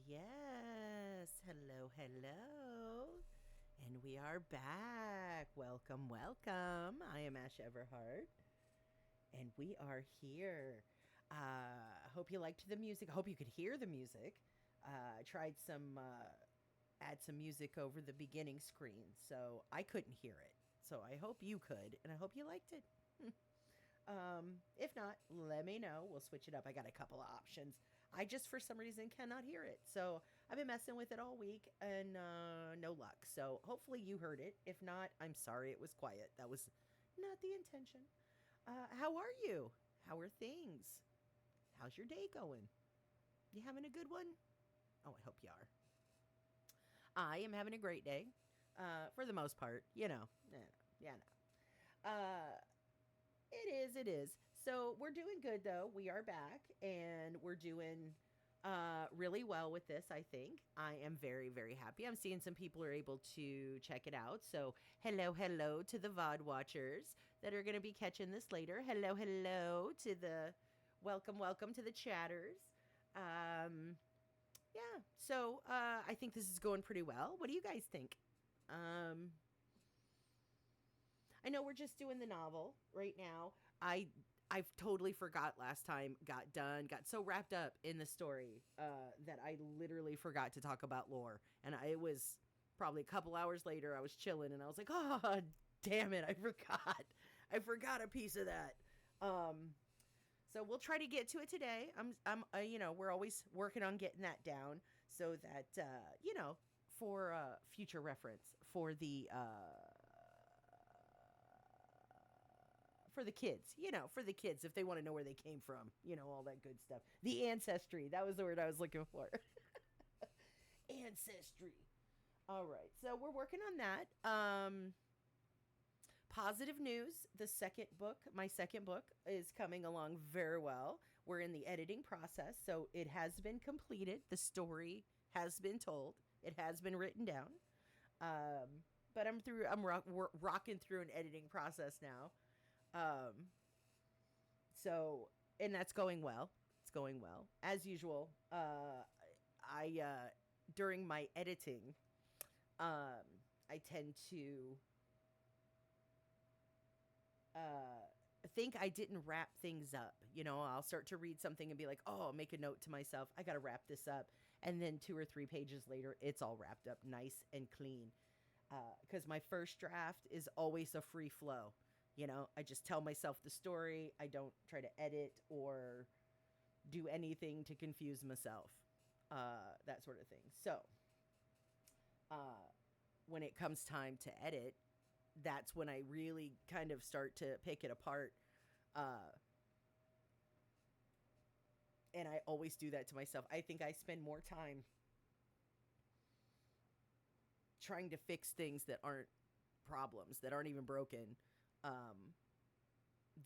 Yes. Hello, hello. And we are back. Welcome, welcome. I am Ash Everhart, and we are here. I hope you liked the music. I hope you could hear the music. I tried add some music over the beginning screen, so I couldn't hear it. So I hope you could, and I hope you liked it. If not, let me know. We'll switch it up. I got a couple of options. I just, for some reason, cannot hear it. So I've been messing with it all week and no luck. So hopefully you heard it. If not, I'm sorry it was quiet. That was not the intention. How are you? How are things? How's your day going? You having a good one? Oh, I hope you are. I am having a great day. For the most part, yeah, no. It is, it is. So we're doing good though. We are back and we're doing really well with this, I think. I am very, very happy. I'm seeing some people are able to check it out. So hello, hello to the VOD watchers that are gonna be catching this later. Hello, hello to the welcome to the chatters. Um yeah. So I think this is going pretty well. What do you guys think? Um I know we're just doing the novel right now. I totally forgot last time. Got so wrapped up in the story that I literally forgot to talk about lore. And it was probably a couple hours later. I was chilling and I was like, oh damn it, I forgot. I forgot a piece of that. Um, so we'll try to get to it today. We're always working on getting that down so that for future reference for the kids, for the kids if they want to know where they came from, all that good stuff. The ancestry, that was the word I was looking for. Ancestry. All right, so we're working on that. Positive news, my second book is coming along very well. We're in the editing process, so it has been completed. The story has been told. It has been written down. But we're rocking through an editing process now. Um, so, and that's going well. It's going well. As usual, I during my editing, I tend to think I didn't wrap things up. I'll start to read something and be like, "Oh, I'll make a note to myself. I got to wrap this up." And then 2 or 3 pages later, it's all wrapped up nice and clean. Because my first draft is always a free flow. I just tell myself the story. I don't try to edit or do anything to confuse myself. That sort of thing. So, when it comes time to edit, that's when I really kind of start to pick it apart. Uh, and I always do that to myself. I think I spend more time trying to fix things that aren't problems, that aren't even broken, um,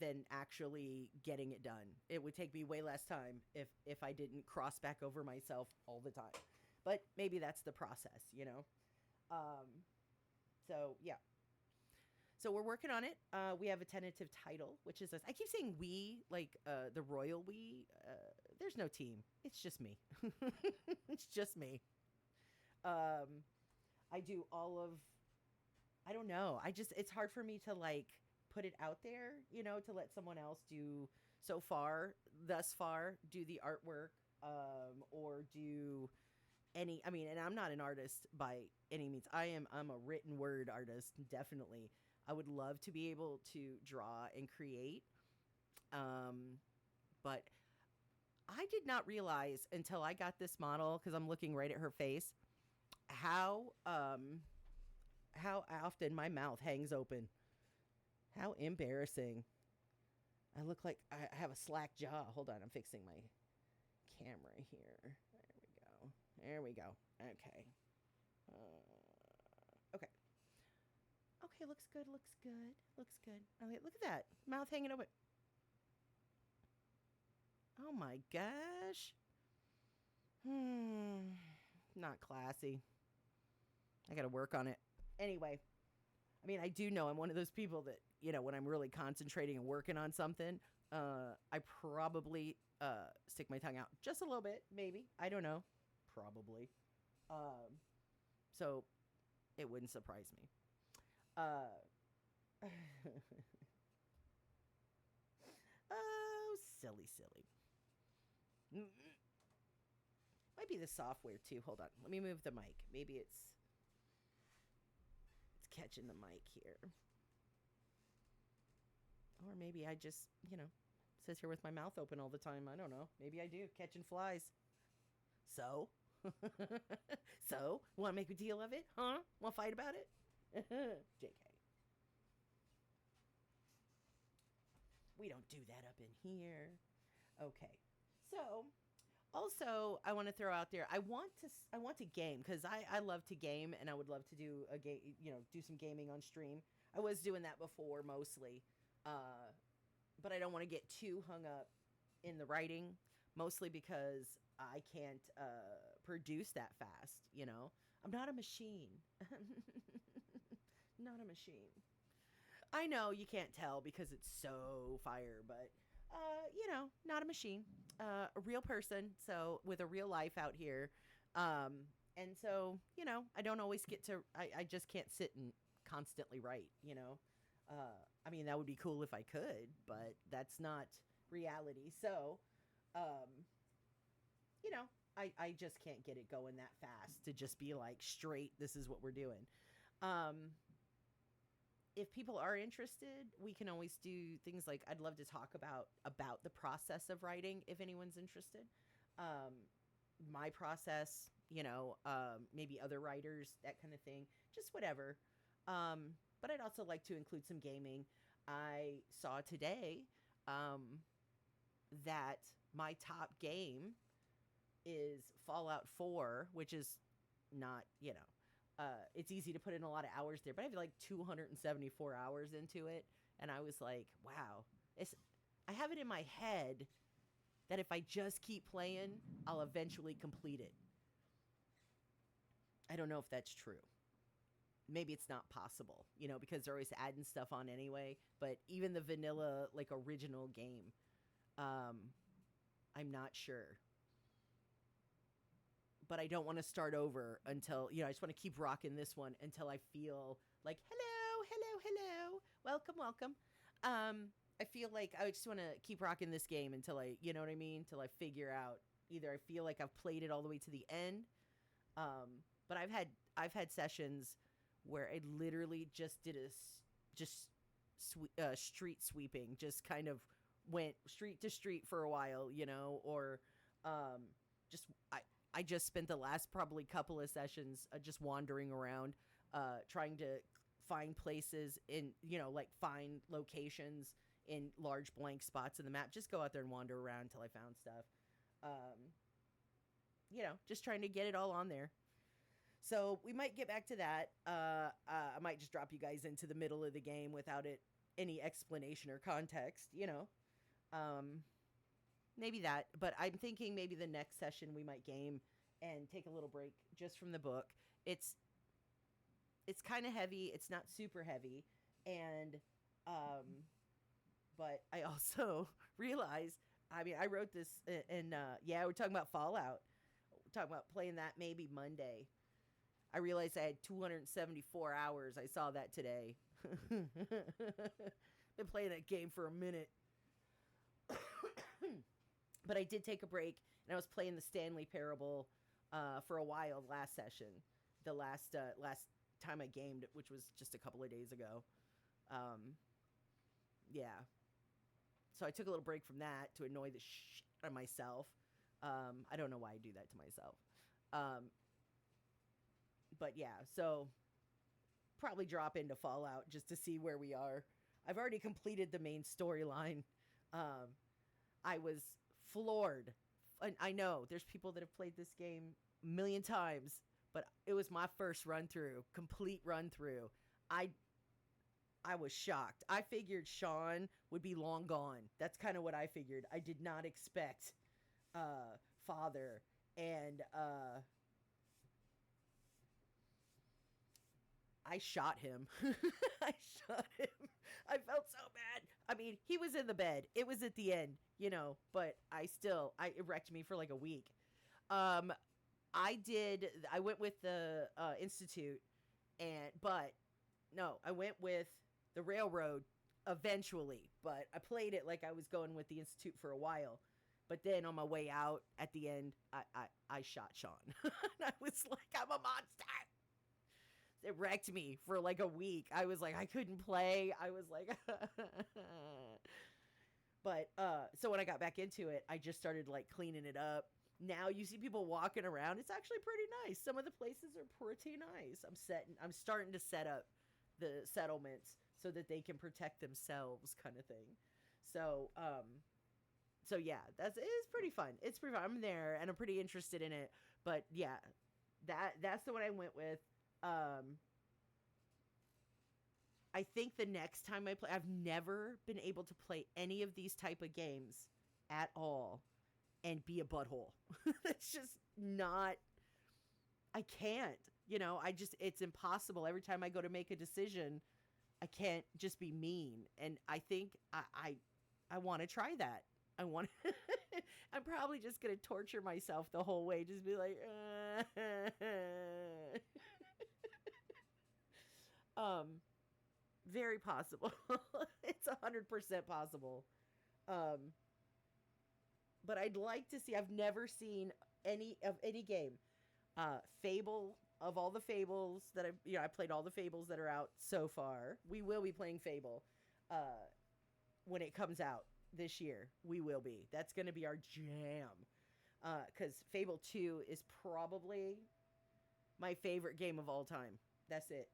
than actually getting it done. It would take me way less time if I didn't cross back over myself all the time. But maybe that's the process. Um, so yeah. So we're working on it. We have a tentative title, which is I keep saying we, like the royal we. There's no team. It's just me. It's just me. Um, I do all of. I don't know. It's hard for me to like put it out there, to let someone else do thus far, do the artwork, or do any. I mean, and I'm not an artist by any means. I'm a written word artist, definitely. I would love to be able to draw and create, but I did not realize until I got this model, because I'm looking right at her face, how how often my mouth hangs open. How embarrassing. I look like I have a slack jaw. Hold on, I'm fixing my camera here. There we go. There we go. Okay. Okay. Okay, looks good, looks good, looks good. Okay, look at that. Mouth hanging open. Oh my gosh. Not classy. I gotta work on it. Anyway, I mean, I do know I'm one of those people that, when I'm really concentrating and working on something, I probably stick my tongue out just a little bit, maybe. I don't know. probably. So it wouldn't surprise me. Uh, oh, silly, silly. Might be the software too. Hold on. Let me move the mic. Maybe it's catching the mic here. Or maybe I just, sit here with my mouth open all the time. I don't know. Maybe I do. Catching flies. So? So? Want to make a deal of it? Huh? Want to fight about it? JK. We don't do that up in here. Okay. So, also, I want to throw out there. I want to game because I love to game and I would love to do a game. Do some gaming on stream. I was doing that before mostly, but I don't want to get too hung up in the writing. Mostly because I can't produce that fast. I'm not a machine. Not a machine. I know you can't tell because it's so fire, but not a machine, a real person. So with a real life out here, and so I don't always get to. I just can't sit and constantly write. I mean that would be cool if I could, but that's not reality. So, um, I just can't get it going that fast to just be like straight. This is what we're doing. If people are interested, we can always do things like I'd love to talk about the process of writing if anyone's interested. My process, maybe other writers, that kind of thing, just whatever. But I'd also like to include some gaming. I saw today that my top game is Fallout 4, which is not, it's easy to put in a lot of hours there, but I have like 274 hours into it. And I was like, wow, I have it in my head that if I just keep playing, I'll eventually complete it. I don't know if that's true. Maybe it's not possible, because they're always adding stuff on anyway. But even the vanilla, like original game, I'm not sure. But I don't want to start over until, I just want to keep rocking this one until I feel like, hello, welcome. I feel like I just want to keep rocking this game until I, you know what I mean? Until I figure out either I feel like I've played it all the way to the end. But I've had sessions where I literally just did street sweeping, just kind of went street to street for a while, or just I just spent the last probably couple of sessions just wandering around, trying to find places in, like find locations in large blank spots in the map. Just go out there and wander around until I found stuff. Just trying to get it all on there. So we might get back to that. I might just drop you guys into the middle of the game without any explanation or context, Maybe that, but I'm thinking maybe the next session we might game and take a little break just from the book. It's kind of heavy. It's not super heavy, and but I also realized. I mean, I wrote this, and we're talking about Fallout. We're talking about playing that maybe Monday. I realized I had 274 hours. I saw that today. Been playing that game for a minute. But I did take a break, and I was playing the Stanley Parable for a while last session. The last time I gamed, which was just a couple of days ago. Yeah. So I took a little break from that to annoy the shit out of myself. I don't know why I do that to myself. But yeah, so probably drop into Fallout just to see where we are. I've already completed the main storyline. I was floored. And I know there's people that have played this game a million times, but it was my first run through, complete run through. I was shocked. I figured Sean would be long gone. That's kind of what I figured. I did not expect Father and I shot him. I shot him. I felt so bad. I mean, he was in the bed. It was at the end, but it wrecked me for like a week. I went with the Institute, but no, I went with the Railroad eventually, but I played it like I was going with the Institute for a while. But then on my way out at the end, I shot Sean. And I was like, I'm a monster. It wrecked me for like a week. I was like, I couldn't play. I was like, but so when I got back into it, I just started like cleaning it up. Now you see people walking around. It's actually pretty nice. Some of the places are pretty nice. I'm starting to set up the settlements so that they can protect themselves, kind of thing. So so yeah, it's pretty fun. It's pretty fun. I'm there and I'm pretty interested in it. But yeah, that's the one I went with. I think the next time I play, I've never been able to play any of these type of games at all and be a butthole. That's just not. I can't. You know, it's impossible. Every time I go to make a decision, I can't just be mean. And I think I want to try that. I want. I'm probably just gonna torture myself the whole way. Just be like, um, very possible. It's 100% possible. Um, but I'd like to see. I've never seen any game. Fable, of all the Fables that I played all the Fables that are out so far. We will be playing Fable when it comes out this year. We will be. That's going to be our jam. Because Fable 2 is probably my favorite game of all time. That's it.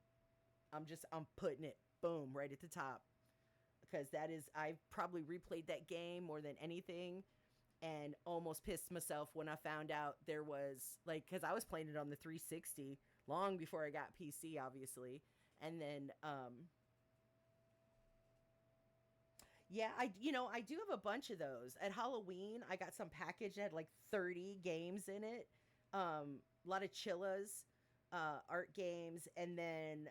I'm putting it, boom, right at the top. Because I've probably replayed that game more than anything. And almost pissed myself when I found out there was, like, because I was playing it on the 360 long before I got PC, obviously. And then, yeah, I do have a bunch of those. At Halloween, I got some package that had like 30 games in it. A lot of Chillas, art games, and then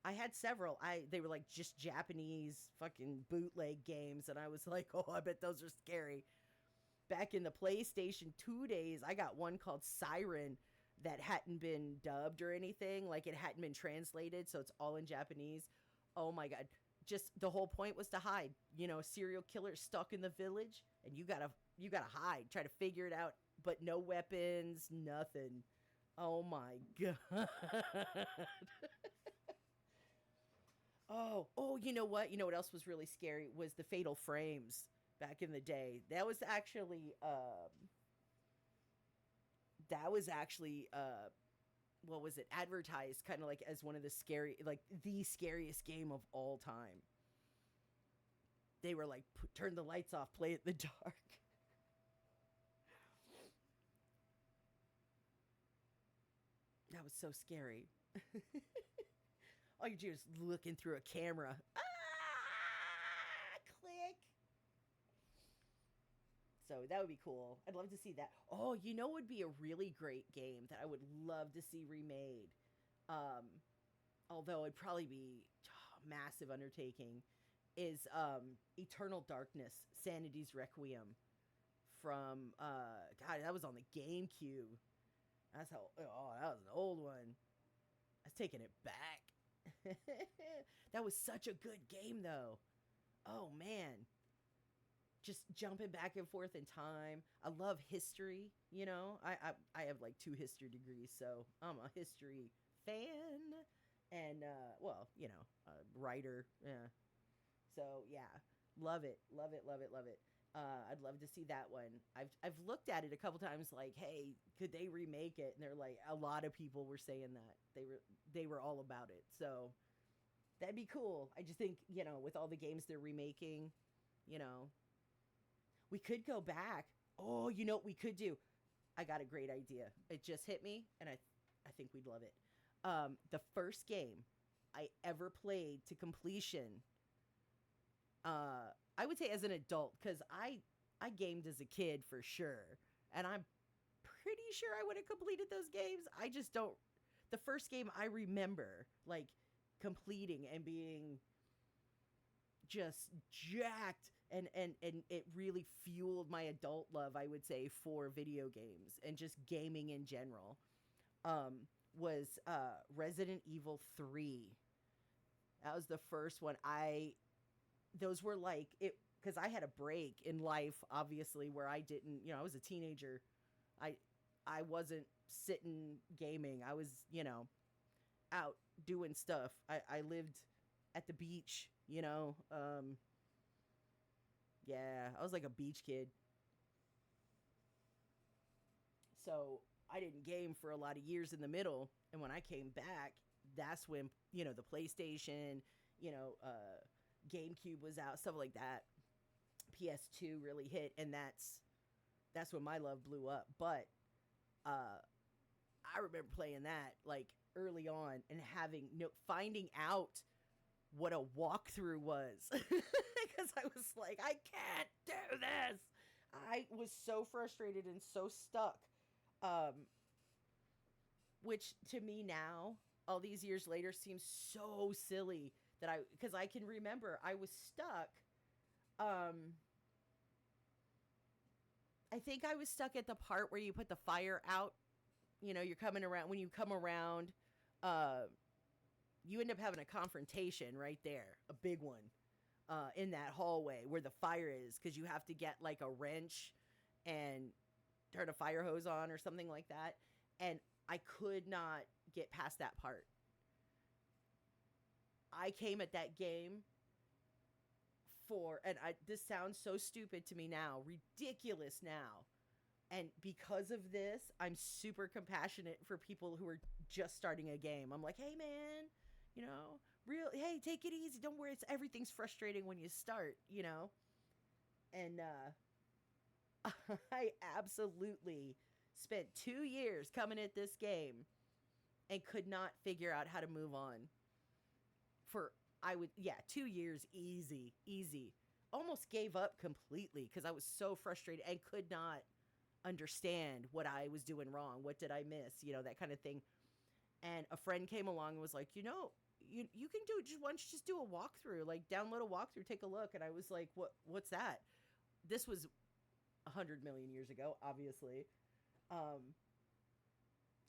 I had several. They were like just Japanese fucking bootleg games, and I was like, oh, I bet those are scary. Back in the PlayStation 2 days, I got one called Siren that hadn't been dubbed or anything. Like, it hadn't been translated, so it's all in Japanese. Oh my god. Just the whole point was to hide. Serial killer stuck in the village, and you gotta hide. Try to figure it out, but no weapons, nothing. Oh my god. You know what? You know what else was really scary was the Fatal Frames. Back in the day, that was actually what was it, advertised kind of like as one of the the scariest game of all time. They were like, turn the lights off, play it in the dark. That was so scary. All you do is looking through a camera. Click. So that would be cool. I'd love to see that. Oh, would be a really great game that I would love to see remade. Although it'd probably be a massive undertaking, is Eternal Darkness, Sanity's Requiem from God, that was on the GameCube. That was an old one. I was taking it back. That was such a good game though. Oh man. Just jumping back and forth in time. I love history, I have like 2 history degrees, so I'm a history fan and writer. Yeah. So yeah, love it. I'd love to see that one. I've looked at it a couple times like, hey, could they remake it? And they're like, a lot of people were saying that. They were all about it. So that'd be cool. I just think, with all the games they're remaking, we could go back. Oh, you know what we could do? I got a great idea. It just hit me, and I think we'd love it. The first game I ever played to completion, I would say as an adult, because I gamed as a kid for sure, and I'm pretty sure I would have completed those games. I just don't. The first game I remember, like, completing and being just jacked, and it really fueled my adult love, I would say, for video games and just gaming in general. Um, was Resident Evil 3. That was the first one. I those were like it because I had a break in life, obviously, where I didn't, I was a teenager. I I wasn't sitting gaming. I was, out doing stuff. I lived at the beach, yeah, I was like a beach kid. So I didn't game for a lot of years in the middle. And when I came back, that's when, the PlayStation, you know, uh, GameCube was out, stuff like that. PS2 really hit, and that's when my love blew up. But uh, I remember playing that like early on and finding out what a walkthrough was because I was like, I can't do this. I was so frustrated and so stuck. Um, which to me now, all these years later, seems so silly because I can remember I was stuck. Um, I think I was stuck at the part where you put the fire out. You're coming around. When you come around, uh, you end up having a confrontation right there, a big one, in that hallway where the fire is, because you have to get like a wrench and turn a fire hose on or something like that. And I could not get past that part. I came at that game this sounds so stupid to me now, ridiculous now. And because of this, I'm super compassionate for people who are just starting a game. I'm like, hey man, hey, take it easy. Don't worry. Everything's frustrating when you start, And I absolutely spent 2 years coming at this game and could not figure out how to move on. For 2 years, easy. Almost gave up completely because I was so frustrated and could not understand what I was doing wrong. What did I miss? That kind of thing. And a friend came along and was like, you can do it. Why don't you just do a walkthrough? Like, download a walkthrough, take a look. And I was like, what's that? This was 100 million years ago, obviously.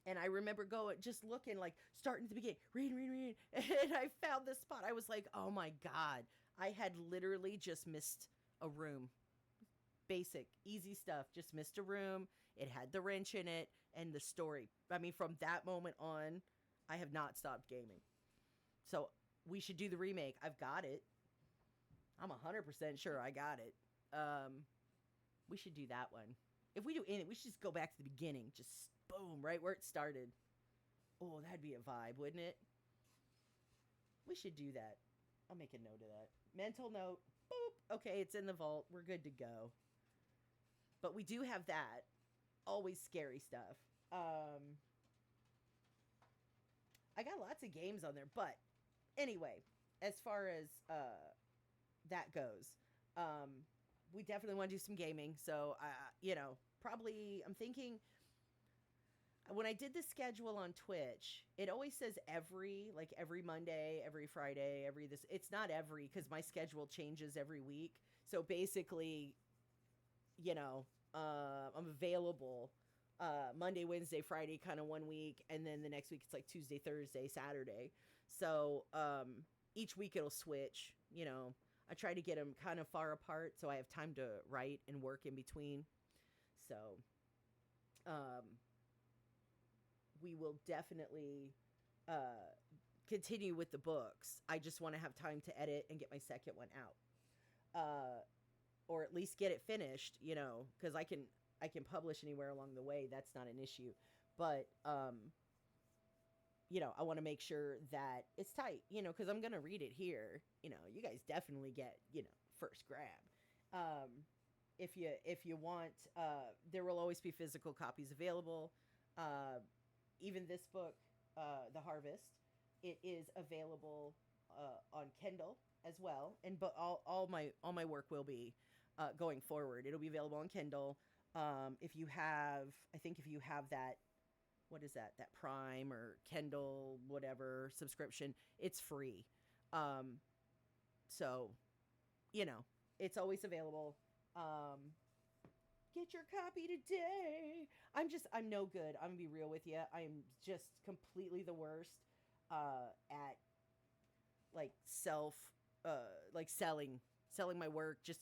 And I remember just looking, like, starting at the beginning, read. And I found this spot. I was like, oh my God. I had literally just missed a room. Basic, easy stuff. Just missed a room. It had the wrench in it and the story. I mean, from that moment on, I have not stopped gaming. So we should do the remake. I've got it. I'm 100% sure I got it. We should do that one. If we do anything, we should just go back to the beginning. Just boom, right where it started. Oh, that'd be a vibe, wouldn't it? We should do that. I'll make a note of that. Mental note. Boop. Okay, it's in the vault. We're good to go. But we do have that. Always scary stuff. I got lots of games on there, but anyway, as far as that goes, we definitely want to do some gaming. So, probably I'm thinking when I did the schedule on Twitch, it always says every Monday, every Friday, it's not every, because my schedule changes every week. So basically, I'm available Monday, Wednesday, Friday, kind of one week, and then the next week it's like Tuesday, Thursday, Saturday. So each week it'll switch. I try to get them kind of far apart so I have time to write and work in between. So we will definitely continue with the books. I just want to have time to edit and get my second one out. Or at least get it finished, because I can publish anywhere along the way. That's not an issue. But, I want to make sure that it's tight, because I'm going to read it here. You guys definitely get, first grab. If you want, there will always be physical copies available. Even this book, The Harvest, it is available on Kindle as well. But all my work will be going forward. It'll be available on Kindle. If you have that, what is that Prime or Kindle, whatever subscription, it's free. So you know, it's always available. Get your copy today. I'm no good. I'm gonna be real with you. I am just completely the worst at like self, like selling my work. Just,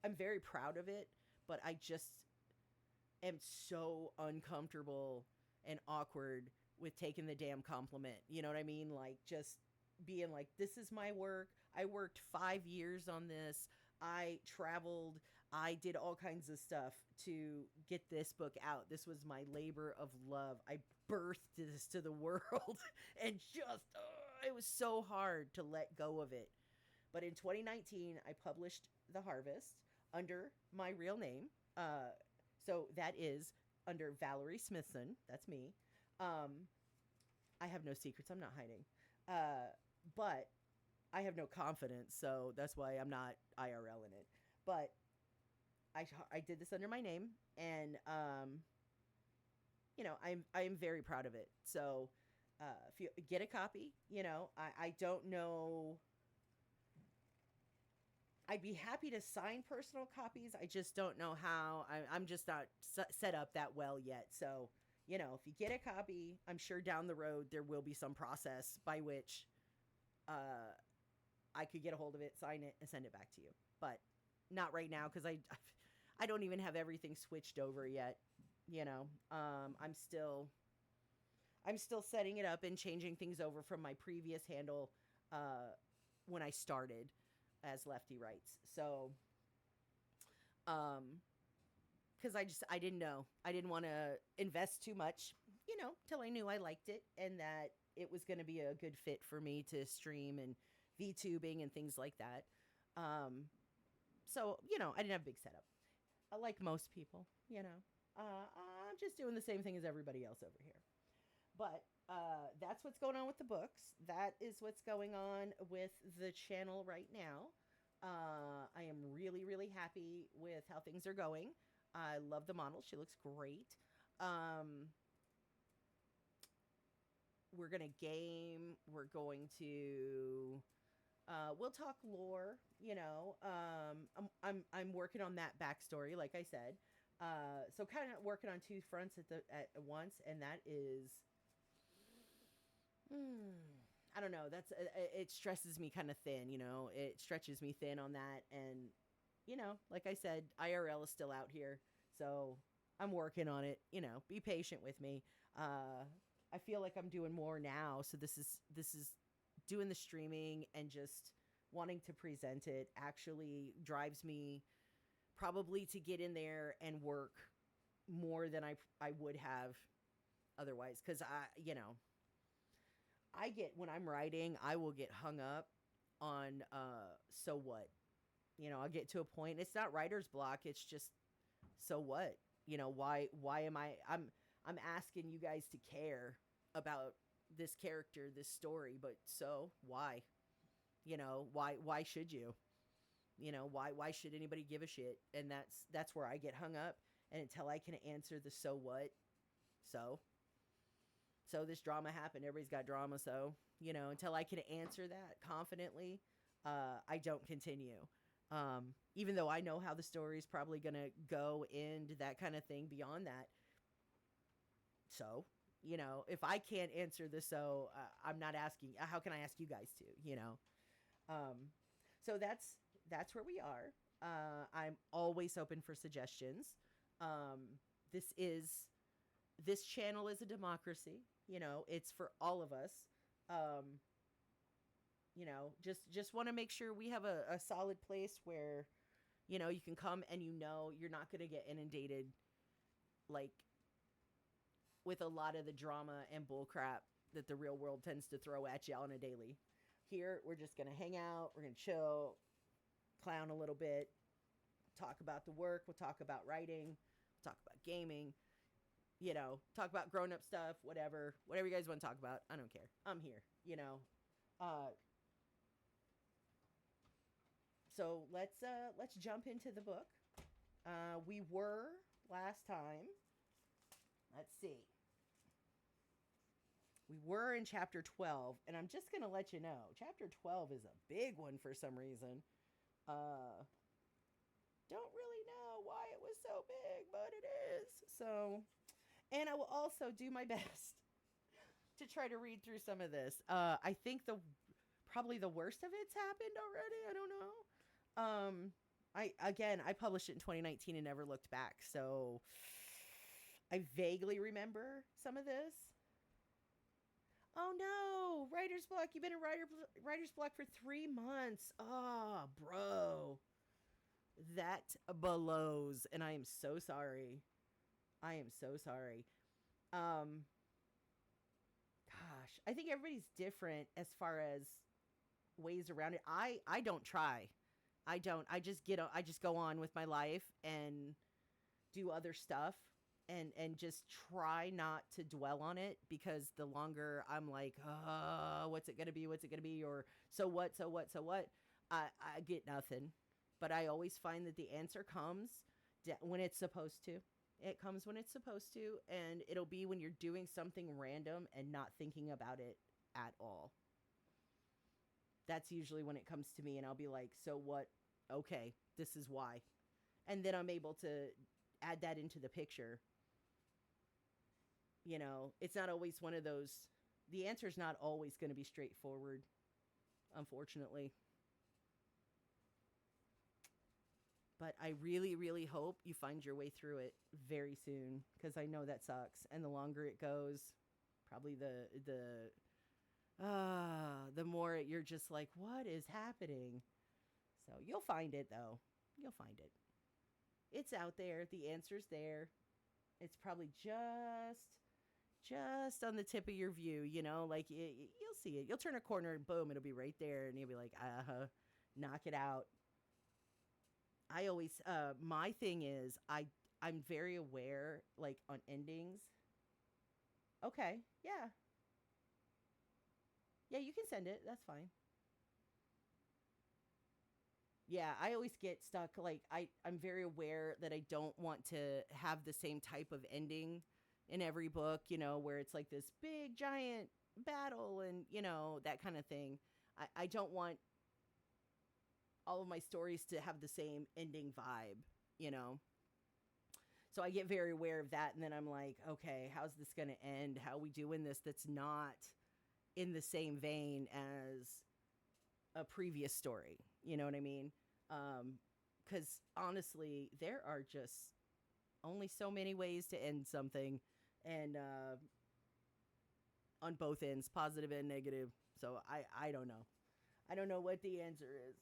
I'm very proud of it, but I just am so uncomfortable and awkward with taking the damn compliment. You know what I mean? Like, just being like, this is my work. I worked 5 years on this. I traveled. I did all kinds of stuff to get this book out. This was my labor of love. I birthed this to the world and just, it was so hard to let go of it. But in 2019, I published The Harvest under my real name. So that is under Valerie Smithson. That's me. I have no secrets. I'm not hiding. But I have no confidence, so that's why I'm not IRL in it. But I did this under my name, and I'm very proud of it. So if you get a copy, I don't know. I'd be happy to sign personal copies. I just don't know how. I'm just not set up that well yet. So, if you get a copy, I'm sure down the road there will be some process by which I could get a hold of it, sign it, and send it back to you. But not right now because I don't even have everything switched over yet. I'm still setting it up and changing things over from my previous handle when I started as Lefty Writes. So, because I didn't know. I didn't want to invest too much, till I knew I liked it and that it was going to be a good fit for me to stream and VTubing and things like that. So, I didn't have a big setup. Like most people, I'm just doing the same thing as everybody else over here. But that's what's going on with the books. That is what's going on with the channel right now. I am really, really happy with how things are going. I love the model. She looks great. We're going to game. We're going to... we'll talk lore, I'm working on that backstory, like I said. So kind of working on two fronts at once, and that is... I don't know. It stresses me kind of thin, It stretches me thin on that, and like I said, IRL is still out here, so I'm working on it. Be patient with me. I feel like I'm doing more now, so this is doing the streaming and just wanting to present it actually drives me probably to get in there and work more than I would have otherwise, because I get, when I'm writing, I will get hung up on so what? I'll get to a point, it's not writer's block, it's just so what? Why am I'm asking you guys to care about this character, this story, but so why? Why should you? Why should anybody give a shit? And that's where I get hung up, and until I can answer the so what? So this drama happened. Everybody's got drama. So, until I can answer that confidently, I don't continue. Even though I know how the story is probably going to go into that kind of thing beyond that. So, if I can't answer this, I'm not asking, how can I ask you guys to, so that's where we are. I'm always open for suggestions. This channel is a democracy. It's for all of us. Just want to make sure we have a solid place where, you can come and you're not going to get inundated, like, with a lot of the drama and bullcrap that the real world tends to throw at you on a daily. Here, we're just going to hang out. We're going to chill, clown a little bit, talk about the work. We'll talk about writing. We'll talk about gaming. Talk about grown-up stuff, whatever you guys want to talk about. I don't care. I'm here, So let's jump into the book. We were last time. Let's see. We were in chapter 12, and I'm just going to let you know, chapter 12 is a big one for some reason. Uh, don't really know why it was so big, but it is. So, and I will also do my best to try to read through some of this. I think the probably the worst of it's happened already. I don't know. I published it in 2019 and never looked back. So I vaguely remember some of this. Oh no, writer's block. You've been in writer's block for 3 months. Oh, bro, that blows, and I am so sorry. I am so sorry. Um, Gosh, I think everybody's different as far as ways around it. I don't try. I don't. I just go on with my life and do other stuff and just try not to dwell on it, because the longer I'm like, what's it going to be? What's it going to be? Or so what? So what? So what? I get nothing. But I always find that the answer comes when it's supposed to. It comes when it's supposed to, and it'll be when you're doing something random and not thinking about it at all. That's usually when it comes to me, and I'll be like, so what? Okay, this is why. And then I'm able to add that into the picture. It's not always one of those, the answer is not always going to be straightforward, unfortunately. But I really, really hope you find your way through it very soon, because I know that sucks. And the longer it goes, probably the more you're just like, what is happening? So you'll find it, though. You'll find it. It's out there. The answer's there. It's probably just on the tip of your view, like you'll see it. You'll turn a corner and boom, it'll be right there, and you'll be like, knock it out. I always my thing is I'm very aware, like, on endings. Okay, yeah, yeah, you can send it. That's fine. Yeah, I always get stuck. Like, I'm very aware that I don't want to have the same type of ending in every book, where it's like this big giant battle and, that kind of thing. I don't want all of my stories to have the same ending vibe, you know? So I get very aware of that. And then I'm like, okay, how's this going to end? How are we doing this that's not in the same vein as a previous story? You know what I mean? Because honestly, there are just only so many ways to end something. And on both ends, positive and negative. So I don't know. I don't know what the answer is.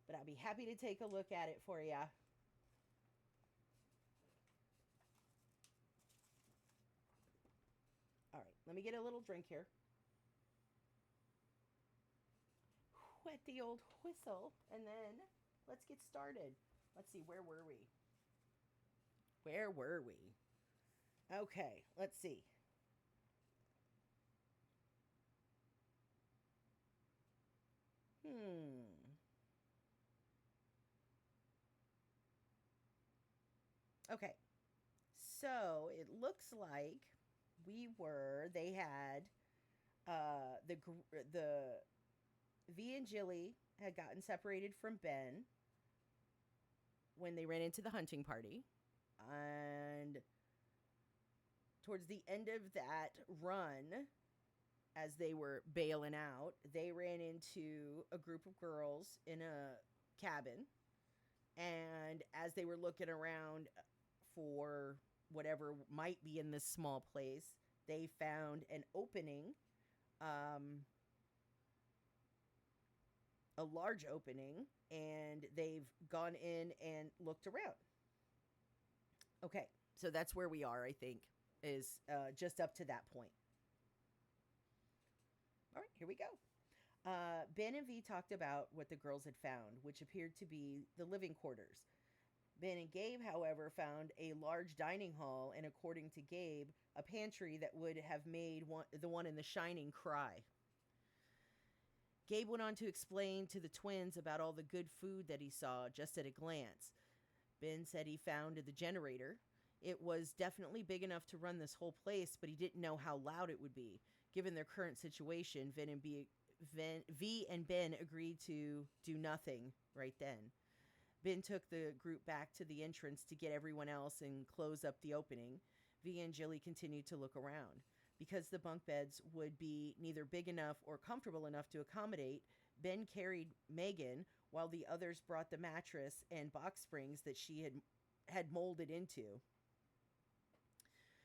But I'd be happy to take a look at it for you. All right, let me get a little drink here. Wet the old whistle, and then let's get started. Let's see, where were we? Where were we? Okay, let's see. Hmm. Okay, so it looks like they had the V and Jilly had gotten separated from Ben when they ran into the hunting party. And towards the end of that run, as they were bailing out, they ran into a group of girls in a cabin. And as they were looking around for whatever might be in this small place, they found an opening, um, a large opening, and they've gone in and looked around. Okay, so that's where we are, I think, is just up to that point. All right, here we go. Ben and V talked about what the girls had found, which appeared to be the living quarters. Ben and Gabe, however, found a large dining hall, and according to Gabe, a pantry that would have made the one in The Shining cry. Gabe went on to explain to the twins about all the good food that he saw just at a glance. Ben said he found the generator. It was definitely big enough to run this whole place, but he didn't know how loud it would be. Given their current situation, V and Ben agreed to do nothing right then. Ben took the group back to the entrance to get everyone else and close up the opening. V and Jilly continued to look around. Because the bunk beds would be neither big enough or comfortable enough to accommodate, Ben carried Megan while the others brought the mattress and box springs that she had molded into.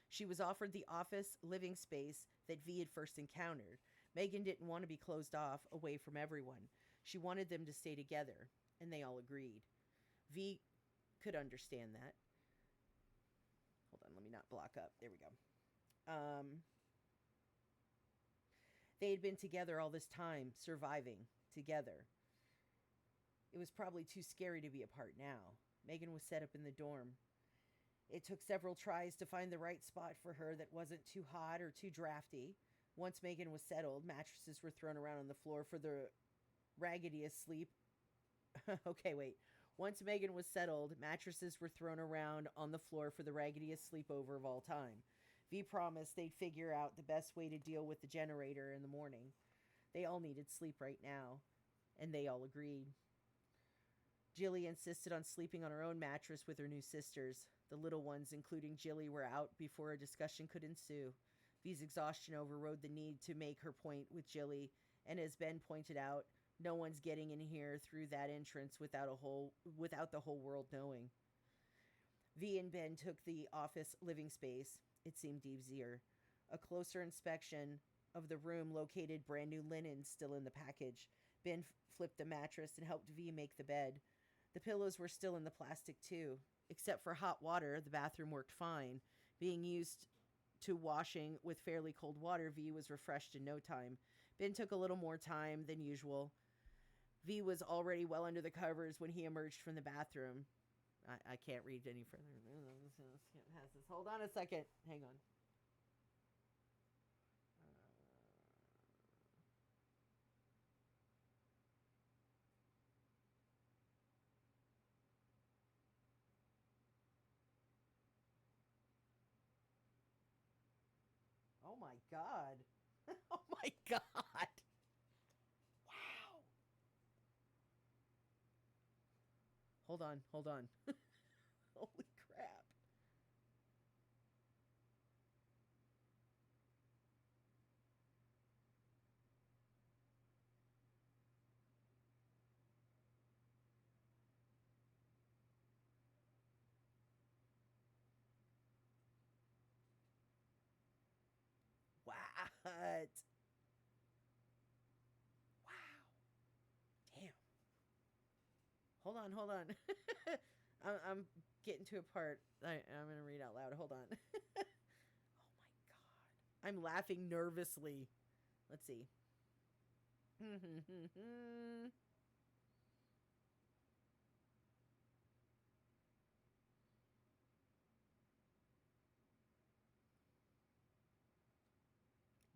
She was offered the office living space that V had first encountered. Megan didn't want to be closed off away from everyone. She wanted them to stay together, and they all agreed. V could understand that. Hold on, let me not block up. There we go. They had been together all this time, surviving together. It was probably too scary to be apart now. Megan was set up in the dorm. It took several tries to find the right spot for her that wasn't too hot or too drafty. Once Megan was settled, mattresses were thrown around on the floor for the raggediest sleep. Okay, wait. Once Megan was settled, mattresses were thrown around on the floor for the raggediest sleepover of all time. V promised they'd figure out the best way to deal with the generator in the morning. They all needed sleep right now, and they all agreed. Jilly insisted on sleeping on her own mattress with her new sisters. The little ones, including Jilly, were out before a discussion could ensue. V's exhaustion overrode the need to make her point with Jilly, and as Ben pointed out, no one's getting in here through that entrance without the whole world knowing. V and Ben took the office living space. It seemed easier. A closer inspection of the room located brand new linen still in the package. Ben flipped the mattress and helped V make the bed. The pillows were still in the plastic too. Except for hot water, the bathroom worked fine. Being used to washing with fairly cold water, V was refreshed in no time. Ben took a little more time than usual. V was already well under the covers when he emerged from the bathroom. I can't read any further. Hold on a second. Hang on. Oh my God. Oh my God. Wow. Hold on. Holy crap. What? Wow. Damn. Hold on. I'm getting to a part. I'm going to read out loud. Hold on. Oh my God. I'm laughing nervously. Let's see.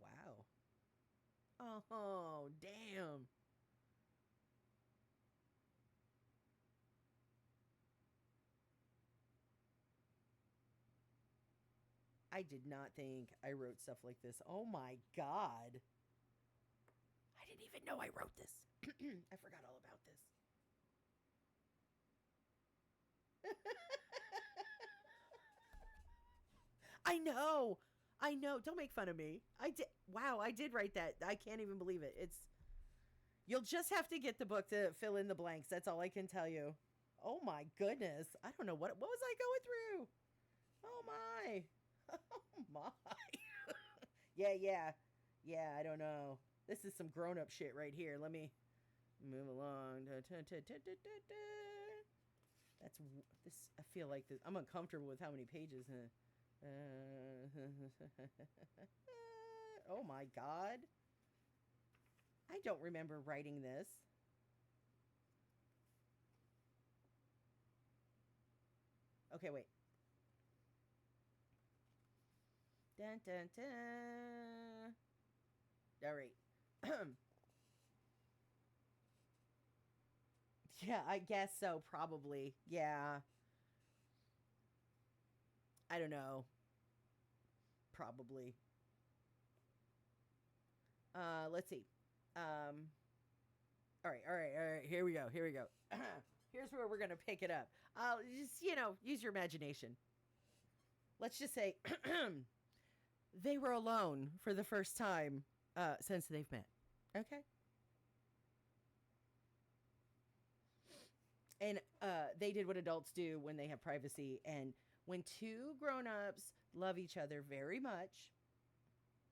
Wow. Oh, damn. I did not think I wrote stuff like this. Oh my God. I didn't even know I wrote this. I forgot all about this. I know. I know. Don't make fun of me. I did. Wow, I did write that. I can't even believe it. You'll just have to get the book to fill in the blanks. That's all I can tell you. Oh my goodness. I don't know what was I going through? Oh my. Oh my. Yeah. Yeah, I don't know. This is some grown-up shit right here. Let me move along. This. I feel like this. I'm uncomfortable with how many pages. Oh my God. I don't remember writing this. Okay, wait. Dun dun dun. All right. Yeah, I guess so, probably. Yeah. I don't know. Probably. Let's see. Um, all right, all right, all right. Here we go. Here we go. Here's where we're gonna pick it up. Just use your imagination. Let's just say they were alone for the first time since they've met. Okay. And they did what adults do when they have privacy. And when two grown-ups love each other very much,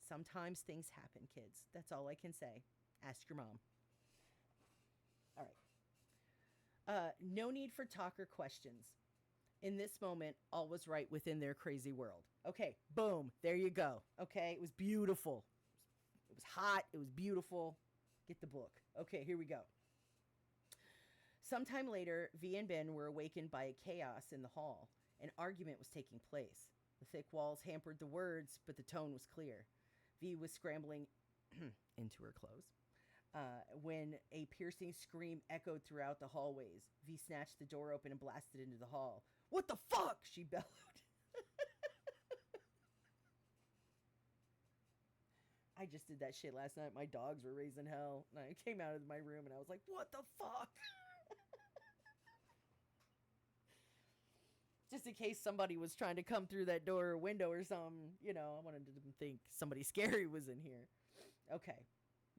sometimes things happen, kids. That's all I can say. Ask your mom. All right. No need for talk or questions. In this moment, all was right within their crazy world. Okay, boom, there you go. Okay, it was beautiful. It was hot. It was beautiful. Get the book. Okay, here we go. Sometime later, V and Ben were awakened by a chaos in the hall. An argument was taking place. The thick walls hampered the words, but the tone was clear. V was scrambling into her clothes when a piercing scream echoed throughout the hallways. V snatched the door open and blasted into the hall. "What the fuck?" she bellowed. I just did that shit last night. My dogs were raising hell. And I came out of my room and I was like, what the fuck? Just in case somebody was trying to come through that door or window or something. I wanted them to think somebody scary was in here. Okay.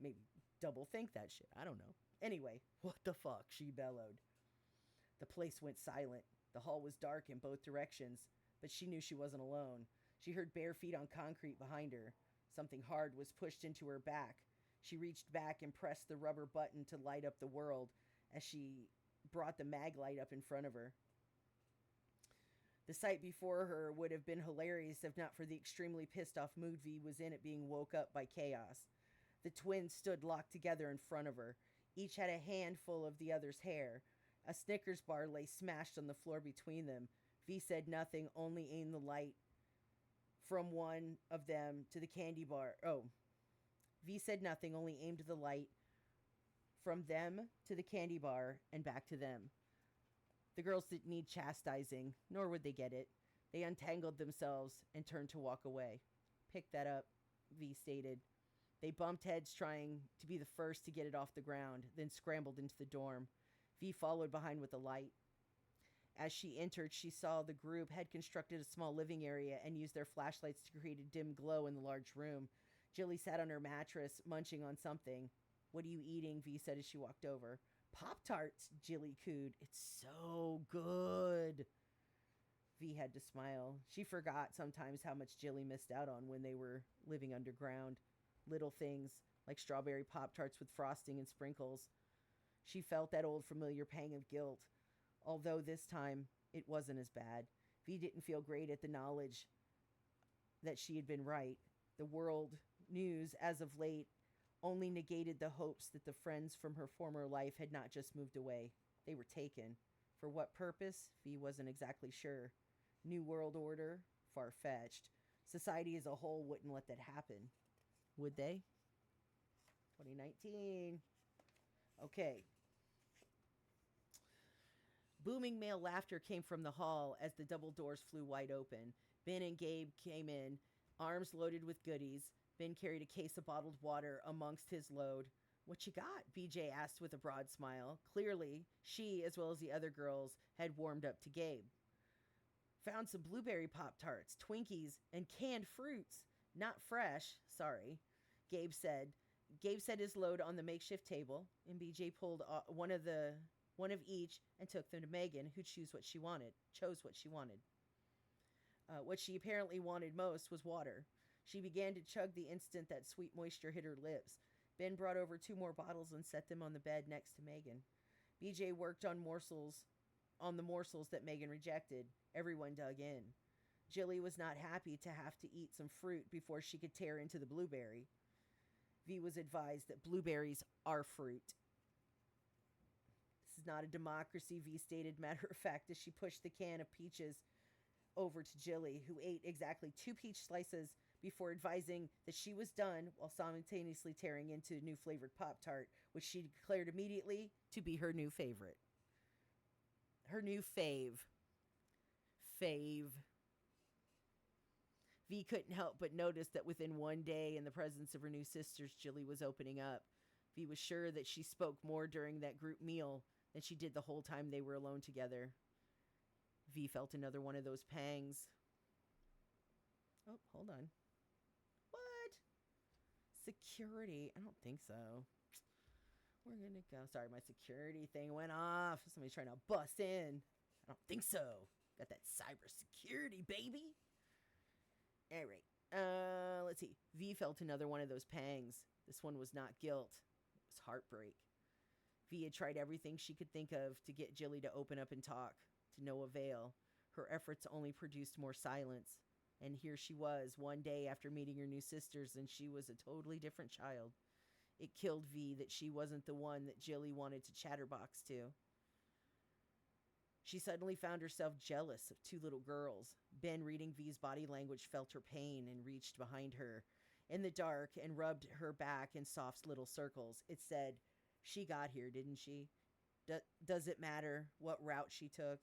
Maybe double think that shit. I don't know. Anyway, what the fuck? She bellowed. The place went silent. The hall was dark in both directions, but she knew she wasn't alone. She heard bare feet on concrete behind her. Something hard was pushed into her back. She reached back and pressed the rubber button to light up the world as she brought the mag light up in front of her. The sight before her would have been hilarious if not for the extremely pissed off mood V was in at being woke up by chaos. The twins stood locked together in front of her. Each had a handful of the other's hair. A Snickers bar lay smashed on the floor between them. V said nothing, only aimed the light from one of them to the candy bar. Oh. V said nothing, only aimed the light from them to the candy bar and back to them. The girls didn't need chastising, nor would they get it. They untangled themselves and turned to walk away. Pick that up, V stated. They bumped heads trying to be the first to get it off the ground, then scrambled into the dorm. V followed behind with the light. As she entered, she saw the group had constructed a small living area and used their flashlights to create a dim glow in the large room. Jilly sat on her mattress, munching on something. "What are you eating?" V said as she walked over. "Pop-Tarts," Jilly cooed. "It's so good." V had to smile. She forgot sometimes how much Jilly missed out on when they were living underground. Little things, like strawberry Pop-Tarts with frosting and sprinkles. She felt that old familiar pang of guilt. Although this time, it wasn't as bad. V didn't feel great at the knowledge that she had been right. The world news, as of late, only negated the hopes that the friends from her former life had not just moved away. They were taken. For what purpose? V wasn't exactly sure. New world order? Far-fetched. Society as a whole wouldn't let that happen. Would they? 2019. Okay. Booming male laughter came from the hall as the double doors flew wide open. Ben and Gabe came in, arms loaded with goodies. Ben carried a case of bottled water amongst his load. "What you got?" BJ asked with a broad smile. Clearly, she, as well as the other girls, had warmed up to Gabe. "Found some blueberry Pop-Tarts, Twinkies, and canned fruits. Not fresh, sorry," Gabe said. Gabe set his load on the makeshift table, and BJ pulled one of each and took them to Megan, who chose what she wanted. What she apparently wanted most was water. She began to chug the instant that sweet moisture hit her lips. Ben brought over 2 more bottles and set them on the bed next to Megan. BJ worked on the morsels that Megan rejected. Everyone dug in. Jilly was not happy to have to eat some fruit before she could tear into the blueberry. V was advised that blueberries are fruit. "This is not a democracy," V stated matter of fact as she pushed the can of peaches over to Jilly, who ate exactly 2 peach slices before advising that she was done while simultaneously tearing into a new flavored Pop-Tart, which she declared immediately to be her new favorite. Her new fave. V couldn't help but notice that within one day, in the presence of her new sisters, Jilly was opening up. V was sure that she spoke more during that group meal than she did the whole time they were alone together. V felt another one of those pangs. Oh, hold on. What? Security? I don't think so. We're gonna go. Sorry, my security thing went off. Somebody's trying to bust in. I don't think so. Got that cybersecurity, baby. All right. Let's see. V felt another one of those pangs. This one was not guilt. It was heartbreak. V had tried everything she could think of to get Jilly to open up and talk, to no avail. Her efforts only produced more silence. And here she was, one day after meeting her new sisters, and she was a totally different child. It killed V that she wasn't the one that Jilly wanted to chatterbox to. She suddenly found herself jealous of two little girls. Ben, reading V's body language, felt her pain and reached behind her in the dark and rubbed her back in soft little circles. It said, "She got here, didn't she? Does it matter what route she took?"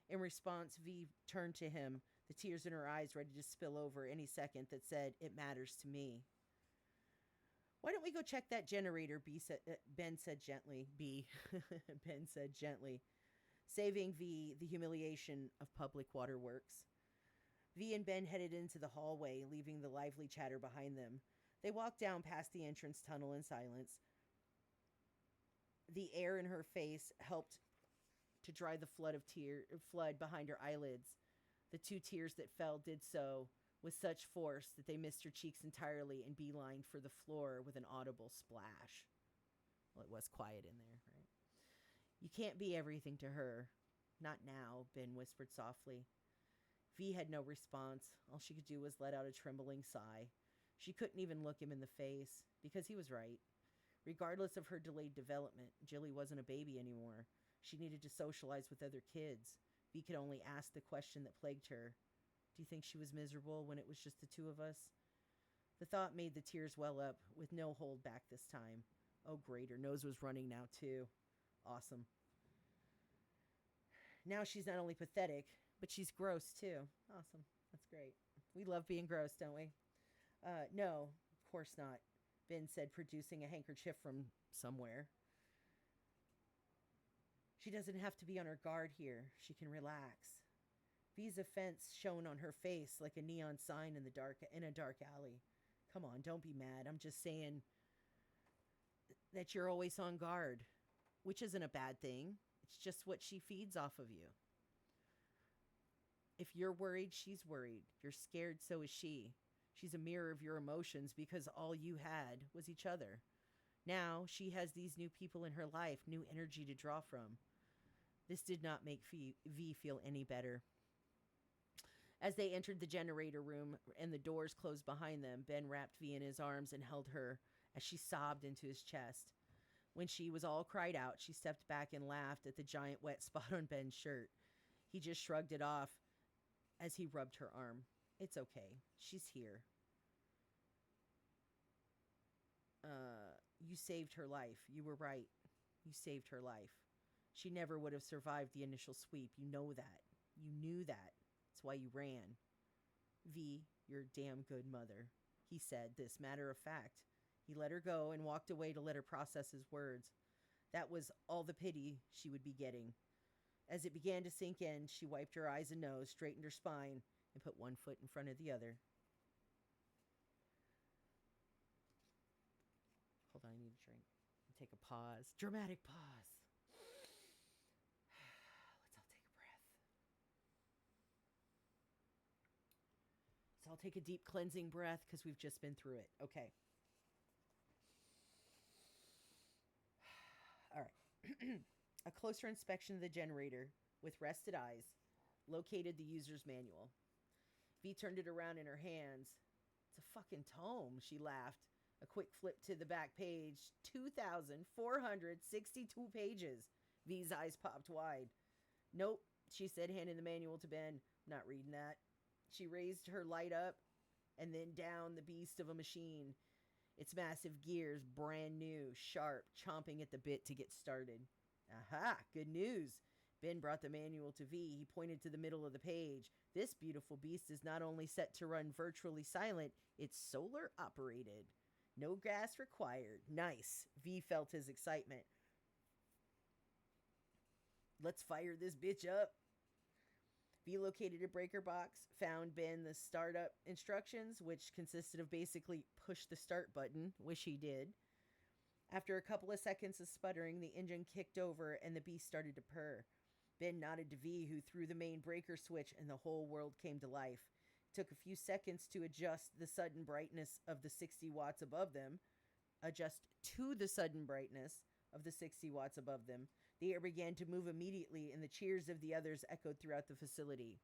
In response, V turned to him, the tears in her eyes ready to spill over any second, that said, "It matters to me." "Why don't we go check that generator?" Ben said gently. Ben said gently, saving V the humiliation of public waterworks. V and Ben headed into the hallway, leaving the lively chatter behind them. They walked down past the entrance tunnel in silence. The air in her face helped to dry the flood behind her eyelids. The two tears that fell did so with such force that they missed her cheeks entirely and beelined for the floor with an audible splash. Well, it was quiet in there, right? "You can't be everything to her. Not now," Ben whispered softly. V had no response. All she could do was let out a trembling sigh. She couldn't even look him in the face, because he was right. Regardless of her delayed development, Jilly wasn't a baby anymore. She needed to socialize with other kids. V could only ask the question that plagued her. "Do you think she was miserable when it was just the two of us?" The thought made the tears well up, with no hold back this time. Oh, great, her nose was running now, too. Awesome. Now she's not only pathetic, but she's gross, too. Awesome. That's great. We love being gross, don't we? No, of course not," Ben said, producing a handkerchief from somewhere. "She doesn't have to be on her guard here. She can relax." V's offense shone on her face like a neon sign in a dark alley. "Come on, don't be mad. I'm just saying that you're always on guard, which isn't a bad thing. It's just what she feeds off of you. If you're worried, she's worried. You're scared, so is she. She's a mirror of your emotions because all you had was each other. Now she has these new people in her life, new energy to draw from." This did not make V feel any better. As they entered the generator room and the doors closed behind them, Ben wrapped V in his arms and held her as she sobbed into his chest. When she was all cried out, she stepped back and laughed at the giant wet spot on Ben's shirt. He just shrugged it off as he rubbed her arm. "It's okay. She's here. You saved her life. You were right. You saved her life. She never would have survived the initial sweep. You know that. You knew that. That's why you ran. V, you're a damn good mother," he said, this matter of fact. He let her go and walked away to let her process his words. That was all the pity she would be getting. As it began to sink in, she wiped her eyes and nose, straightened her spine, and put one foot in front of the other. Hold on, I need a drink. Take a pause. Dramatic pause. Let's all take a breath. So I'll take a deep cleansing breath because we've just been through it. Okay. All right. A closer inspection of the generator with rested eyes located the user's manual. V turned it around in her hands. "It's a fucking tome," she laughed. A quick flip to the back page. 2,462 pages. V's eyes popped wide. "Nope," she said, handing the manual to Ben. "Not reading that." She raised her light up and then down the beast of a machine. Its massive gears brand new, sharp, chomping at the bit to get started. "Aha, good news." Ben brought the manual to V. He pointed to the middle of the page. "This beautiful beast is not only set to run virtually silent, it's solar operated." No gas required. Nice. V felt his excitement. Let's fire this bitch up. V located a breaker box, found Ben the startup instructions, which consisted of basically push the start button. Wish he did. After a couple of seconds of sputtering, the engine kicked over and the beast started to purr. Ben nodded to V, who threw the main breaker switch, and the whole world came to life. It took a few seconds to adjust the sudden brightness of the 60 watts above them. Adjust to the sudden brightness of the 60 watts above them. The air began to move immediately, and the cheers of the others echoed throughout the facility.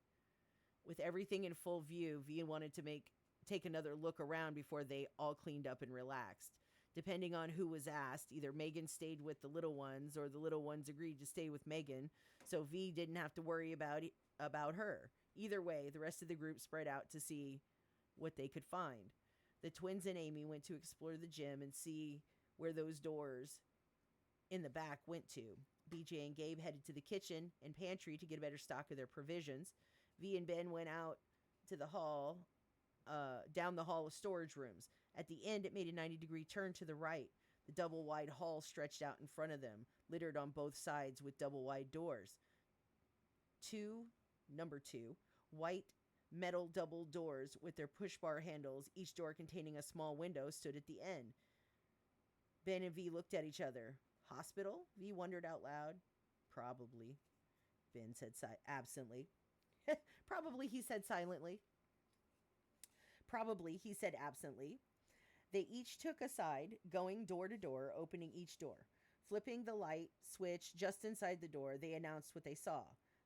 With everything in full view, V wanted to take another look around before they all cleaned up and relaxed. Depending on who was asked, either Megan stayed with the little ones or the little ones agreed to stay with Megan, so V didn't have to worry about her. Either way, the rest of the group spread out to see what they could find. The twins and Amy went to explore the gym and see where those doors in the back went to. BJ and Gabe headed to the kitchen and pantry to get a better stock of their provisions. V and Ben went out to the hall, down the hall of storage rooms. At the end, it made a 90-degree turn to the right. The double-wide hall stretched out in front of them, littered on both sides with double-wide doors. Number two, white metal double doors with their push-bar handles, each door containing a small window, stood at the end. Ben and V looked at each other. Hospital? V wondered out loud. Probably, Ben said absently. Probably, he said silently. Probably, he said absently. They each took a side, going door to door, opening each door. Flipping the light switch just inside the door, they announced what they saw.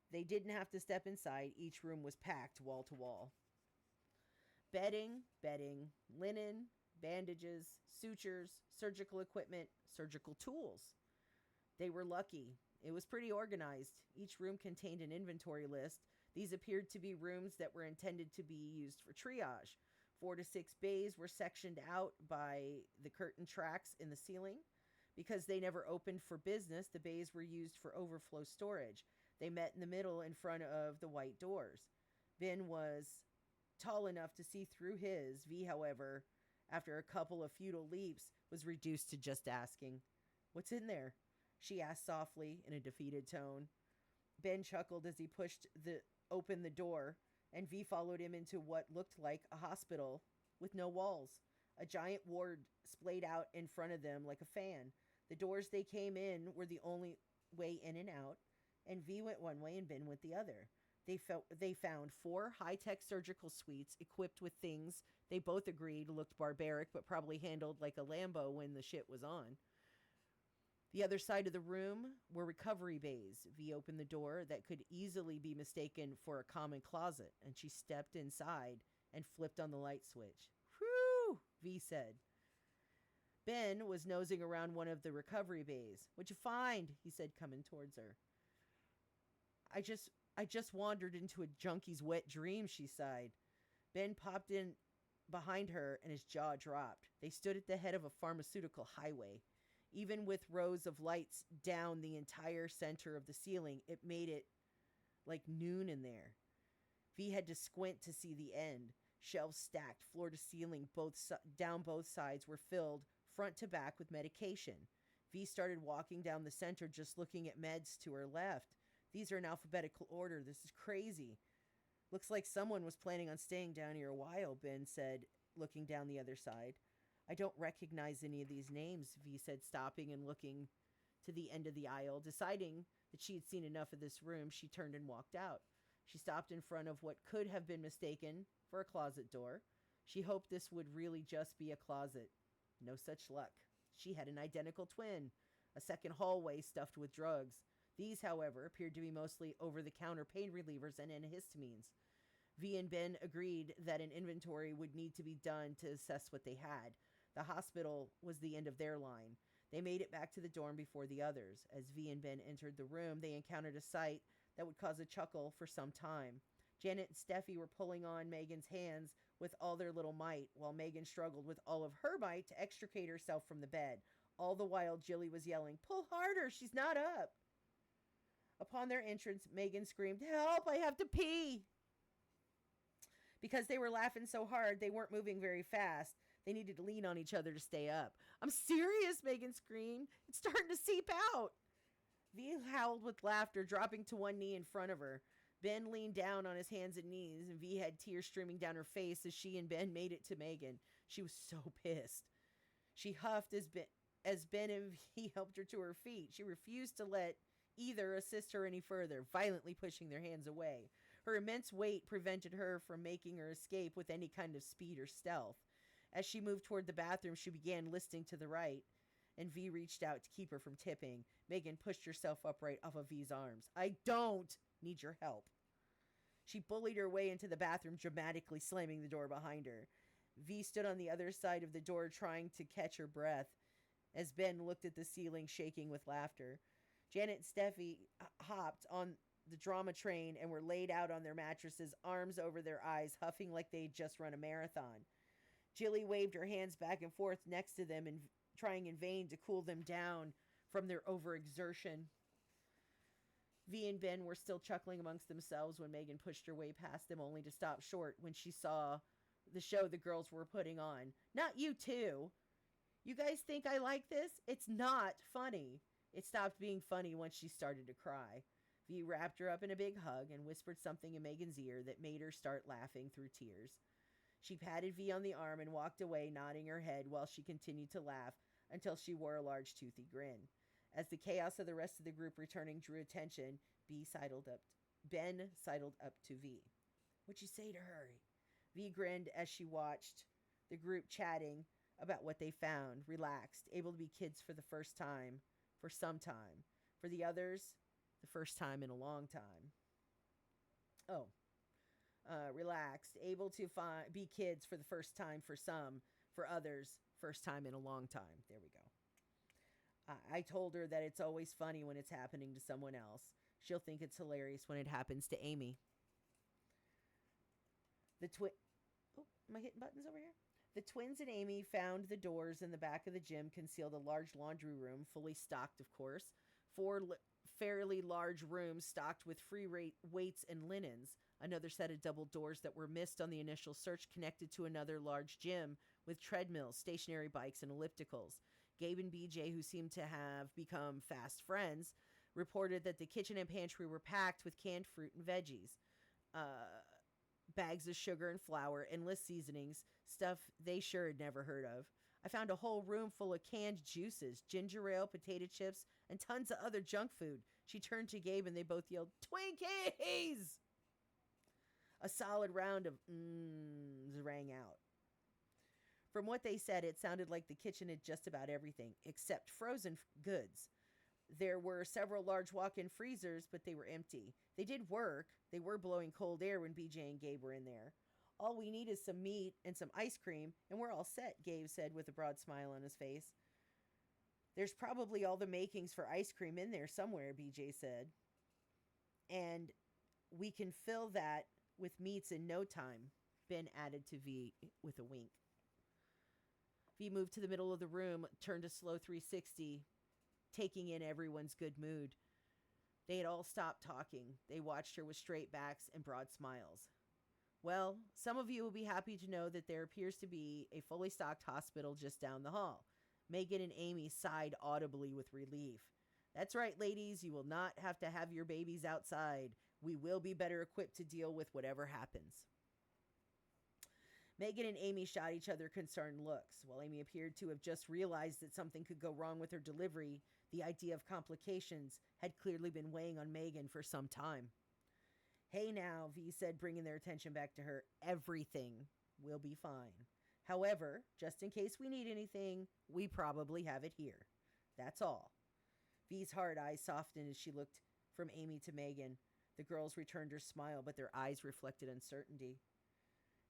They didn't have to step inside. Each room was packed wall to wall. Bedding, linen, bandages, sutures, surgical equipment, surgical tools. They were lucky. It was pretty organized. Each room contained an inventory list. These appeared to be rooms that were intended to be used for triage. 4 to 6 bays were sectioned out by the curtain tracks in the ceiling. Because they never opened for business, the bays were used for overflow storage. They met in the middle in front of the white doors. Ben was tall enough to see through his. V, however, after a couple of futile leaps, was reduced to just asking, "What's in there?" she asked softly in a defeated tone. Ben chuckled as he pushed open the door, and V followed him into what looked like a hospital with no walls. A giant ward splayed out in front of them like a fan. The doors they came in were the only way in and out, and V went one way and Ben went the other. They found 4 high-tech surgical suites equipped with things they both agreed looked barbaric but probably handled like a Lambo when the shit was on. The other side of the room were recovery bays. V opened the door that could easily be mistaken for a common closet, and she stepped inside and flipped on the light switch. "Whew," V said. Ben was nosing around one of the recovery bays. "What'd you find?" he said, coming towards her. I just wandered into a junkie's wet dream," she sighed. Ben popped in behind her, and his jaw dropped. They stood at the head of a pharmaceutical highway. Even with rows of lights down the entire center of the ceiling, it made it like noon in there. V had to squint to see the end. Shelves stacked floor to ceiling, down both sides, were filled front to back with medication. V started walking down the center, just looking at meds to her left. "These are in alphabetical order. This is crazy. Looks like someone was planning on staying down here a while," Ben said, looking down the other side. "I don't recognize any of these names," V said, stopping and looking to the end of the aisle. Deciding that she had seen enough of this room, she turned and walked out. She stopped in front of what could have been mistaken for a closet door. She hoped this would really just be a closet. No such luck. She had an identical twin, a second hallway stuffed with drugs. These, however, appeared to be mostly over-the-counter pain relievers and antihistamines. V and Ben agreed that an inventory would need to be done to assess what they had. The hospital was the end of their line. They made it back to the dorm before the others. As V and Ben entered the room, they encountered a sight that would cause a chuckle for some time. Janet and Steffi were pulling on Megan's hands with all their little might, while Megan struggled with all of her might to extricate herself from the bed. All the while, Jilly was yelling, "Pull harder, she's not up." Upon their entrance, Megan screamed, "Help, I have to pee." Because they were laughing so hard, they weren't moving very fast. They needed to lean on each other to stay up. I'm serious, Megan screamed. It's starting to seep out. V howled with laughter, dropping to one knee in front of her. Ben leaned down on his hands and knees, and V had tears streaming down her face as she and Ben made it to Megan. She was so pissed. She huffed as Ben and V helped her to her feet. She refused to let either assist her any further, violently pushing their hands away. Her immense weight prevented her from making her escape with any kind of speed or stealth. As she moved toward the bathroom, she began listing to the right, and V reached out to keep her from tipping. Megan pushed herself upright off of V's arms. I don't need your help. She bullied her way into the bathroom, dramatically slamming the door behind her. V stood on the other side of the door, trying to catch her breath, as Ben looked at the ceiling, shaking with laughter. Janet and Steffi hopped on the drama train and were laid out on their mattresses, arms over their eyes, huffing like they'd just run a marathon. Jilly waved her hands back and forth next to them, and trying in vain to cool them down from their overexertion. V and Ben were still chuckling amongst themselves when Megan pushed her way past them, only to stop short when she saw the show the girls were putting on. Not you two. You guys think I like this? It's not funny. It stopped being funny once she started to cry. V wrapped her up in a big hug and whispered something in Megan's ear that made her start laughing through tears. She patted V on the arm and walked away, nodding her head while she continued to laugh until she wore a large toothy grin. As the chaos of the rest of the group returning drew attention, Ben sidled up to V. What'd you say to her? V grinned as she watched the group chatting about what they found, relaxed, able to be kids for the first time, for some time. For the others, the first time in a long time. Relaxed, able to be kids for the first time for some, for others, first time in a long time. There we go. I told her that it's always funny when it's happening to someone else. She'll think it's hilarious when it happens to Amy. Am I hitting buttons over here? The twins and Amy found the doors in the back of the gym concealed a large laundry room, fully stocked, of course. Four fairly large rooms stocked with free weights and linens. Another set of double doors that were missed on the initial search connected to another large gym with treadmills, stationary bikes, and ellipticals. Gabe and BJ, who seemed to have become fast friends, reported that the kitchen and pantry were packed with canned fruit and veggies, bags of sugar and flour, endless seasonings, stuff they sure had never heard of. I found a whole room full of canned juices, ginger ale, potato chips, and tons of other junk food. She turned to Gabe and they both yelled, Twinkies! A solid round of rang out. From what they said, it sounded like the kitchen had just about everything, except frozen goods. There were several large walk-in freezers, but they were empty. They did work. They were blowing cold air when BJ and Gabe were in there. All we need is some meat and some ice cream, and we're all set, Gabe said with a broad smile on his face. There's probably all the makings for ice cream in there somewhere, BJ said. And we can fill that with meats in no time, Ben added to V with a wink. V moved to the middle of the room, turned a slow 360, taking in everyone's good mood. They had all stopped talking. They watched her with straight backs and broad smiles. Well, some of you will be happy to know that there appears to be a fully stocked hospital just down the hall. Megan and Amy sighed audibly with relief. That's right, ladies, you will not have to have your babies outside. We will be better equipped to deal with whatever happens. Megan and Amy shot each other concerned looks. While Amy appeared to have just realized that something could go wrong with her delivery, the idea of complications had clearly been weighing on Megan for some time. Hey now, V said, bringing their attention back to her. Everything will be fine. However, just in case we need anything, we probably have it here. That's all. V's hard eyes softened as she looked from Amy to Megan. The girls returned her smile, but their eyes reflected uncertainty.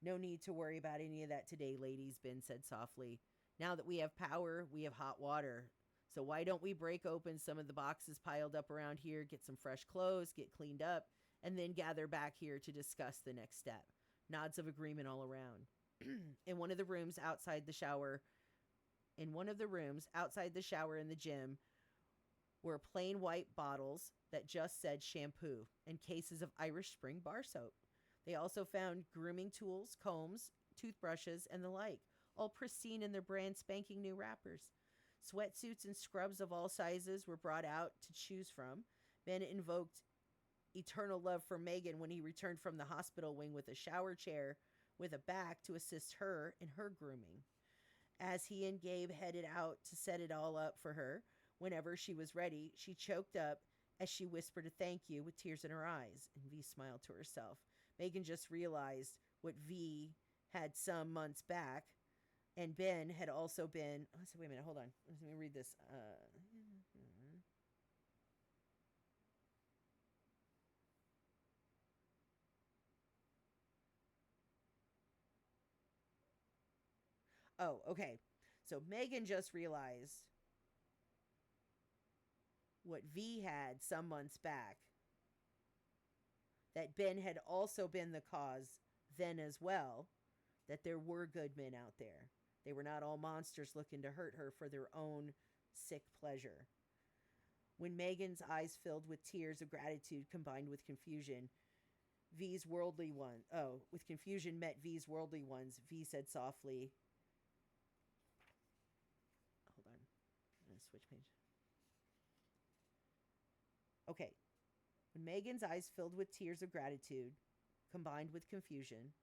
No need to worry about any of that today, ladies, Ben said softly. Now that we have power, we have hot water. So why don't we break open some of the boxes piled up around here, get some fresh clothes, get cleaned up, and then gather back here to discuss the next step. Nods of agreement all around. In one of the rooms outside the shower in the gym were plain white bottles that just said shampoo and cases of Irish Spring bar soap. They also found grooming tools, combs, toothbrushes, and the like, all pristine in their brand spanking new wrappers. Sweatsuits and scrubs of all sizes were brought out to choose from. Ben invoked eternal love for Megan when he returned from the hospital wing with a shower chair with a back to assist her in her grooming. As he and Gabe headed out to set it all up for her, whenever she was ready, she choked up as she whispered a thank you with tears in her eyes, and V smiled to herself. Megan just realized what V had some months back, and Ben had also been. Oh, so wait a minute, hold on. Let me read this. Oh, okay. So Megan just realized what V had some months back, that Ben had also been the cause then as well, that there were good men out there. They were not all monsters looking to hurt her for their own sick pleasure. When Megan's eyes filled with tears of gratitude combined with confusion, with confusion met V's worldly ones, V said softly, hold on, I'm going to switch page. Okay. When Megan's eyes filled with tears of gratitude, combined with confusion,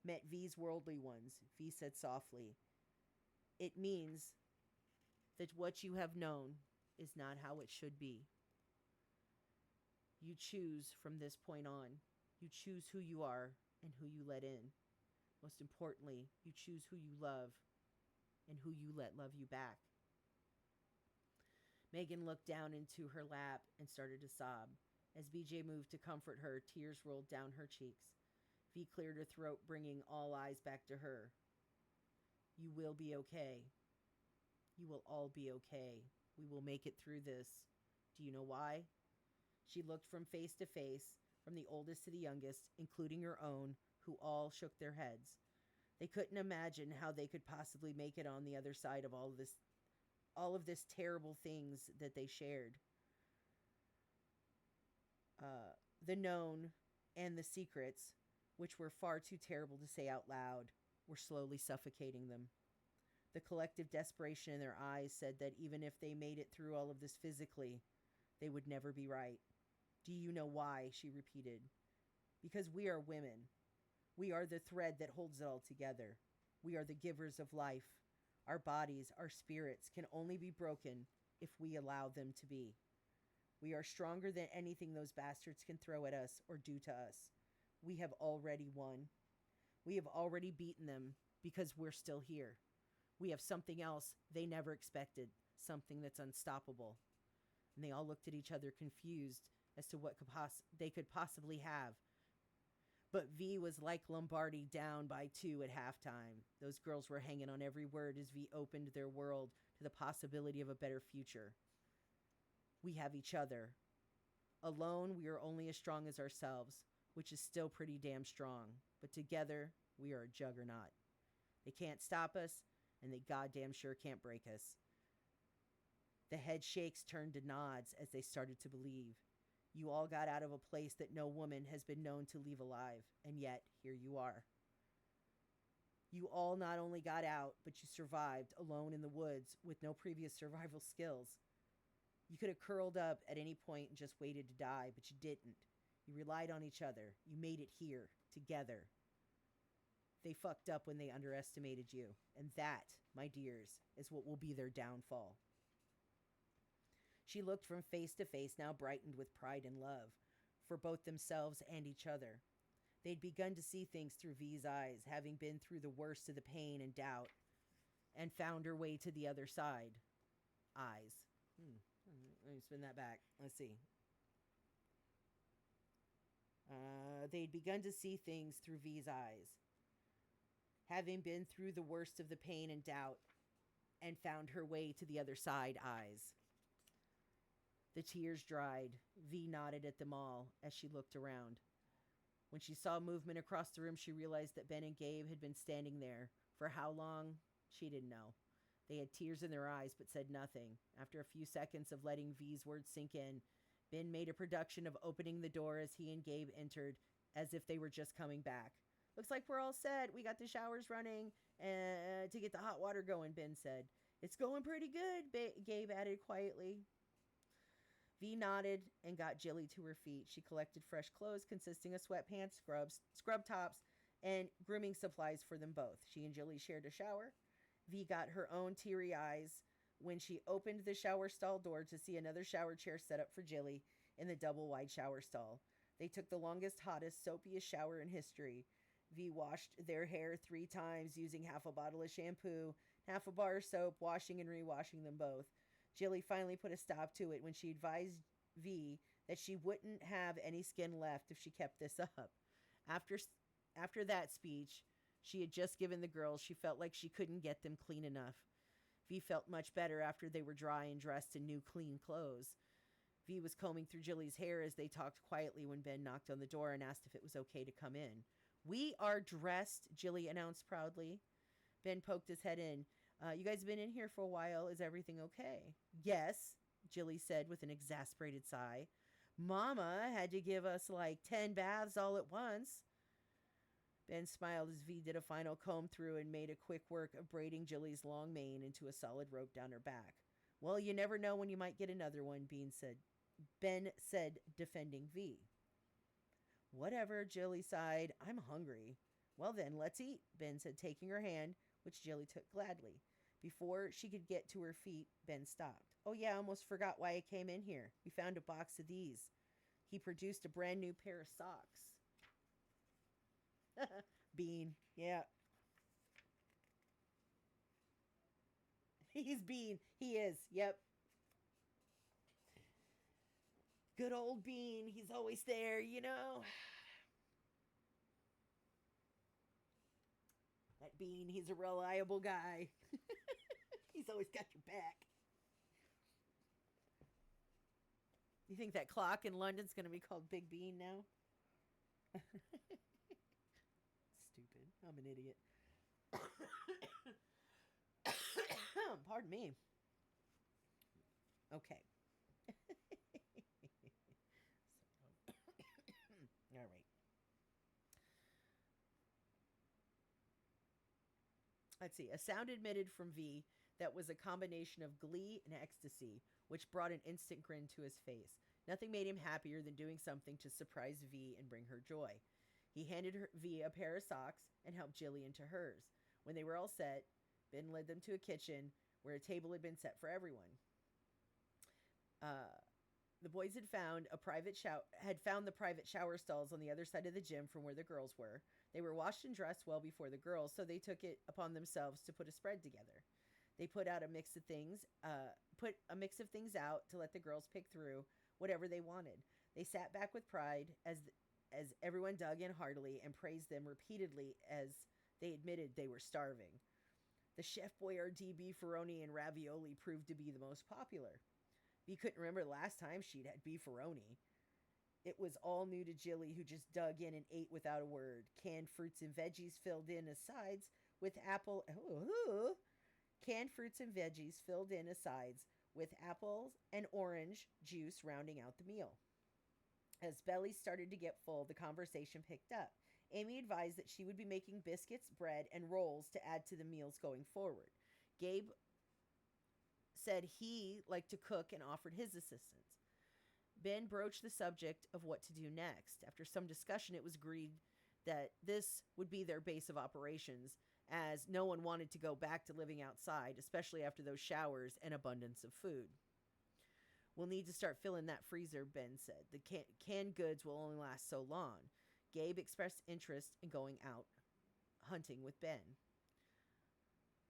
met V's worldly ones, V said softly, it means that what you have known is not how it should be. You choose from this point on. You choose who you are and who you let in. Most importantly, you choose who you love and who you let love you back. Megan looked down into her lap and started to sob. As BJ moved to comfort her, tears rolled down her cheeks. V cleared her throat, bringing all eyes back to her. You will be okay. You will all be okay. We will make it through this. Do you know why? She looked from face to face, from the oldest to the youngest, including her own, who all shook their heads. They couldn't imagine how they could possibly make it on the other side of all of this terrible things that they shared. The known and the secrets, which were far too terrible to say out loud, were slowly suffocating them. The collective desperation in their eyes said that even if they made it through all of this physically, they would never be right. Do you know why? She repeated. Because we are women. We are the thread that holds it all together. We are the givers of life. Our bodies, our spirits can only be broken if we allow them to be. We are stronger than anything those bastards can throw at us or do to us. We have already won. We have already beaten them because we're still here. We have something else they never expected, something that's unstoppable. And they all looked at each other confused as to what they could possibly have. But V was like Lombardi down by 2 at halftime. Those girls were hanging on every word as V opened their world to the possibility of a better future. We have each other. Alone, we are only as strong as ourselves, which is still pretty damn strong. But together, we are a juggernaut. They can't stop us, and they goddamn sure can't break us. The head shakes turned to nods as they started to believe. You all got out of a place that no woman has been known to leave alive, and yet here you are. You all not only got out, but you survived alone in the woods with no previous survival skills. You could have curled up at any point and just waited to die, but you didn't. You relied on each other. You made it here, together. They fucked up when they underestimated you, and that, my dears, is what will be their downfall. She looked from face to face, now brightened with pride and love, for both themselves and each other. They'd begun to see things through V's eyes, having been through the worst of the pain and doubt, and found her way to the other side. Eyes. Let me spin that back. Let's see. They'd begun to see things through V's eyes, having been through the worst of the pain and doubt, and found her way to the other side. Eyes. The tears dried. V nodded at them all as she looked around. When she saw movement across the room, she realized that Ben and Gabe had been standing there. For how long? She didn't know. They had tears in their eyes but said nothing. After a few seconds of letting V's words sink in, Ben made a production of opening the door as he and Gabe entered, as if they were just coming back. Looks like we're all set. We got the showers running to get the hot water going, Ben said. It's going pretty good, Gabe added quietly. V nodded and got Jilly to her feet. She collected fresh clothes consisting of sweatpants, scrub tops, and grooming supplies for them both. She and Jilly shared a shower. V got her own teary eyes when she opened the shower stall door to see another shower chair set up for Jilly in the double wide shower stall. They took the longest, hottest, soapiest shower in history. V washed their hair 3 times using half a bottle of shampoo, half a bar of soap, washing and rewashing them both. Jilly finally put a stop to it when she advised V that she wouldn't have any skin left if she kept this up. After that speech she had just given the girls, she felt like she couldn't get them clean enough. V felt much better after they were dry and dressed in new, clean clothes. V was combing through Jilly's hair as they talked quietly when Ben knocked on the door and asked if it was okay to come in. We are dressed, Jilly announced proudly. Ben poked his head in. You guys have been in here for a while. Is everything okay? Yes, Jilly said with an exasperated sigh. Mama had to give us like 10 baths all at once. Ben smiled as V did a final comb through and made a quick work of braiding Jilly's long mane into a solid rope down her back. Well, you never know when you might get another one, Ben said, defending V. Whatever, Jilly sighed. I'm hungry. Well then, let's eat, Ben said, taking her hand, which Jilly took gladly. Before she could get to her feet, Ben stopped. Oh yeah, I almost forgot why I came in here. We found a box of these. He produced a brand new pair of socks. Bean, yeah. He's Bean. He is, yep. Good old Bean. He's always there, you know. That Bean, he's a reliable guy. He's always got your back. You think that clock in London's going to be called Big Bean now? Stupid. I'm an idiot. Pardon me. Okay. All right. Let's see. A sound emitted from V that was a combination of glee and ecstasy, which brought an instant grin to his face. Nothing made him happier than doing something to surprise V and bring her joy. He handed V a pair of socks and helped Jilly into hers. When they were all set, Ben led them to a kitchen where a table had been set for everyone. The boys had found the private shower stalls on the other side of the gym from where the girls were. They were washed and dressed well before the girls, so they took it upon themselves to put a spread together. They put a mix of things out to let the girls pick through whatever they wanted. They sat back with pride as everyone dug in heartily and praised them repeatedly as they admitted they were starving. The Chef Boyardee beefaroni and ravioli proved to be the most popular. V couldn't remember the last time she'd had beefaroni. It was all new to Jilly, who just dug in and ate without a word. Canned fruits and veggies filled in as sides with apple and orange juice rounding out the meal. As bellies started to get full, the conversation picked up. Amy advised that she would be making biscuits, bread, and rolls to add to the meals going forward. Gabe said he liked to cook and offered his assistance. Ben broached the subject of what to do next. After some discussion, it was agreed that this would be their base of operations, as no one wanted to go back to living outside, especially after those showers and abundance of food. We'll need to start filling that freezer, Ben said. The canned goods will only last so long. Gabe expressed interest in going out hunting with Ben.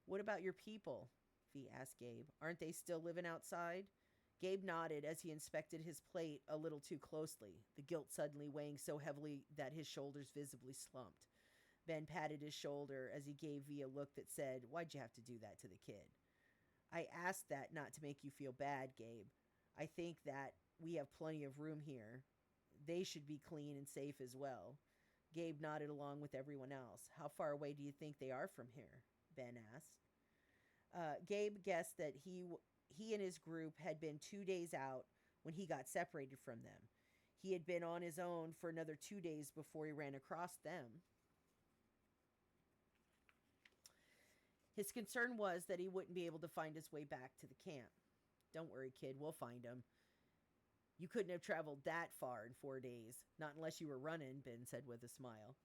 What about your people? V asked Gabe. Aren't they still living outside? Gabe nodded as he inspected his plate a little too closely, the guilt suddenly weighing so heavily that his shoulders visibly slumped. Ben patted his shoulder as he gave V a look that said, "Why'd you have to do that to the kid?" I asked that not to make you feel bad, Gabe. I think that we have plenty of room here. They should be clean and safe as well. Gabe nodded along with everyone else. How far away do you think they are from here? Ben asked. Gabe guessed that he and his group had been 2 days out when he got separated from them. He had been on his own for another 2 days before he ran across them. His concern was that he wouldn't be able to find his way back to the camp. Don't worry, kid, we'll find him. You couldn't have traveled that far in 4 days, not unless you were running, Ben said with a smile.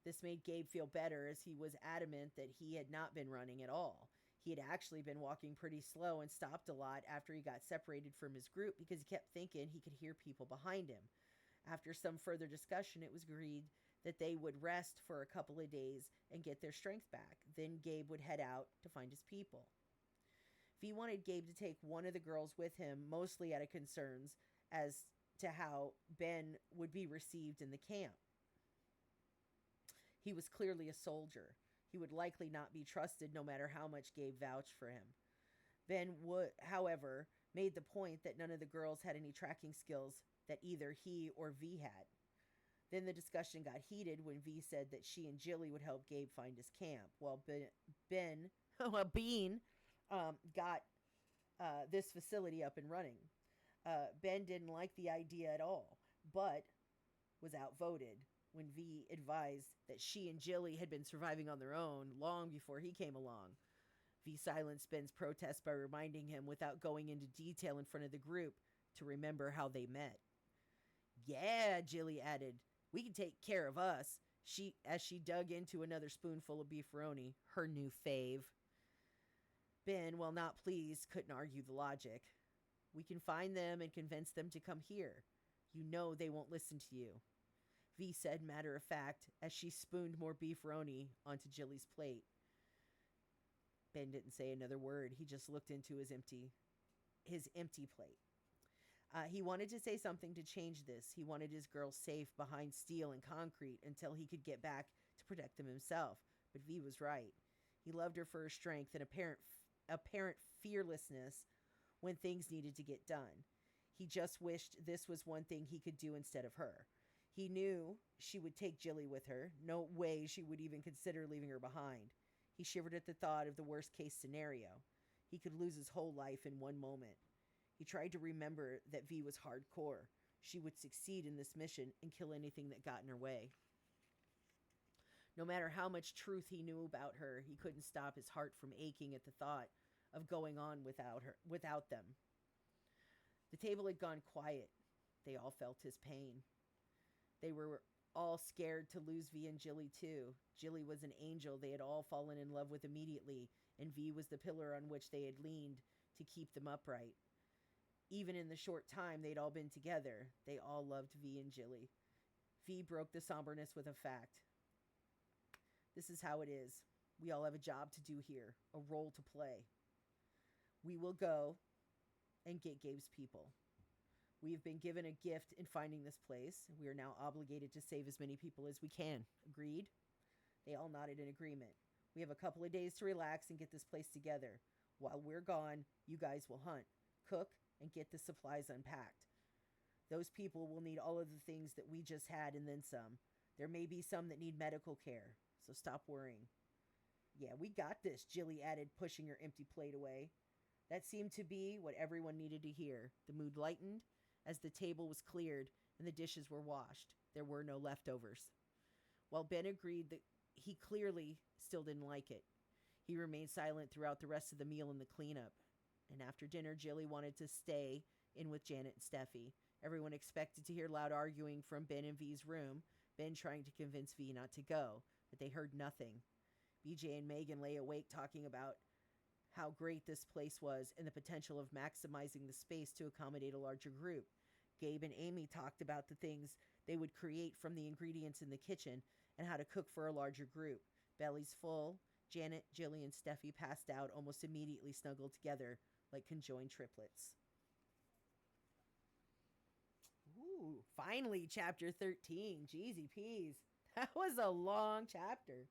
This made Gabe feel better, as he was adamant that he had not been running at all. He had actually been walking pretty slow and stopped a lot after he got separated from his group because he kept thinking he could hear people behind him. After some further discussion, it was agreed that they would rest for a couple of days and get their strength back. Then Gabe would head out to find his people. V wanted Gabe to take one of the girls with him, mostly out of concerns as to how Ben would be received in the camp. He was clearly a soldier. He would likely not be trusted no matter how much Gabe vouched for him. Ben would, however, made the point that none of the girls had any tracking skills that either he or V had. Then the discussion got heated when V said that she and Jilly would help Gabe find his camp, while Bean got this facility up and running. Ben didn't like the idea at all, but was outvoted when V advised that she and Jilly had been surviving on their own long before he came along. V silenced Ben's protest by reminding him, without going into detail in front of the group, to remember how they met. Yeah, Jilly added, we can take care of us, as she dug into another spoonful of beefaroni, her new fave. Ben, while not pleased, couldn't argue the logic. We can find them and convince them to come here. You know they won't listen to you, V said matter of fact as she spooned more beefaroni onto Jilly's plate. Ben didn't say another word. He just looked into his empty plate. He wanted to say something to change this. He wanted his girls safe behind steel and concrete until he could get back to protect them himself. But V was right. He loved her for her strength and apparent fearlessness when things needed to get done. He just wished this was one thing he could do instead of her. He knew she would take Jilly with her. No way she would even consider leaving her behind. He shivered at the thought of the worst-case scenario. He could lose his whole life in one moment. He tried to remember that V was hardcore. She would succeed in this mission and kill anything that got in her way. No matter how much truth he knew about her, he couldn't stop his heart from aching at the thought of going on without them. The table had gone quiet. They all felt his pain. They were all scared to lose V and Jilly too. Jilly was an angel they had all fallen in love with immediately, and V was the pillar on which they had leaned to keep them upright. Even in the short time they'd all been together, they all loved V and Jilly. V broke the somberness with a fact. This is how it is. We all have a job to do here, a role to play. We will go and get Gabe's people. We have been given a gift in finding this place. We are now obligated to save as many people as we can. Agreed? They all nodded in agreement. We have a couple of days to relax and get this place together. While we're gone, you guys will hunt, cook, and get the supplies unpacked. Those people will need all of the things that we just had and then some. There may be some that need medical care, so stop worrying. Yeah, we got this, Jilly added, pushing her empty plate away. That seemed to be what everyone needed to hear. The mood lightened as the table was cleared and the dishes were washed. There were no leftovers. While Ben agreed that he clearly still didn't like it, he remained silent throughout the rest of the meal and the cleanup. And after dinner, Jilly wanted to stay in with Janet and Steffi. Everyone expected to hear loud arguing from Ben and V's room, Ben trying to convince V not to go, but they heard nothing. BJ and Megan lay awake talking about how great this place was and the potential of maximizing the space to accommodate a larger group. Gabe and Amy talked about the things they would create from the ingredients in the kitchen and how to cook for a larger group. Bellies full, Janet, Jilly, and Steffi passed out almost immediately, snuggled together like conjoined triplets. Ooh, finally, chapter 13. Jeezy peas. That was a long chapter.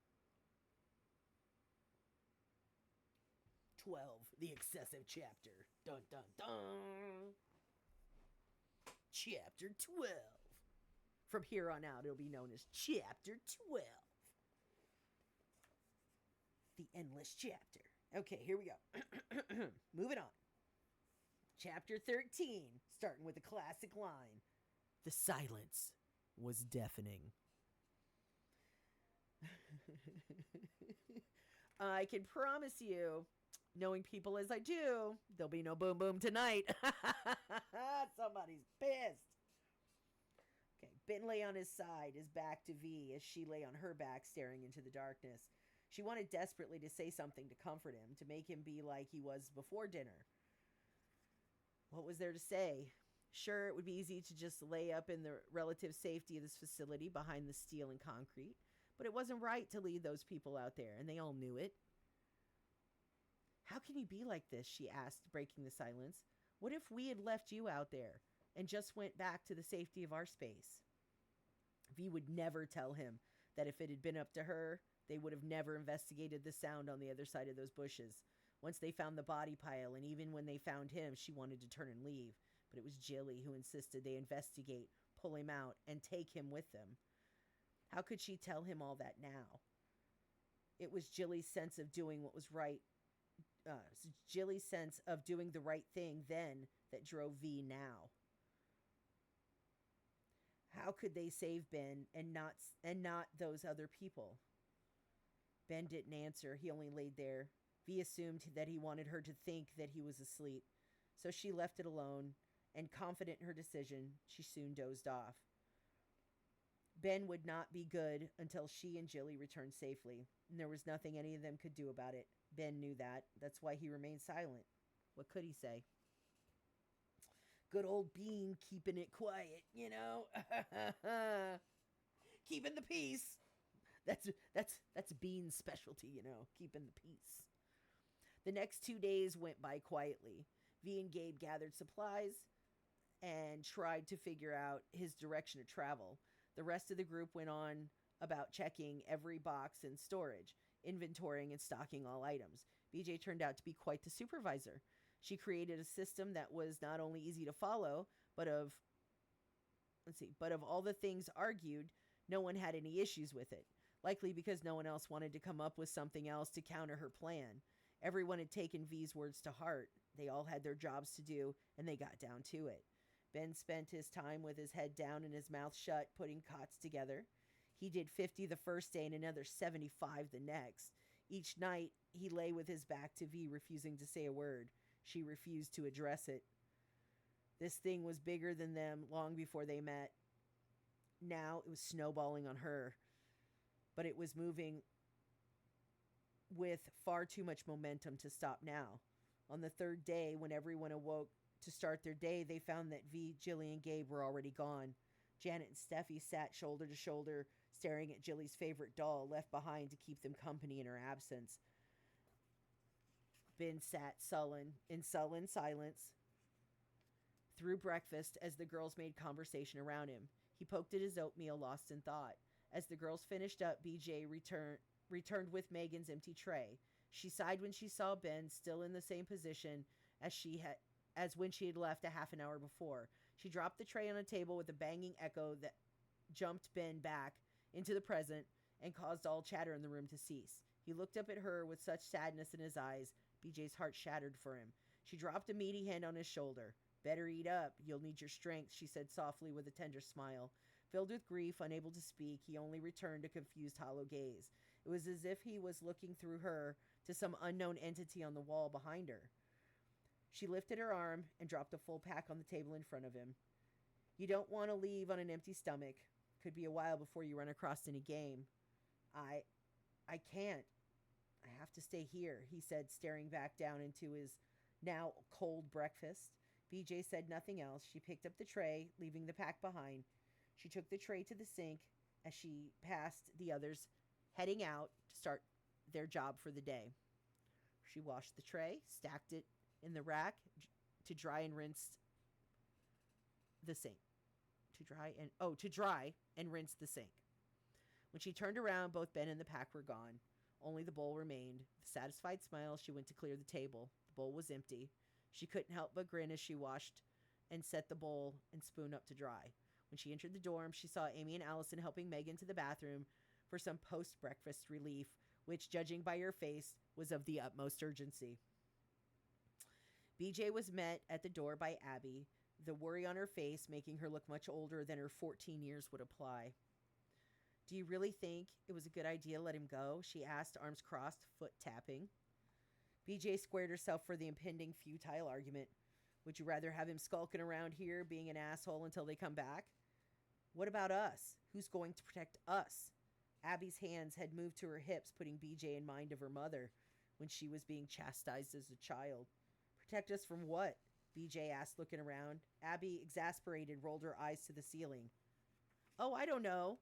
12, the excessive chapter. Dun, dun, dun. Chapter 12. From here on out, it'll be known as Chapter 12. The endless chapter. Okay, here we go. Moving on. Chapter 13, starting with a classic line. The silence was deafening. I can promise you, knowing people as I do, there'll be no boom boom tonight. Somebody's pissed. Okay, Ben lay on his side, his back to V, as she lay on her back, staring into the darkness. She wanted desperately to say something to comfort him, to make him be like he was before dinner. What was there to say? Sure, it would be easy to just lay up in the relative safety of this facility behind the steel and concrete, but it wasn't right to leave those people out there, and they all knew it. How can you be like this? She asked, breaking the silence. What if we had left you out there and just went back to the safety of our space? V would never tell him that if it had been up to her, they would have never investigated the sound on the other side of those bushes. Once they found the body pile, and even when they found him, she wanted to turn and leave. But it was Jilly who insisted they investigate, pull him out, and take him with them. How could she tell him all that now? It was Jilly's sense of doing what was right. Jilly's sense of doing the right thing then that drove V now. How could they save Ben and not those other people? Ben didn't answer. He only laid there. V assumed that he wanted her to think that he was asleep, so she left it alone, and confident in her decision, she soon dozed off. Ben would not be good until she and Jilly returned safely, and there was nothing any of them could do about it. Ben knew that. That's why he remained silent. What could he say? Good old Bean keeping it quiet, you know? Keeping the peace. That's Bean's specialty, you know, keeping the peace. The next 2 days went by quietly. V and Gabe gathered supplies and tried to figure out his direction of travel. The rest of the group went on about checking every box in storage, inventorying and stocking all items. BJ turned out to be quite the supervisor. She created a system that was not only easy to follow, but of all the things argued, no one had any issues with it. Likely because no one else wanted to come up with something else to counter her plan. Everyone had taken V's words to heart. They all had their jobs to do, and they got down to it. Ben spent his time with his head down and his mouth shut, putting cots together. He did 50 the first day and another 75 the next. Each night, he lay with his back to V, refusing to say a word. She refused to address it. This thing was bigger than them long before they met. Now it was snowballing on her, but it was moving with far too much momentum to stop now. On the third day, when everyone awoke to start their day, they found that V, Jilly, and Gabe were already gone. Janet and Steffi sat shoulder to shoulder, staring at Jilly's favorite doll, left behind to keep them company in her absence. Ben sat in sullen silence through breakfast as the girls made conversation around him. He poked at his oatmeal, lost in thought. As the girls finished up, BJ returned with Megan's empty tray. She sighed when she saw Ben still in the same position as when she had left a half an hour before. She dropped the tray on a table with a banging echo that jumped Ben back into the present and caused all chatter in the room to cease. He looked up at her with such sadness in his eyes, BJ's heart shattered for him. She dropped a meaty hand on his shoulder. Better eat up. You'll need your strength, she said softly with a tender smile. Filled with grief, unable to speak, he only returned a confused, hollow gaze. It was as if he was looking through her to some unknown entity on the wall behind her. She lifted her arm and dropped a full pack on the table in front of him. You don't want to leave on an empty stomach. Could be a while before you run across any game. I can't. I have to stay here, he said, staring back down into his now cold breakfast. BJ said nothing else. She picked up the tray, leaving the pack behind. She took the tray to the sink as she passed the others, heading out to start their job for the day. She washed the tray, stacked it in the rack to dry and rinse the sink. To dry and rinse the sink. When she turned around, both Ben and the pack were gone. Only the bowl remained. With a satisfied smile, she went to clear the table. The bowl was empty. She couldn't help but grin as she washed and set the bowl and spoon up to dry. When she entered the dorm, she saw Amy and Allison helping Megan to the bathroom for some post-breakfast relief, which, judging by her face, was of the utmost urgency. BJ was met at the door by Abby, the worry on her face making her look much older than her 14 years would imply. Do you really think it was a good idea to let him go? She asked, arms crossed, foot tapping. BJ squared herself for the impending futile argument. Would you rather have him skulking around here being an asshole until they come back? What about us? Who's going to protect us? Abby's hands had moved to her hips, putting BJ in mind of her mother when she was being chastised as a child. Protect us from what? BJ asked, looking around. Abby, exasperated, rolled her eyes to the ceiling. Oh, I don't know.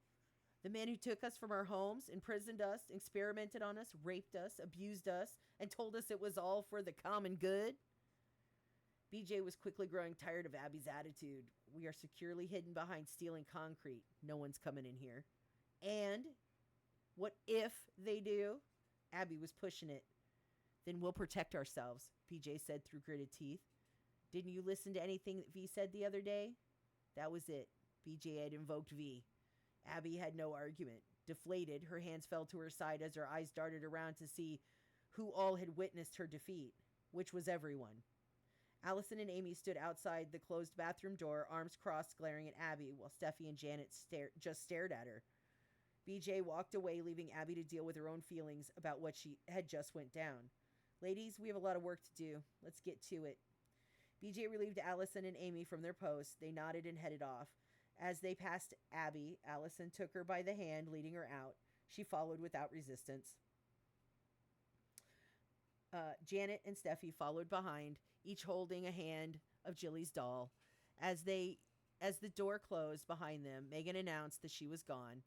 The man who took us from our homes, imprisoned us, experimented on us, raped us, abused us, and told us it was all for the common good? BJ was quickly growing tired of Abby's attitude. We are securely hidden behind steel and concrete. No one's coming in here. And what if they do? Abby was pushing it. Then we'll protect ourselves, BJ said through gritted teeth. Didn't you listen to anything that V said the other day? That was it. BJ had invoked V. Abby had no argument. Deflated, her hands fell to her side as her eyes darted around to see who all had witnessed her defeat, which was everyone. Allison and Amy stood outside the closed bathroom door, arms crossed, glaring at Abby, while Steffi and Janet just stared at her. BJ walked away, leaving Abby to deal with her own feelings about what she had just went down. Ladies, we have a lot of work to do. Let's get to it. BJ relieved Allison and Amy from their posts. They nodded and headed off. As they passed Abby, Allison took her by the hand, leading her out. She followed without resistance. Janet and Steffi followed behind, each holding a hand of Jilly's doll. As the door closed behind them, Megan announced that she was gone.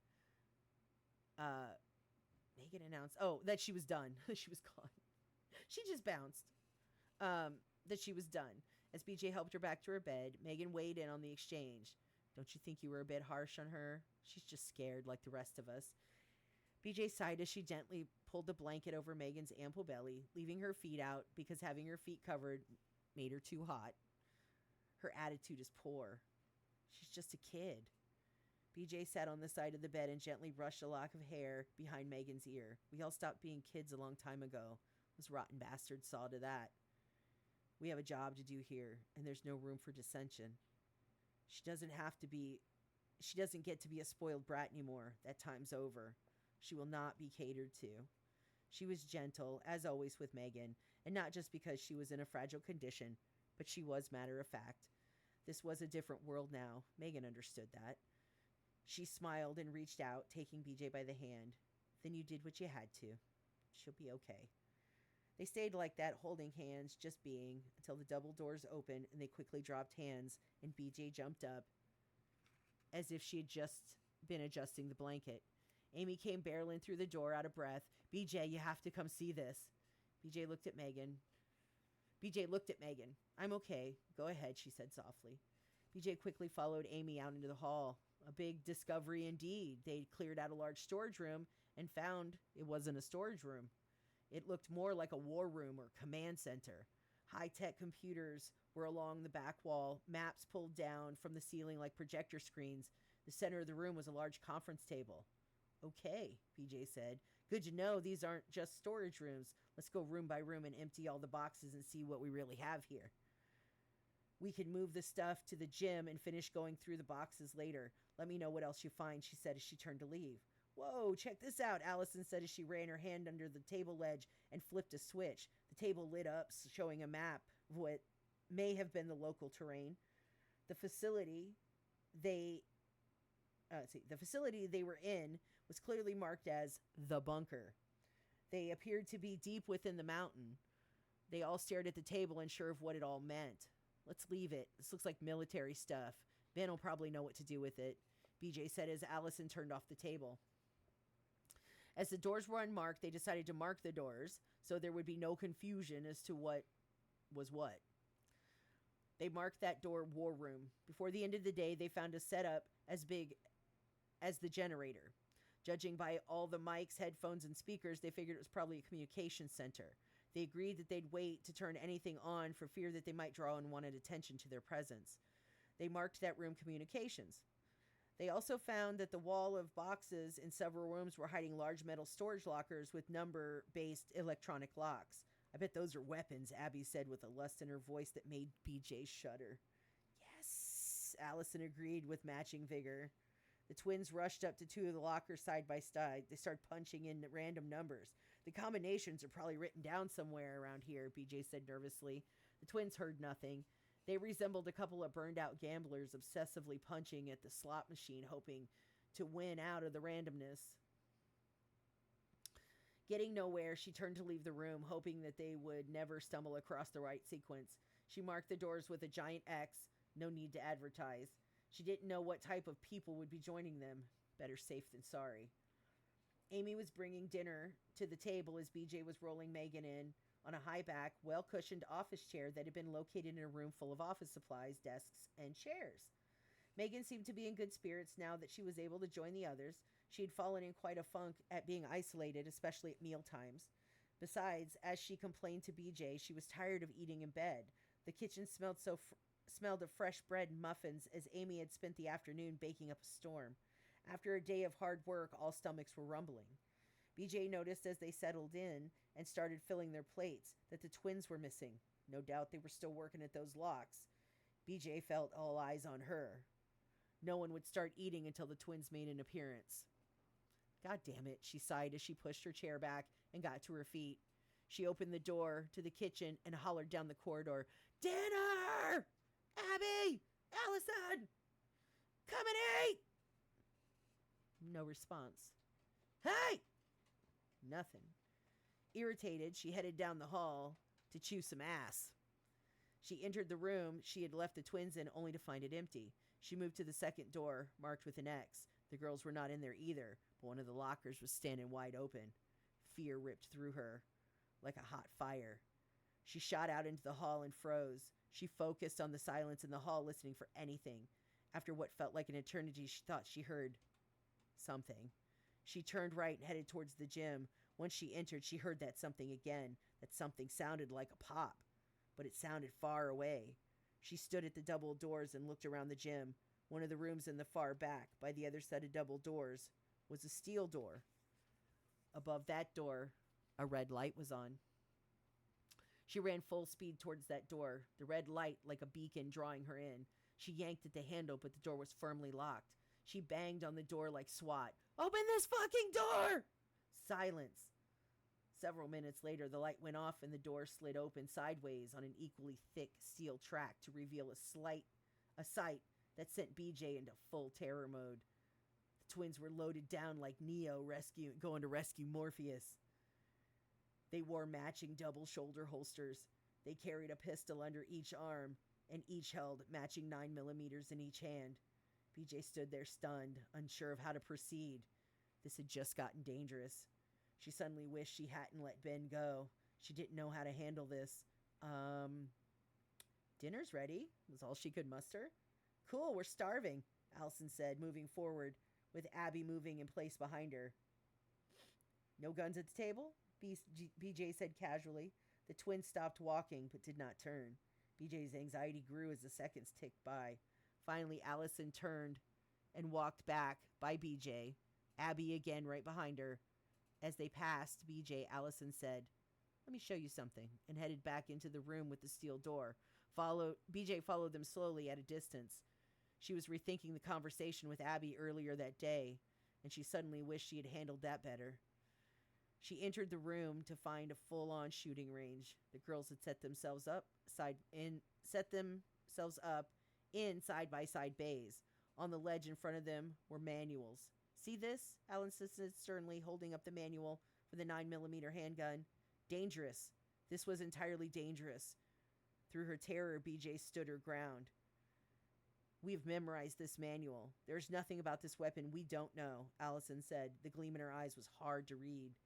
Megan announced, that she was done. She was gone. She just bounced. That she was done. As BJ helped her back to her bed, Megan weighed in on the exchange. Don't you think you were a bit harsh on her? She's just scared like the rest of us. BJ sighed as she gently pulled the blanket over Megan's ample belly, leaving her feet out because having her feet covered made her too hot. Her attitude is poor. She's just a kid. BJ sat on the side of the bed and gently brushed a lock of hair behind Megan's ear. We all stopped being kids a long time ago. Those rotten bastards saw to that. We have a job to do here, and there's no room for dissension. She doesn't get to be a spoiled brat anymore. That time's over. She will not be catered to. She was gentle, as always with Megan, and not just because she was in a fragile condition, but she was matter of fact. This was a different world now. Megan understood that. She smiled and reached out, taking BJ by the hand. Then you did what you had to. She'll be okay. They stayed like that, holding hands, just being, until the double doors opened and they quickly dropped hands, and BJ jumped up as if she had just been adjusting the blanket. Amy came barreling through the door, out of breath. BJ, you have to come see this. BJ looked at Megan. I'm okay. Go ahead, she said softly. BJ quickly followed Amy out into the hall. A big discovery indeed. They'd cleared out a large storage room and found it wasn't a storage room. It looked more like a war room or command center. High-tech computers were along the back wall, maps pulled down from the ceiling like projector screens. The center of the room was a large conference table. Okay, BJ said. Good to know these aren't just storage rooms. Let's go room by room and empty all the boxes and see what we really have here. We can move the stuff to the gym and finish going through the boxes later. Let me know what else you find, she said as she turned to leave. Whoa, check this out, Allison said as she ran her hand under the table ledge and flipped a switch. The table lit up, showing a map of what may have been the local terrain. The facility they were in was clearly marked as the bunker. They appeared to be deep within the mountain. They all stared at the table, unsure of what it all meant. Let's leave it. This looks like military stuff. Ben will probably know what to do with it, BJ said as Allison turned off the table. As the doors were unmarked, they decided to mark the doors so there would be no confusion as to what was what. They marked that door War Room. Before the end of the day, they found a setup as big as the generator. Judging by all the mics, headphones, and speakers, they figured it was probably a communications center. They agreed that they'd wait to turn anything on for fear that they might draw unwanted attention to their presence. They marked that room communications. They also found that the wall of boxes in several rooms were hiding large metal storage lockers with number-based electronic locks. I bet those are weapons, Abby said with a lust in her voice that made BJ shudder. Yes, Allison agreed with matching vigor. The twins rushed up to two of the lockers side by side. They started punching in random numbers. The combinations are probably written down somewhere around here, BJ said nervously. The twins heard nothing. They resembled a couple of burned out gamblers obsessively punching at the slot machine, hoping to win out of the randomness. Getting nowhere, she turned to leave the room, hoping that they would never stumble across the right sequence. She marked the doors with a giant X. No need to advertise. She didn't know what type of people would be joining them. Better safe than sorry. Amy was bringing dinner to the table as BJ was rolling Megan in on a high-back, well-cushioned office chair that had been located in a room full of office supplies, desks, and chairs. Megan seemed to be in good spirits now that she was able to join the others. She had fallen in quite a funk at being isolated, especially at meal times. Besides, as she complained to BJ, she was tired of eating in bed. The kitchen smelled of fresh bread and muffins as Amy had spent the afternoon baking up a storm. After a day of hard work, all stomachs were rumbling. BJ noticed as they settled in and started filling their plates that the twins were missing. No doubt they were still working at those locks. BJ felt all eyes on her. No one would start eating until the twins made an appearance. God damn it, she sighed as she pushed her chair back and got to her feet. She opened the door to the kitchen and hollered down the corridor, "Dinner! Abby! Allison! Come and eat!" No response. "Hey!" Nothing. Irritated, she headed down the hall to chew some ass. She entered the room she had left the twins in only to find it empty. She moved to the second door, marked with an X. The girls were not in there either, but one of the lockers was standing wide open. Fear ripped through her like a hot fire. She shot out into the hall and froze. She focused on the silence in the hall, listening for anything. After what felt like an eternity, she thought she heard something. She turned right and headed towards the gym. Once she entered, she heard that something again. That something sounded like a pop, but it sounded far away. She stood at the double doors and looked around the gym. One of the rooms in the far back, by the other set of double doors, was a steel door. Above that door, a red light was on. She ran full speed towards that door, the red light like a beacon drawing her in. She yanked at the handle, but the door was firmly locked. She banged on the door like SWAT. "Open this fucking door!" Silence. Several minutes later, the light went off and the door slid open sideways on an equally thick steel track to reveal a sight that sent BJ into full terror mode. The twins were loaded down like Neo going to rescue Morpheus. They wore matching double shoulder holsters. They carried a pistol under each arm and each held matching 9mm in each hand. BJ stood there stunned, unsure of how to proceed. This had just gotten dangerous. She suddenly wished she hadn't let Ben go. She didn't know how to handle this. Dinner's ready, was all she could muster. "Cool, we're starving," Allison said, moving forward, with Abby moving in place behind her. "No guns at the table?" BJ said casually. The twins stopped walking, but did not turn. BJ's anxiety grew as the seconds ticked by. Finally, Allison turned and walked back by BJ, Abby again right behind her. As they passed BJ, Allison said, "Let me show you something," and headed back into the room with the steel door. BJ followed them slowly at a distance. She was rethinking the conversation with Abby earlier that day, and she suddenly wished she had handled that better. She entered the room to find a full-on shooting range. The girls had set themselves up in side-by-side bays. On the ledge in front of them were manuals. "See this?" Alan insisted sternly, holding up the manual for the 9mm handgun. Dangerous. This was entirely dangerous. Through her terror, BJ stood her ground. "We've memorized this manual. There's nothing about this weapon we don't know," Allison said. The gleam in her eyes was hard to read.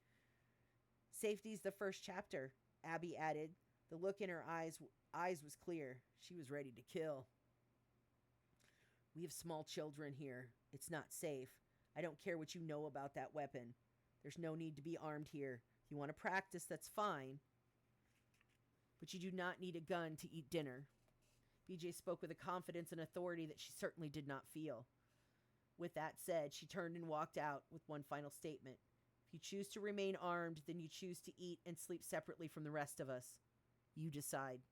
"Safety's the first chapter," Abby added. The look in her eyes was clear. She was ready to kill. "We have small children here. It's not safe. I don't care what you know about that weapon. There's no need to be armed here. If you want to practice, that's fine. But you do not need a gun to eat dinner." BJ spoke with a confidence and authority that she certainly did not feel. With that said, she turned and walked out with one final statement. "If you choose to remain armed, then you choose to eat and sleep separately from the rest of us. You decide."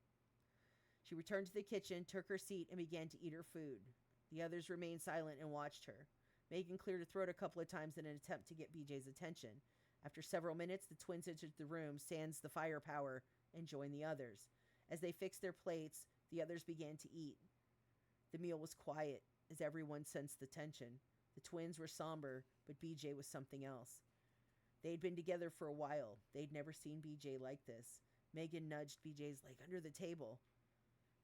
She returned to the kitchen, took her seat, and began to eat her food. The others remained silent and watched her. Megan cleared her throat a couple of times in an attempt to get BJ's attention. After several minutes, the twins entered the room, sans the firepower, and joined the others. As they fixed their plates, the others began to eat. The meal was quiet, as everyone sensed the tension. The twins were somber, but BJ was something else. They had been together for a while. They'd never seen BJ like this. Megan nudged BJ's leg under the table.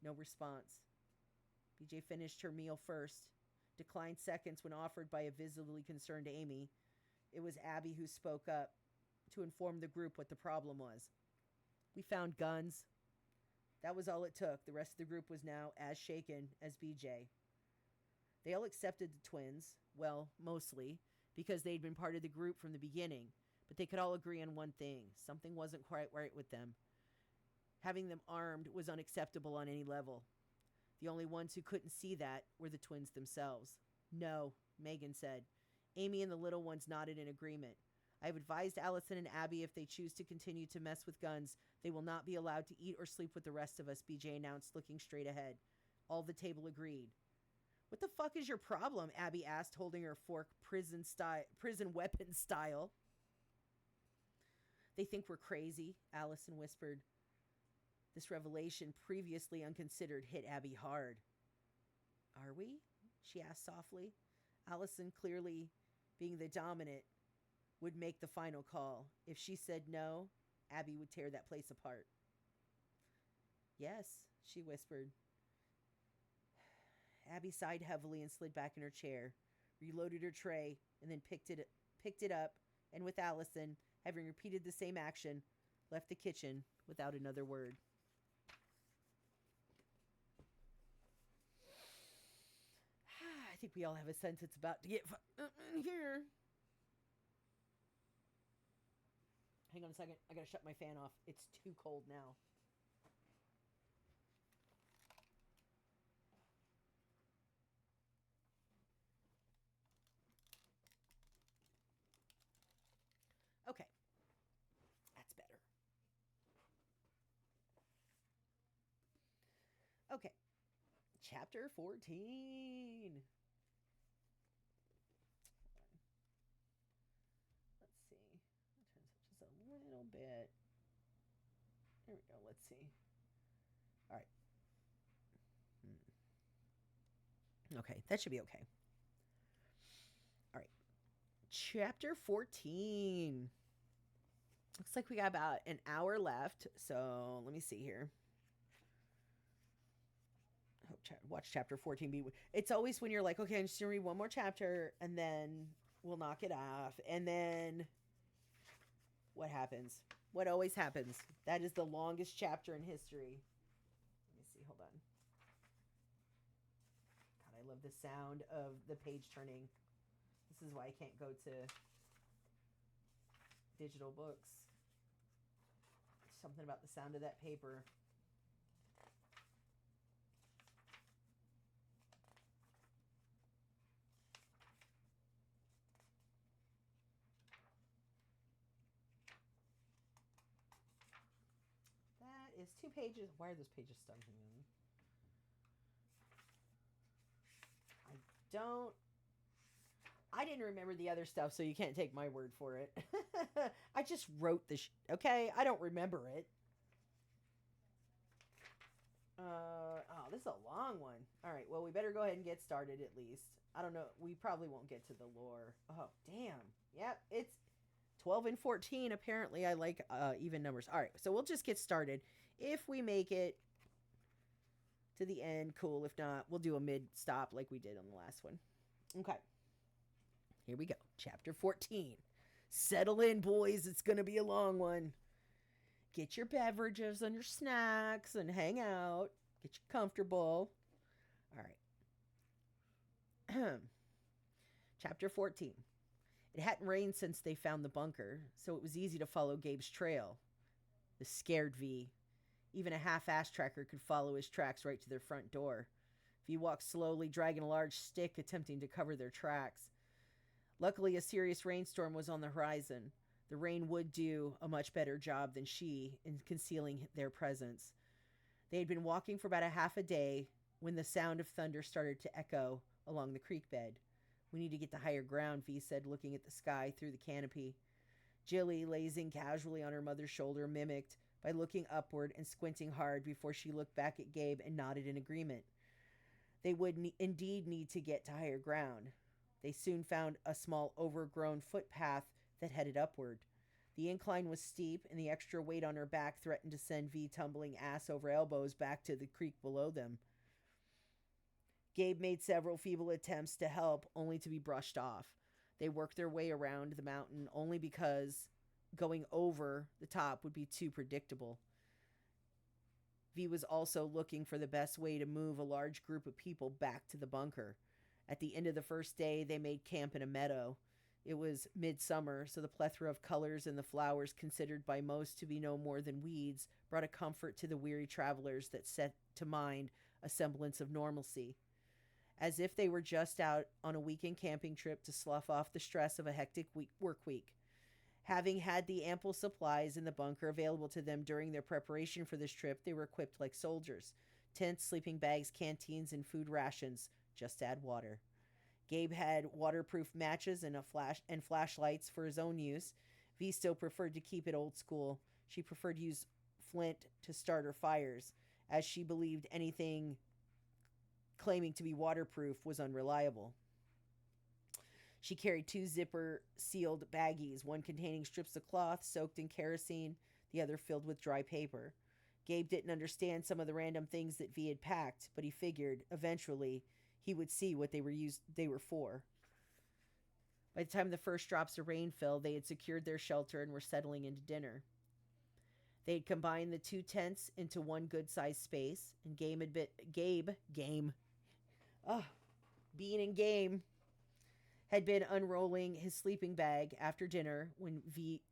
No response. BJ finished her meal first, declined seconds when offered by a visibly concerned Amy. It was Abby who spoke up to inform the group what the problem was. We found guns. That was all it took. The rest of the group was now as shaken as BJ. They all accepted the twins, well, mostly, because they'd been part of the group from the beginning, but they could all agree on one thing. Something wasn't quite right with them. Having them armed was unacceptable on any level. The only ones who couldn't see that were the twins themselves. No, Megan said. Amy and the little ones nodded in agreement. I have advised Allison and Abby if they choose to continue to mess with guns, they will not be allowed to eat or sleep with the rest of us, BJ announced, looking straight ahead. All the table agreed. What the fuck is your problem? Abby asked, holding her fork prison weapon style. They think we're crazy, Allison whispered. This revelation, previously unconsidered, hit Abby hard. Are we? She asked softly. Allison, clearly being the dominant, would make the final call. If she said no, Abby would tear that place apart. Yes, she whispered. Abby sighed heavily and slid back in her chair, reloaded her tray, and then picked it up, and with Allison, having repeated the same action, left the kitchen without another word. I think we all have a sense it's about to get in here. Hang on a second. I gotta shut my fan off. It's too cold now. Okay. That's better. Okay. Chapter 14. Let's see. Just a little bit. There we go. Let's see. All right. Okay, that should be okay. All right. Chapter 14. Looks like we got about an hour left. So let me see here. Watch chapter 14 it's always when you're like, okay, I'm just gonna read one more chapter and then we'll knock it off, and then what happens? What always happens? That is the longest chapter in history. Let me see, hold on. God, I love the sound of the page turning. This is why I can't go to digital books. Something about the sound of that paper. Is 2 pages. Why are those pages stuck in? I didn't remember the other stuff, so you can't take my word for it. I just wrote this. Okay, I don't remember it. Oh, this is a long one. All right, well, we better go ahead and get started at least. I don't know. We probably won't get to the lore. Oh, damn. Yep, it's 12 and 14. Apparently, I like even numbers. All right, so we'll just get started. If we make it to the end, cool. If not, we'll do a mid-stop like we did on the last one. Okay. Here we go. Chapter 14. Settle in, boys. It's going to be a long one. Get your beverages and your snacks and hang out. Get you comfortable. All right. Chapter 14. It hadn't rained since they found the bunker, so it was easy to follow Gabe's trail. The scared V. Even a half-ass tracker could follow his tracks right to their front door. V walked slowly, dragging a large stick, attempting to cover their tracks. Luckily, a serious rainstorm was on the horizon. The rain would do a much better job than she in concealing their presence. They had been walking for about a half a day when the sound of thunder started to echo along the creek bed. We need to get to higher ground, V said, looking at the sky through the canopy. Jilly, lazing casually on her mother's shoulder, mimicked by looking upward and squinting hard before she looked back at Gabe and nodded in agreement. They would indeed need to get to higher ground. They soon found a small overgrown footpath that headed upward. The incline was steep, and the extra weight on her back threatened to send V tumbling ass over elbows back to the creek below them. Gabe made several feeble attempts to help, only to be brushed off. They worked their way around the mountain only because going over the top would be too predictable. V was also looking for the best way to move a large group of people back to the bunker. At the end of the first day, they made camp in a meadow. It was midsummer, so the plethora of colors and the flowers considered by most to be no more than weeds brought a comfort to the weary travelers that set to mind a semblance of normalcy. As if they were just out on a weekend camping trip to slough off the stress of a hectic work week. Having had the ample supplies in the bunker available to them during their preparation for this trip, they were equipped like soldiers. Tents, sleeping bags, canteens, and food rations. Just add water. Gabe had waterproof matches and flashlights for his own use. V still preferred to keep it old school. She preferred to use flint to start her fires, as she believed anything claiming to be waterproof was unreliable. She carried 2 zipper-sealed baggies, one containing strips of cloth soaked in kerosene, the other filled with dry paper. Gabe didn't understand some of the random things that V had packed, but he figured, eventually, he would see what they were for. By the time the first drops of rain fell, they had secured their shelter and were settling into dinner. They had combined the 2 tents into one good-sized space, and Bean and Game had been unrolling his sleeping bag after dinner when V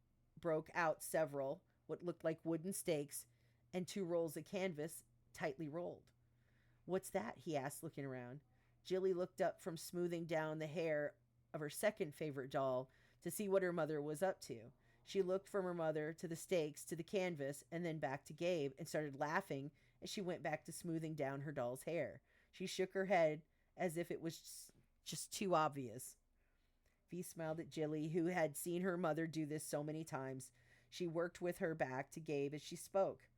broke out several, what looked like wooden stakes, and 2 rolls of canvas tightly rolled. "What's that?" he asked, looking around. Jilly looked up from smoothing down the hair of her second favorite doll to see what her mother was up to. She looked from her mother to the stakes to the canvas and then back to Gabe and started laughing as she went back to smoothing down her doll's hair. She shook her head as if it was just too obvious. V smiled at Jilly, who had seen her mother do this so many times. She worked with her back to Gabe as she spoke.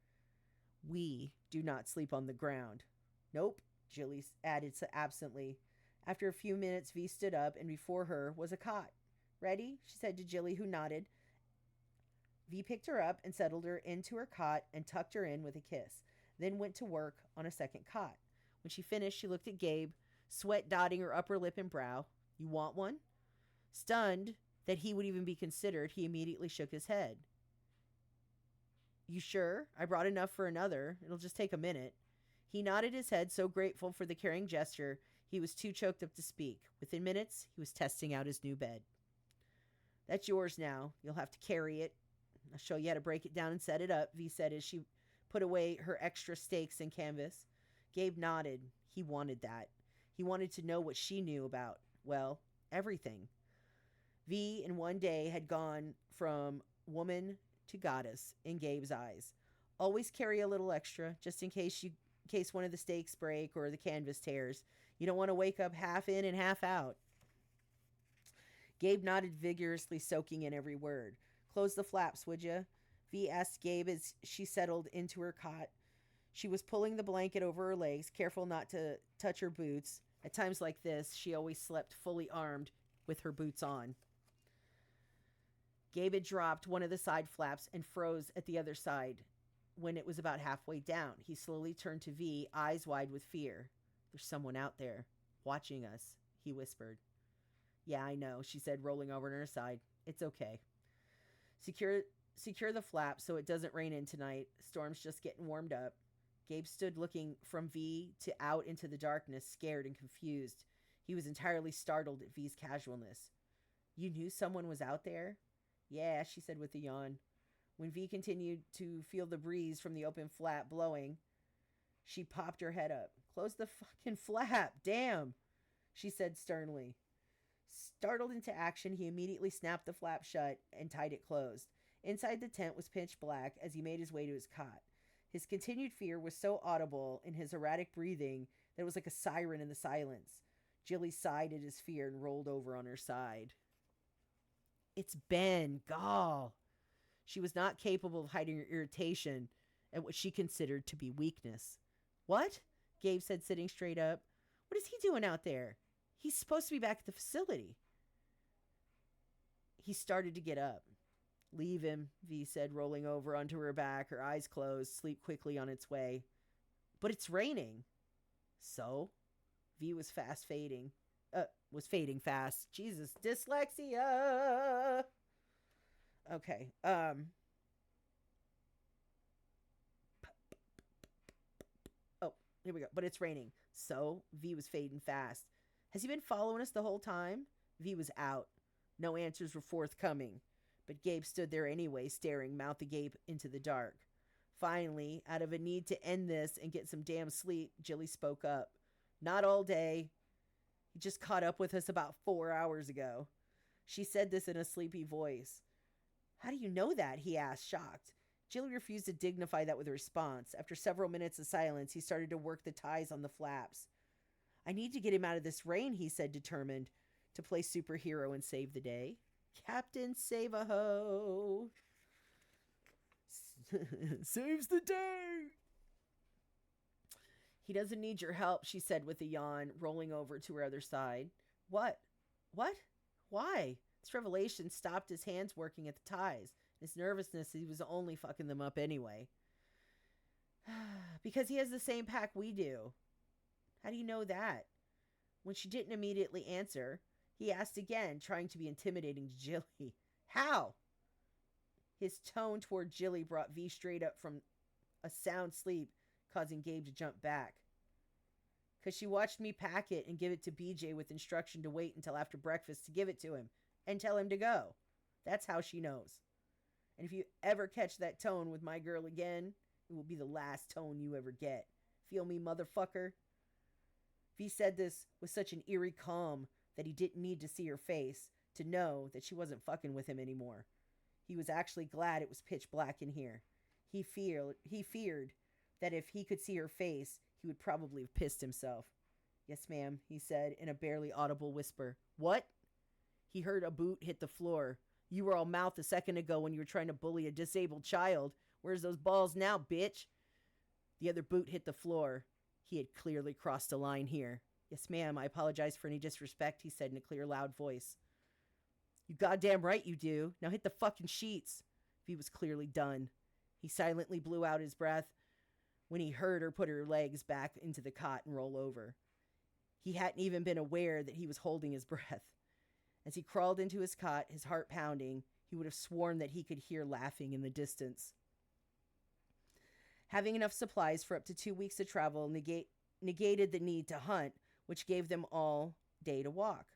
"We do not sleep on the ground." "Nope," Jilly added absently. After a few minutes, V stood up, and before her was a cot. "Ready?" she said to Jilly, who nodded. V picked her up and settled her into her cot and tucked her in with a kiss, then went to work on a second cot. When she finished, she looked at Gabe, sweat dotting her upper lip and brow. "You want one?" Stunned that he would even be considered, he immediately shook his head. "You sure? I brought enough for another. It'll just take a minute." He nodded his head, so grateful for the caring gesture, he was too choked up to speak. Within minutes, he was testing out his new bed. "That's yours now. You'll have to carry it. I'll show you how to break it down and set it up," V said as she put away her extra stakes and canvas. Gabe nodded. He wanted that. He wanted to know what she knew about, well, everything. V in one day had gone from woman to goddess in Gabe's eyes. Always carry a little extra, just in case one of the stakes break or the canvas tears. You don't want to wake up half in and half out. Gabe nodded vigorously, soaking in every word. "Close the flaps, would you?" V asked Gabe as she settled into her cot. She was pulling the blanket over her legs, careful not to touch her boots. At times like this, she always slept fully armed with her boots on. Gabe had dropped one of the side flaps and froze at the other side. When it was about halfway down, he slowly turned to V, eyes wide with fear. "There's someone out there, watching us," he whispered. "Yeah, I know," she said, rolling over on her side. "It's okay. Secure the flap so it doesn't rain in tonight. Storm's just getting warmed up." Gabe stood looking from V to out into the darkness, scared and confused. He was entirely startled at V's casualness. "You knew someone was out there?" "Yeah," she said with a yawn. When V continued to feel the breeze from the open flap blowing, she popped her head up. "Close the fucking flap, damn," she said sternly. Startled into action, he immediately snapped the flap shut and tied it closed. Inside the tent was pitch black as he made his way to his cot. His continued fear was so audible in his erratic breathing that it was like a siren in the silence. Jilly sighed at his fear and rolled over on her side. It's Ben. Gall. She was not capable of hiding her irritation at what she considered to be weakness. What? Gabe said, sitting straight up. What is he doing out there? He's supposed to be back at the facility. He started to get up. Leave him, V said, rolling over onto her back, her eyes closed, sleep quickly on its way. But it's raining. So? V was fading fast. Jesus, dyslexia. Okay. Oh, here we go. But it's raining. So? V was fading fast. Has he been following us the whole time? V was out. No answers were forthcoming. But Gabe stood there anyway, staring mouth agape into the dark. Finally, out of a need to end this and get some damn sleep, Jilly spoke up. Not all day. He just caught up with us about 4 hours ago. She said this in a sleepy voice. How do you know that? He asked, shocked. Jilly refused to dignify that with a response. After several minutes of silence, he started to work the ties on the flaps. I need to get him out of this rain, he said, determined to play superhero and save the day. Captain Save-A-Ho saves the day. He doesn't need your help, she said with a yawn, rolling over to her other side. What? What? Why? This revelation stopped his hands working at the ties. His nervousness, he was only fucking them up anyway. Because he has the same pack we do. How do you know that? When she didn't immediately answer, he asked again, trying to be intimidating to Jilly. How? His tone toward Jilly brought V straight up from a sound sleep, causing Gabe to jump back. Because she watched me pack it and give it to BJ with instruction to wait until after breakfast to give it to him and tell him to go. That's how she knows. And if you ever catch that tone with my girl again, it will be the last tone you ever get. Feel me, motherfucker? V said this with such an eerie calm that he didn't need to see her face to know that she wasn't fucking with him anymore. He was actually glad it was pitch black in here. He feared that if he could see her face, he would probably have pissed himself. Yes, ma'am, he said in a barely audible whisper. What? He heard a boot hit the floor. You were all mouth a second ago when you were trying to bully a disabled child. Where's those balls now, bitch? The other boot hit the floor. He had clearly crossed a line here. Yes, ma'am, I apologize for any disrespect, he said in a clear, loud voice. You goddamn right you do. Now hit the fucking sheets. V was clearly done. He silently blew out his breath when he heard her put her legs back into the cot and roll over. He hadn't even been aware that he was holding his breath. As he crawled into his cot, his heart pounding, he would have sworn that he could hear laughing in the distance. Having enough supplies for up to 2 weeks of travel negated the need to hunt, which gave them all day to walk.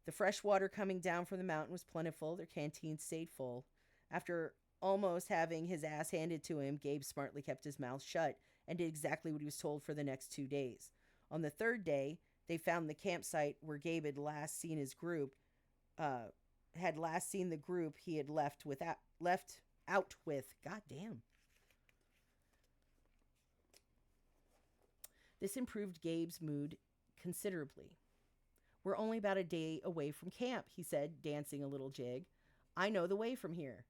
The fresh water coming down from the mountain was plentiful. Their canteen stayed full. After almost having his ass handed to him, Gabe smartly kept his mouth shut and did exactly what he was told for the next 2 days. On the third day, they found the campsite where Gabe had last seen his group, the group he had left out with. God damn. This improved Gabe's mood considerably. We're only about a day away from camp, he said, dancing a little jig. I know the way from here.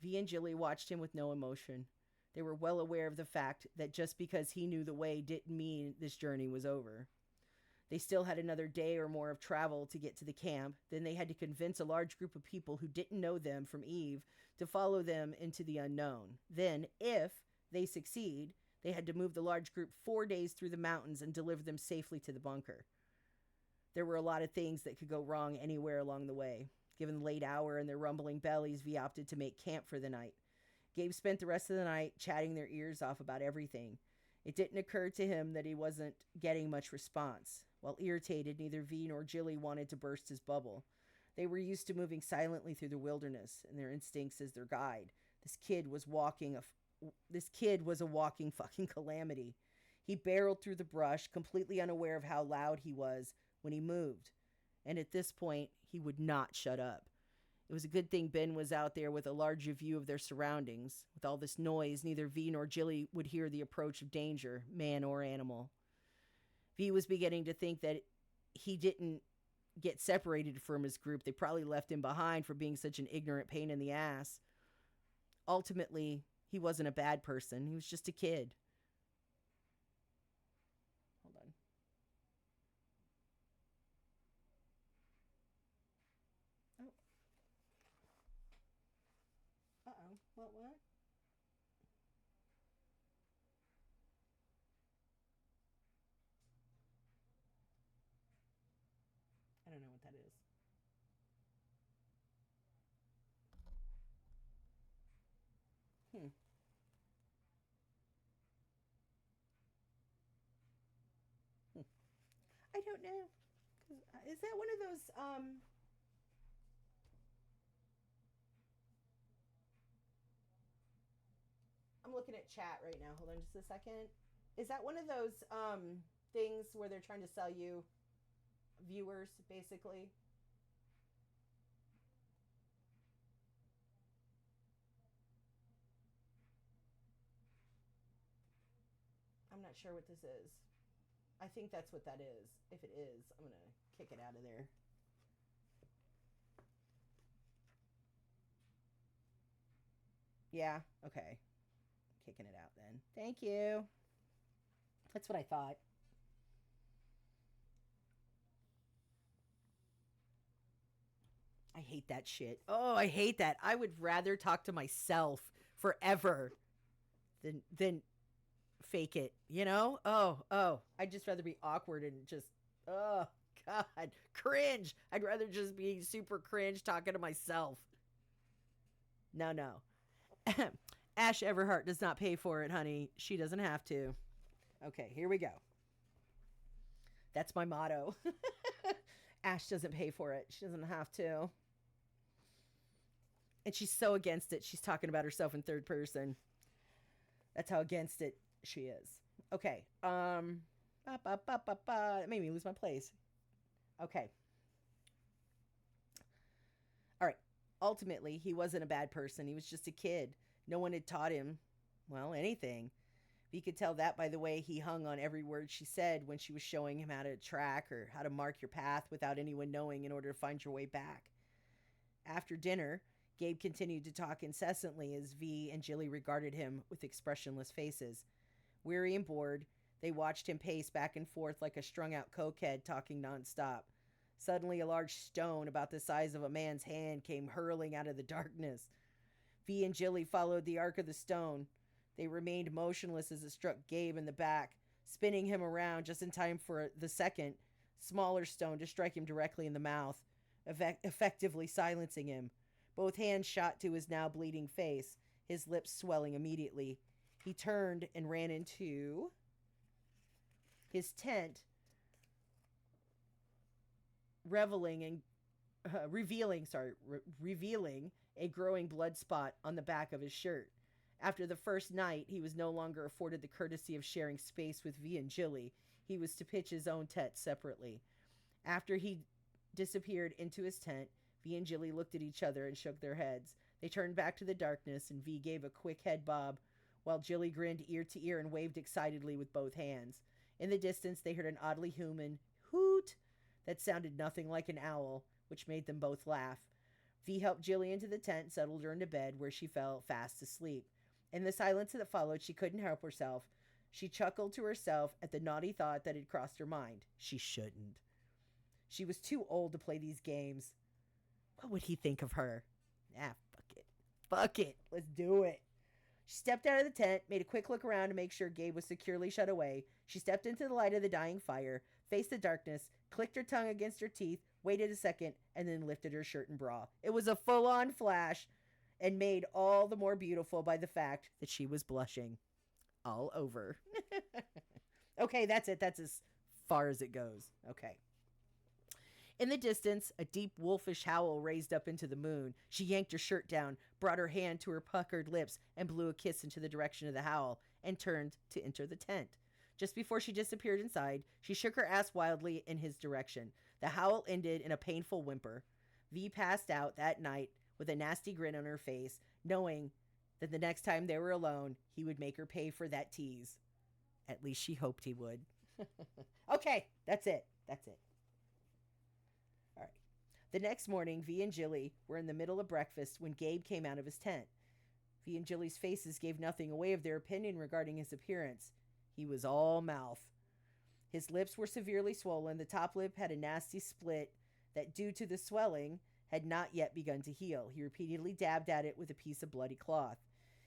V and Jilly watched him with no emotion. They were well aware of the fact that just because he knew the way didn't mean this journey was over. They still had another day or more of travel to get to the camp. Then they had to convince a large group of people who didn't know them from Eve to follow them into the unknown. Then, if they succeed, they had to move the large group 4 days through the mountains and deliver them safely to the bunker. There were a lot of things that could go wrong anywhere along the way. Given the late hour and their rumbling bellies, V opted to make camp for the night. Gabe spent the rest of the night chatting their ears off about everything. It didn't occur to him that he wasn't getting much response. While irritated, neither V nor Jilly wanted to burst his bubble. They were used to moving silently through the wilderness, and their instincts as their guide. This kid was a walking fucking calamity. He barreled through the brush, completely unaware of how loud he was when he moved. And at this point, he would not shut up. It was a good thing Ben was out there with a larger view of their surroundings. With all this noise, neither V nor Jilly would hear the approach of danger, man or animal. V was beginning to think that he didn't get separated from his group. They probably left him behind for being such an ignorant pain in the ass. Ultimately, he wasn't a bad person. He was just a kid. Hold on. Oh. Uh-oh. What? I don't know what that is. Hmm. Hmm. I don't know. Is that one of those I'm looking at chat right now. Hold on just a second. Is that one of those things where they're trying to sell you viewers basically? I'm not sure what this is. I think that's what that is. If it is, I'm going to kick it out of there. Yeah, okay. Kicking it out then. Thank you. That's what I thought. I hate that shit. Oh, I hate that. I would rather talk to myself forever than fake it, you know? Oh. I'd just rather be awkward and just oh god, cringe. I'd rather just be super cringe talking to myself. No. Ash Everhart does not pay for it, honey. She doesn't have to. Okay, here we go. That's my motto. Ash doesn't pay for it. She doesn't have to. And she's so against it. She's talking about herself in third person. That's how against it she is. Okay. It made me lose my place. Okay. All right. Ultimately, he wasn't a bad person. He was just a kid. No one had taught him, well, anything. You could tell that by the way he hung on every word she said when she was showing him how to track or how to mark your path without anyone knowing in order to find your way back. After dinner, Gabe continued to talk incessantly as V and Jilly regarded him with expressionless faces. Weary and bored, they watched him pace back and forth like a strung out cokehead talking nonstop. Suddenly, a large stone about the size of a man's hand came hurling out of the darkness. V and Jilly followed the arc of the stone. They remained motionless as it struck Gabe in the back, spinning him around just in time for the second, smaller stone to strike him directly in the mouth, effectively silencing him. Both hands shot to his now bleeding face, his lips swelling immediately. He turned and ran into his tent, revealing a growing blood spot on the back of his shirt. After the first night, he was no longer afforded the courtesy of sharing space with V and Jilly. He was to pitch his own tent separately. After he disappeared into his tent, V and Jilly looked at each other and shook their heads. They turned back to the darkness, and V gave a quick head bob, while Jilly grinned ear to ear and waved excitedly with both hands. In the distance, they heard an oddly human hoot that sounded nothing like an owl, which made them both laugh. V helped Jilly into the tent and settled her into bed, where she fell fast asleep. In the silence that followed, she couldn't help herself. She chuckled to herself at the naughty thought that had crossed her mind. She shouldn't. She was too old to play these games. What would he think of her? Fuck it. Fuck it. Let's do it. She stepped out of the tent, made a quick look around to make sure Gabe was securely shut away. She stepped into the light of the dying fire, faced the darkness, clicked her tongue against her teeth, waited a second, and then lifted her shirt and bra. It was a full-on flash, and made all the more beautiful by the fact that she was blushing. All over. Okay, that's it. That's as far as it goes. Okay. In the distance, a deep wolfish howl raised up into the moon. She yanked her shirt down, brought her hand to her puckered lips, and blew a kiss into the direction of the howl, and turned to enter the tent. Just before she disappeared inside, she shook her ass wildly in his direction. The howl ended in a painful whimper. V passed out that night with a nasty grin on her face, knowing that the next time they were alone, he would make her pay for that tease. At least she hoped he would. Okay, that's it. That's it. The next morning, V and Jilly were in the middle of breakfast when Gabe came out of his tent. V and Jilly's faces gave nothing away of their opinion regarding his appearance. He was all mouth. His lips were severely swollen. The top lip had a nasty split that, due to the swelling, had not yet begun to heal. He repeatedly dabbed at it with a piece of bloody cloth.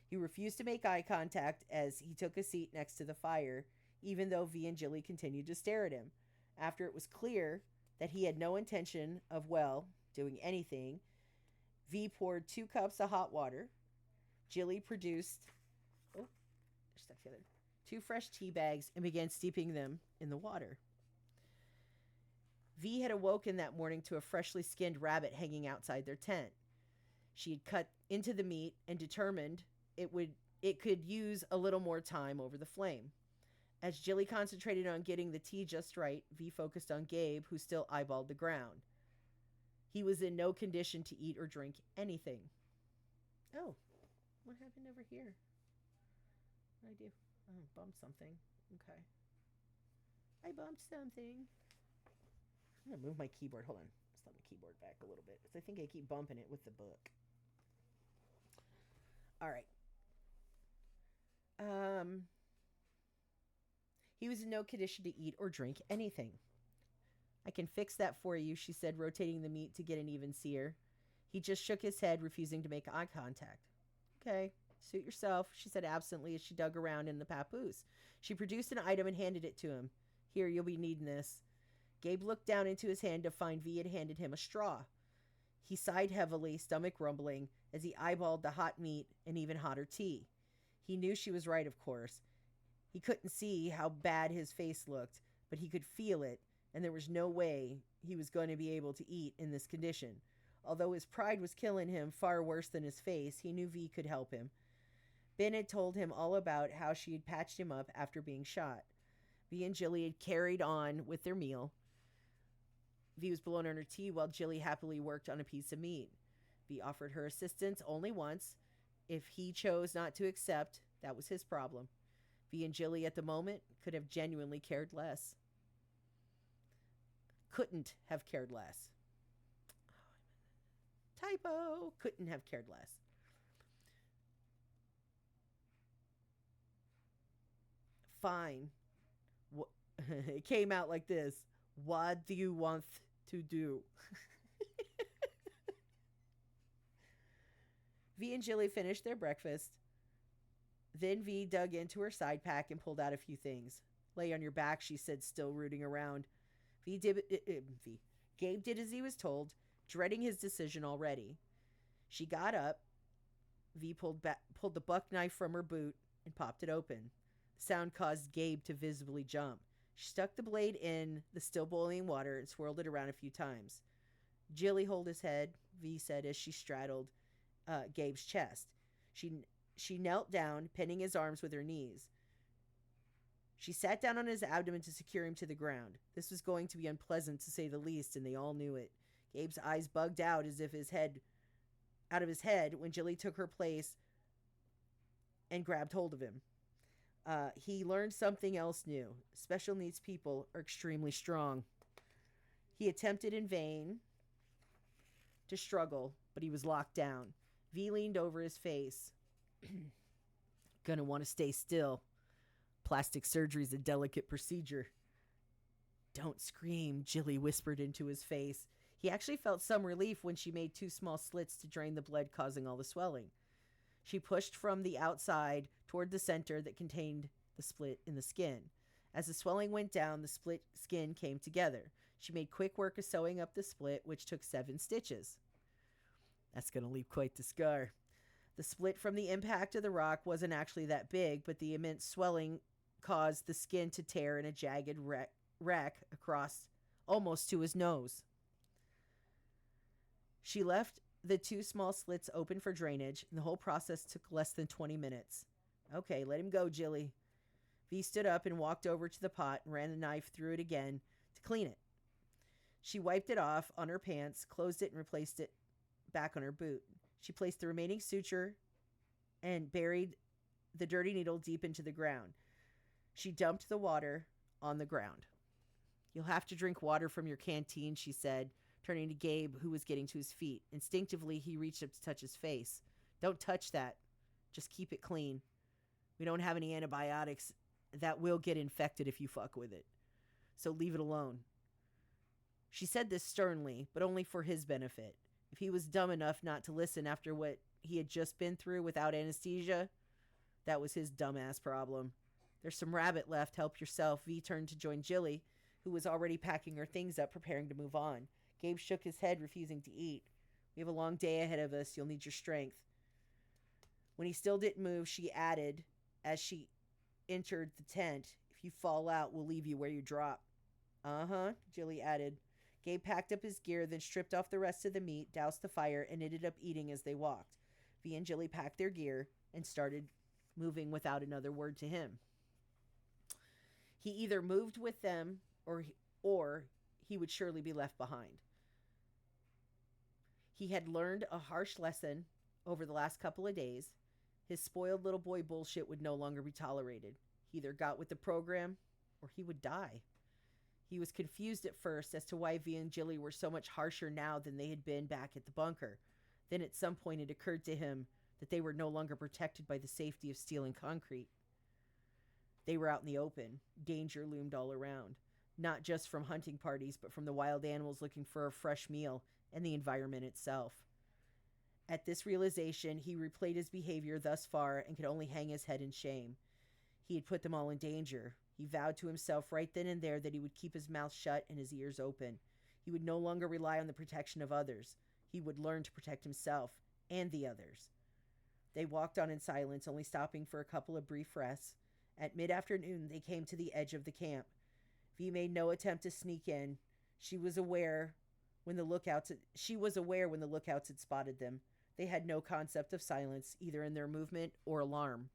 He refused to make eye contact as he took a seat next to the fire, even though V and Jilly continued to stare at him. After it was clear that he had no intention of, doing anything, V poured 2 cups of hot water. Jilly produced stuck together 2 fresh tea bags and began steeping them in the water. V had awoken that morning to a freshly skinned rabbit hanging outside their tent. She had cut into the meat and determined it could use a little more time over the flame. As Jilly concentrated on getting the tea just right, V focused on Gabe, who still eyeballed the ground. He was in no condition to eat or drink anything. Oh, what happened over here? What did I do? Oh, bumped something. Okay. I bumped something. I'm going to move my keyboard. Hold on. Let's let my keyboard back a little bit, because I think I keep bumping it with the book. All right. He was in no condition to eat or drink anything. I can fix that for you, she said, rotating the meat to get an even sear. He just shook his head, refusing to make eye contact. Okay, suit yourself, she said absently as she dug around in the papoose. She produced an item and handed it to him. Here, you'll be needing this. Gabe looked down into his hand to find V had handed him a straw. He sighed heavily, stomach rumbling, as he eyeballed the hot meat and even hotter tea. He knew she was right, of course. He couldn't see how bad his face looked, but he could feel it, and there was no way he was going to be able to eat in this condition. Although his pride was killing him far worse than his face, he knew V could help him. Ben had told him all about how she had patched him up after being shot. V and Jilly had carried on with their meal. V was blowing on her tea while Jilly happily worked on a piece of meat. V offered her assistance only once. If he chose not to accept, that was his problem. V and Jilly at the moment could have genuinely cared less. Couldn't have cared less. Typo. Couldn't have cared less. Fine. It came out like this. What do you want to do? V and Jilly finished their breakfast. Then V dug into her side pack and pulled out a few things. Lay on your back, she said, still rooting around. Gabe did as he was told, dreading his decision already. She got up. V pulled the buck knife from her boot and popped it open. The sound caused Gabe to visibly jump. She stuck the blade in the still boiling water and swirled it around a few times. Jilly, hold his head, V said as she straddled Gabe's chest. She knelt down, pinning his arms with her knees. She sat down on his abdomen to secure him to the ground. This was going to be unpleasant, to say the least, and they all knew it. Gabe's eyes bugged out as if out of his head when Jilly took her place and grabbed hold of him. He learned something else new. Special needs people are extremely strong. He attempted in vain to struggle, but he was locked down. V leaned over his face. Gonna want to stay still. Plastic surgery's a delicate procedure. Don't scream, Jilly whispered into his face. He actually felt some relief when she made 2 small slits to drain the blood, causing all the swelling. She pushed from the outside toward the center that contained the split in the skin. As the swelling went down, the split skin came together. She made quick work of sewing up the split, which took 7 stitches. That's going to leave quite the scar. The split from the impact of the rock wasn't actually that big, but the immense swelling caused the skin to tear in a jagged wreck across almost to his nose. She left the 2 small slits open for drainage, and the whole process took less than 20 minutes. Okay, let him go, Jilly. V stood up and walked over to the pot and ran the knife through it again to clean it. She wiped it off on her pants, closed it, and replaced it back on her boot. She placed the remaining suture and buried the dirty needle deep into the ground. She dumped the water on the ground. You'll have to drink water from your canteen, she said, Turning to Gabe, who was getting to his feet. Instinctively, he reached up to touch his face. Don't touch that. Just keep it clean. We don't have any antibiotics that will get infected if you fuck with it. So leave it alone. She said this sternly, but only for his benefit. If he was dumb enough not to listen after what he had just been through without anesthesia, that was his dumbass problem. There's some rabbit left. Help yourself. V turned to join Jilly, who was already packing her things up, preparing to move on. Gabe shook his head, refusing to eat. We have a long day ahead of us. You'll need your strength. When he still didn't move, she added, as she entered the tent, if you fall out, we'll leave you where you drop. Uh-huh, Jilly added. Gabe packed up his gear, then stripped off the rest of the meat, doused the fire, and ended up eating as they walked. V and Jilly packed their gear and started moving without another word to him. He either moved with them or he would surely be left behind. He had learned a harsh lesson over the last couple of days. His spoiled little boy bullshit would no longer be tolerated. He either got with the program or he would die. He was confused at first as to why V and Jilly were so much harsher now than they had been back at the bunker. Then at some point it occurred to him that they were no longer protected by the safety of steel and concrete. They were out in the open. Danger loomed all around. Not just from hunting parties, but from the wild animals looking for a fresh meal and the environment itself. At this realization, he replayed his behavior thus far and could only hang his head in shame. He had put them all in danger. He vowed to himself right then and there that he would keep his mouth shut and his ears open. He would no longer rely on the protection of others. He would learn to protect himself and the others. They walked on in silence, only stopping for a couple of brief rests. At mid-afternoon, they came to the edge of the camp. V made no attempt to sneak in. She was aware when the lookouts had spotted them. They had no concept of silence, either in their movement or alarm.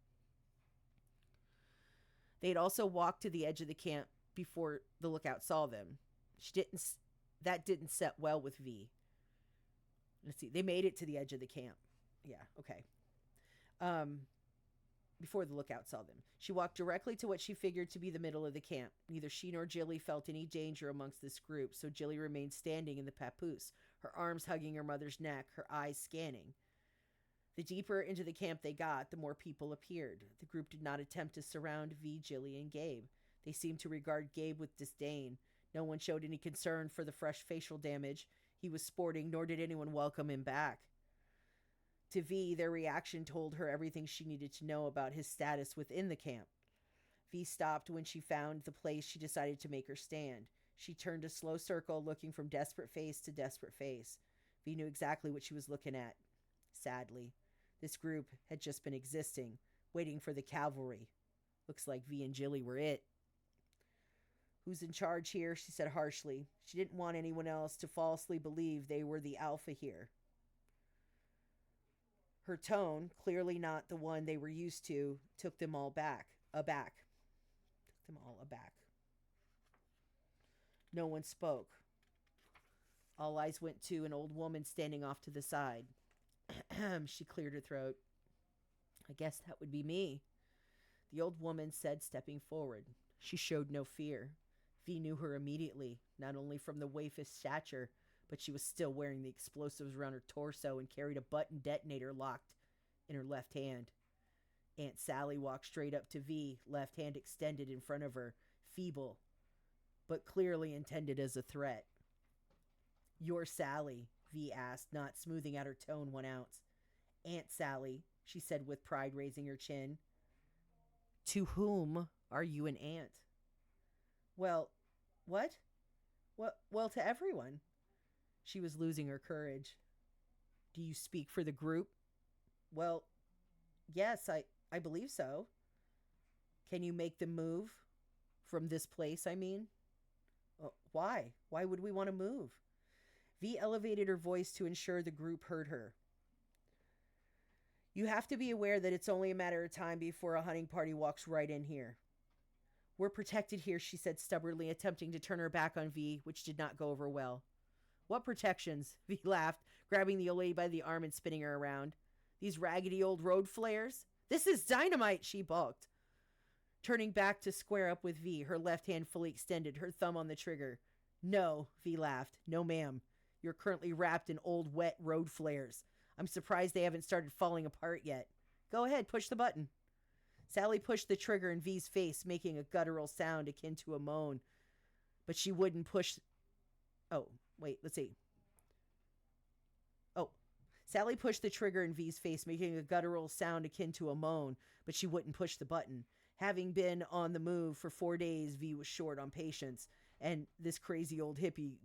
They had also walked to the edge of the camp before the lookout saw them. That didn't set well with V. Let's see. They made it to the edge of the camp. Yeah, okay. Before the lookout saw them. She walked directly to what she figured to be the middle of the camp. Neither she nor Jilly felt any danger amongst this group, so Jilly remained standing in the papoose, her arms hugging her mother's neck, her eyes scanning. The deeper into the camp they got, the more people appeared. The group did not attempt to surround V, Jilly, and Gabe. They seemed to regard Gabe with disdain. No one showed any concern for the fresh facial damage he was sporting, nor did anyone welcome him back. To V, their reaction told her everything she needed to know about his status within the camp. V stopped when she found the place she decided to make her stand. She turned a slow circle, looking from desperate face to desperate face. V knew exactly what she was looking at. Sadly, this group had just been existing, waiting for the cavalry. Looks like V and Jilly were it. Who's in charge here? She said harshly. She didn't want anyone else to falsely believe they were the alpha here. Her tone, clearly not the one they were used to, took them all aback. No one spoke. All eyes went to an old woman standing off to the side. She cleared her throat. I guess that would be me, the old woman said, stepping forward. She showed no fear. V knew her immediately, not only from the waif's stature, but she was still wearing the explosives around her torso and carried a button detonator locked in her left hand. Aunt Sally walked straight up to V, left hand extended in front of her, feeble, but clearly intended as a threat. You're Sally, V asked, not smoothing out her tone 1 ounce. Aunt Sally, she said with pride, raising her chin. To whom are you an aunt? Well, what? Well, to everyone. She was losing her courage. Do you speak for the group? Well, yes, I believe so. Can you make them move? From this place, I mean? Why? Why would we want to move? V elevated her voice to ensure the group heard her. You have to be aware that it's only a matter of time before a hunting party walks right in here. We're protected here, she said stubbornly, attempting to turn her back on V, which did not go over well. What protections? V laughed, grabbing the old lady by the arm and spinning her around. These raggedy old road flares? This is dynamite, she balked. Turning back to square up with V, her left hand fully extended, her thumb on the trigger. No, V laughed. No, ma'am. You're currently wrapped in old, wet road flares. I'm surprised they haven't started falling apart yet. Go ahead, push the button. Sally pushed the trigger in V's face, making a guttural sound akin to a moan. But she wouldn't push... Oh, wait, let's see. Oh. Sally pushed the trigger in V's face, making a guttural sound akin to a moan, but she wouldn't push the button. Having been on the move for 4 days, V was short on patience, and this crazy old hippie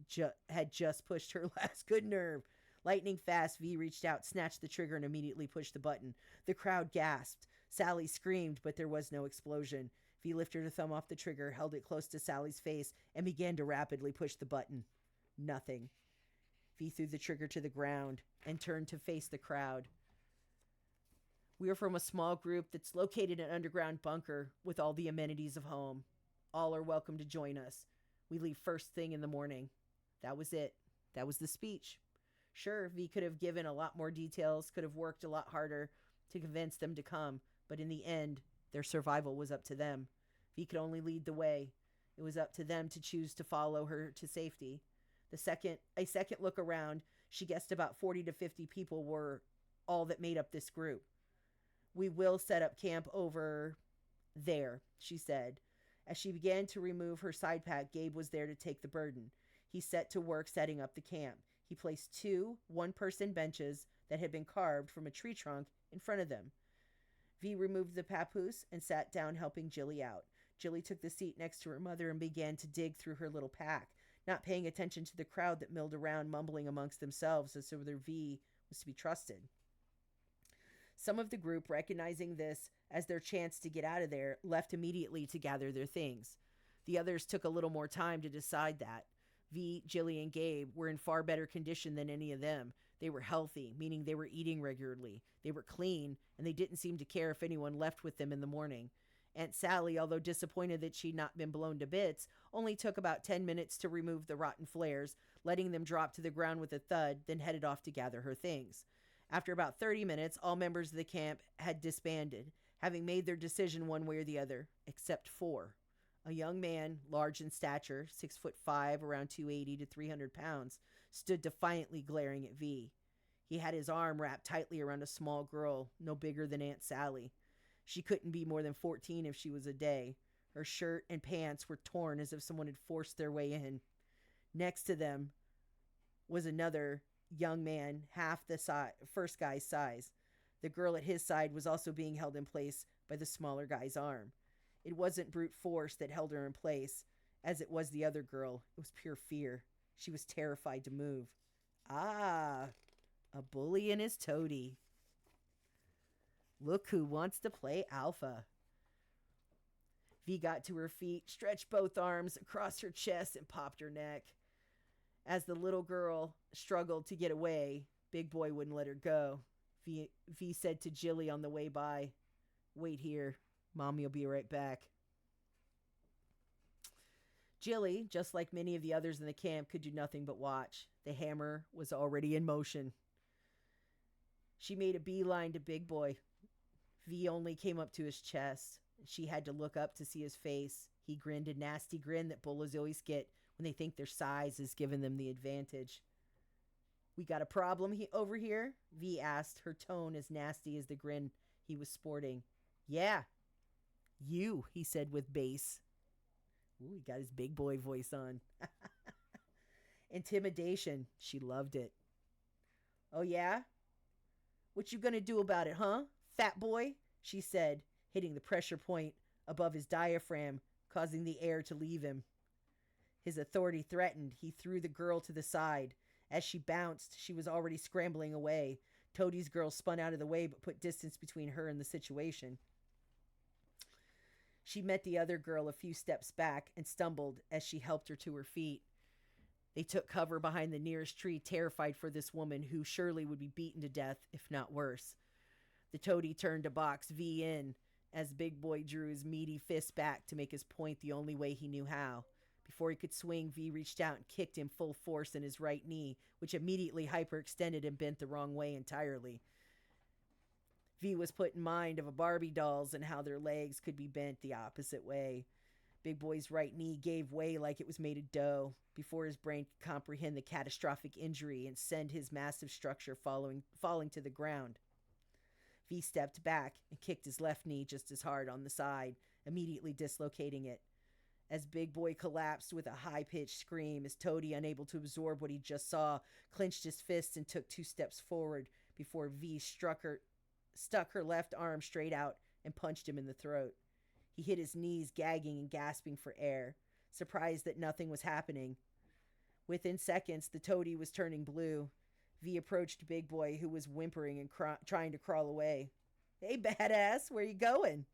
had just pushed her last good nerve. Lightning fast, V reached out, snatched the trigger, and immediately pushed the button. The crowd gasped. Sally screamed, but there was no explosion. V lifted her thumb off the trigger, held it close to Sally's face, and began to rapidly push the button. Nothing. V threw the trigger to the ground and turned to face the crowd. We are from a small group that's located in an underground bunker with all the amenities of home. All are welcome to join us. We leave first thing in the morning. That was it. That was the speech. Sure, V could have given a lot more details, could have worked a lot harder to convince them to come, but in the end, their survival was up to them. V could only lead the way. It was up to them to choose to follow her to safety. A second look around, she guessed about 40 to 50 people were all that made up this group. We will set up camp over there, she said. As she began to remove her side pack, Gabe was there to take the burden. He set to work setting up the camp. He placed 2 one-person benches that had been carved from a tree trunk in front of them. V removed the papoose and sat down, helping Jilly out. Jilly took the seat next to her mother and began to dig through her little pack, not paying attention to the crowd that milled around, mumbling amongst themselves as to whether V was to be trusted. Some of the group, recognizing this as their chance to get out of there, left immediately to gather their things. The others took a little more time to decide that. V, Jilly, and Gabe were in far better condition than any of them. They were healthy, meaning they were eating regularly. They were clean, and they didn't seem to care if anyone left with them in the morning. Aunt Sally, although disappointed that she'd not been blown to bits, only took about 10 minutes to remove the rotten flares, letting them drop to the ground with a thud, then headed off to gather her things. After about 30 minutes, all members of the camp had disbanded, having made their decision one way or the other, except 4. A young man, large in stature, 6'5", around 280 to 300 pounds, stood defiantly glaring at V. He had his arm wrapped tightly around a small girl, no bigger than Aunt Sally. She couldn't be more than 14 if she was a day. Her shirt and pants were torn as if someone had forced their way in. Next to them was another young man, half the first guy's size. The girl at his side was also being held in place by the smaller guy's arm. It wasn't brute force that held her in place, as it was the other girl. It was pure fear. She was terrified to move. Ah, a bully and his toady. Look who wants to play alpha. V got to her feet, stretched both arms across her chest, and popped her neck. As the little girl struggled to get away, Big Boy wouldn't let her go. V said to Jilly on the way by, "Wait here. Mommy will be right back." Jilly, just like many of the others in the camp, could do nothing but watch. The hammer was already in motion. She made a beeline to Big Boy. V only came up to his chest. She had to look up to see his face. He grinned a nasty grin that bullies always get when they think their size has given them the advantage. "We got a problem over here?" V asked, her tone as nasty as the grin he was sporting. "Yeah. You," he said with bass. Ooh, he got his big boy voice on. Intimidation. She loved it. "Oh, yeah? What you gonna do about it, huh, fat boy?" she said, hitting the pressure point above his diaphragm, causing the air to leave him. His authority threatened. He threw the girl to the side. As she bounced, she was already scrambling away. Toadie's girl spun out of the way but put distance between her and the situation. She met the other girl a few steps back and stumbled as she helped her to her feet. They took cover behind the nearest tree, terrified for this woman who surely would be beaten to death, if not worse. The toady turned to box V in as Big Boy drew his meaty fist back to make his point the only way he knew how. Before he could swing, V reached out and kicked him full force in his right knee, which immediately hyperextended and bent the wrong way entirely. V was put in mind of a Barbie dolls and how their legs could be bent the opposite way. Big Boy's right knee gave way like it was made of dough before his brain could comprehend the catastrophic injury and send his massive structure falling to the ground. V stepped back and kicked his left knee just as hard on the side, immediately dislocating it. As Big Boy collapsed with a high-pitched scream, as Toady, unable to absorb what he just saw, clenched his fists and took 2 steps forward before V stuck her left arm straight out and punched him in the throat. He hit his knees, gagging and gasping for air, surprised that nothing was happening. Within seconds, the Toady was turning blue. V approached Big Boy, who was whimpering and trying to crawl away. "Hey, badass, where you going?"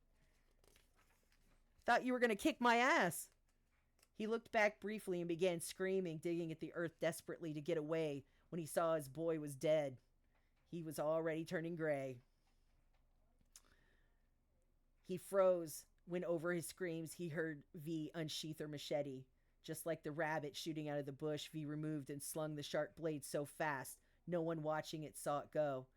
"Thought you were going to kick my ass." He looked back briefly and began screaming, digging at the earth desperately to get away when he saw his boy was dead. He was already turning gray. He froze when over his screams he heard V unsheath her machete. Just like the rabbit shooting out of the bush, V removed and slung the sharp blade so fast no one watching it saw it go.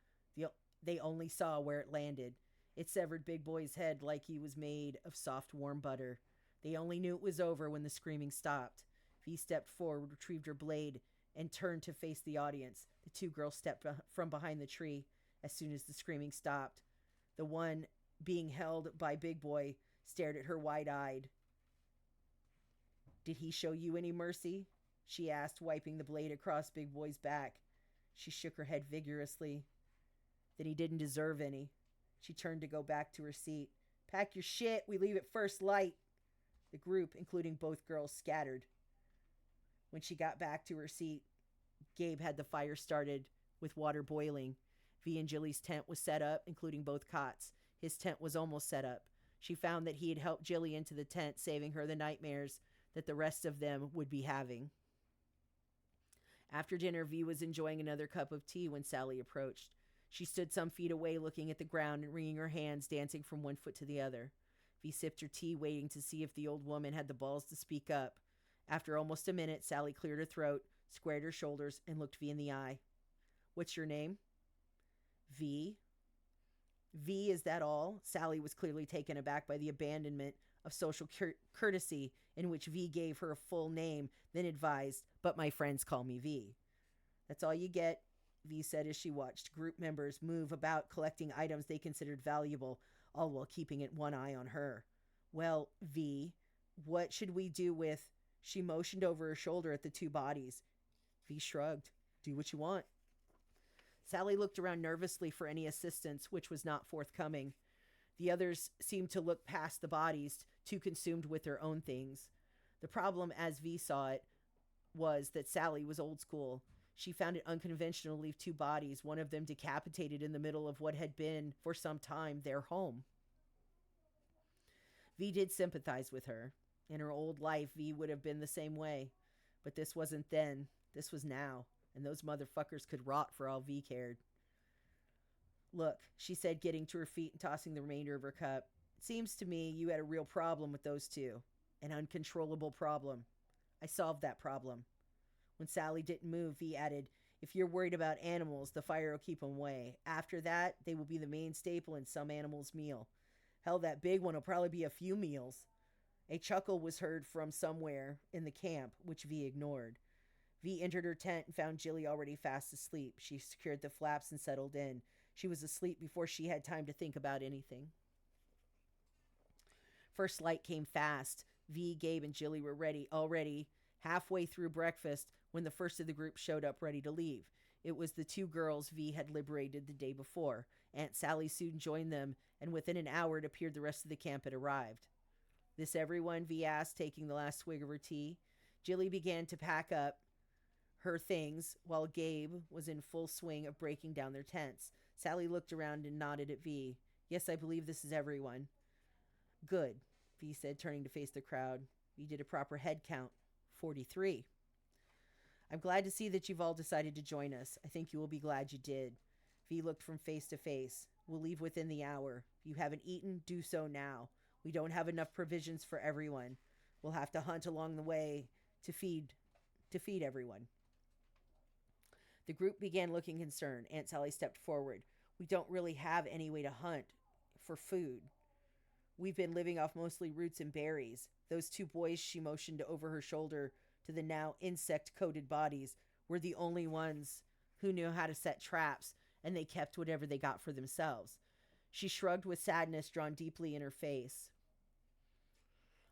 They only saw where it landed. It severed Big Boy's head like he was made of soft, warm butter. They only knew it was over when the screaming stopped. V stepped forward, retrieved her blade, and turned to face the audience. The 2 girls stepped from behind the tree as soon as the screaming stopped. The one being held by Big Boy stared at her wide-eyed. "Did he show you any mercy?" she asked, wiping the blade across Big Boy's back. She shook her head vigorously. "Then he didn't deserve any." She turned to go back to her seat. "Pack your shit. We leave at first light." The group, including both girls, scattered. When she got back to her seat, Gabe had the fire started with water boiling. V and Jilly's tent was set up, including both cots. His tent was almost set up. She found that he had helped Jilly into the tent, saving her the nightmares that the rest of them would be having. After dinner, V was enjoying another cup of tea when Sally approached. She stood some feet away, looking at the ground and wringing her hands, dancing from one foot to the other. V sipped her tea, waiting to see if the old woman had the balls to speak up. After almost a minute, Sally cleared her throat, squared her shoulders, and looked V in the eye. "What's your name?" "V." "V, is that all?" Sally was clearly taken aback by the abandonment of social courtesy in which V gave her a full name, then advised, "But my friends call me V." "That's all you get," V said as she watched group members move about collecting items they considered valuable, all while keeping one eye on her. "Well, V, what should we do with—" She motioned over her shoulder at the 2 bodies. V shrugged. "Do what you want." Sally looked around nervously for any assistance, which was not forthcoming. The others seemed to look past the bodies, too consumed with their own things. The problem, as V saw it, was that Sally was old school. She found it unconventional to leave 2 bodies, one of them decapitated in the middle of what had been, for some time, their home. V did sympathize with her. In her old life, V would have been the same way. But this wasn't then. This was now. And those motherfuckers could rot for all V cared. "Look," she said, getting to her feet and tossing the remainder of her cup. "It seems to me you had a real problem with those 2. An uncontrollable problem. I solved that problem." When Sally didn't move, V added, "If you're worried about animals, the fire will keep them away. After that, they will be the main staple in some animal's meal. Hell, that big one will probably be a few meals." A chuckle was heard from somewhere in the camp, which V ignored. V entered her tent and found Jilly already fast asleep. She secured the flaps and settled in. She was asleep before she had time to think about anything. First light came fast. V, Gabe, and Jilly were already halfway through breakfast when the first of the group showed up ready to leave. It was the 2 girls V had liberated the day before. Aunt Sally soon joined them, and within an hour it appeared the rest of the camp had arrived. "This everyone?" V asked, taking the last swig of her tea. Jilly began to pack up her things, while Gabe was in full swing of breaking down their tents. Sally looked around and nodded at V. "Yes, I believe this is everyone." "Good," V said, turning to face the crowd. V did a proper head count. 43. "I'm glad to see that you've all decided to join us. I think you will be glad you did." V looked from face to face. "We'll leave within the hour. If you haven't eaten, do so now. We don't have enough provisions for everyone. We'll have to hunt along the way to feed everyone." The group began looking concerned. Aunt Sally stepped forward. "We don't really have any way to hunt for food." We've been living off mostly roots and berries. Those two boys she motioned over her shoulder to the now insect coated bodies were the only ones who knew how to set traps, and they kept whatever they got for themselves. She shrugged with sadness drawn deeply in her face.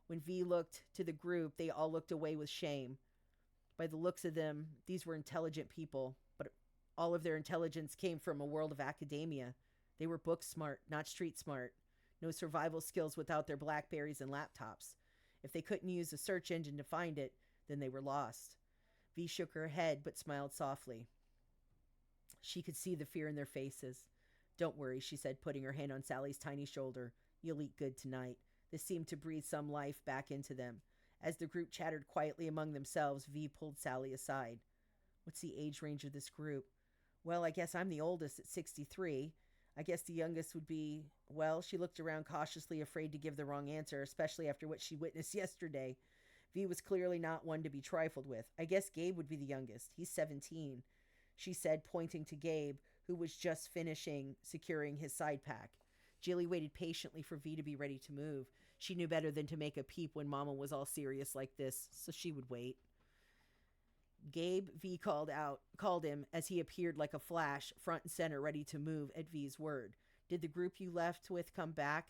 When V looked to the group, they all looked away with shame. By the looks of them, these were intelligent people, but all of their intelligence came from a world of academia. They were book smart, not street smart. No survival skills without their Blackberries and laptops. If they couldn't use a search engine to find it, then they were lost. V shook her head but smiled softly. She could see the fear in their faces. Don't worry, she said, putting her hand on Sally's tiny shoulder. You'll eat good tonight. This seemed to breathe some life back into them. As the group chattered quietly among themselves, V pulled Sally aside. What's the age range of this group? Well, I guess I'm the oldest at 63. I guess the youngest would be... Well, she looked around cautiously, afraid to give the wrong answer, especially after what she witnessed yesterday. V was clearly not one to be trifled with. I guess Gabe would be the youngest. He's 17, she said, pointing to Gabe, who was just finishing securing his side pack. Jilly waited patiently for V to be ready to move. She knew better than to make a peep when Mama was all serious like this, so she would wait. Gabe, V called him as he appeared like a flash, front and center, ready to move at V's word. Did the group you left with come back?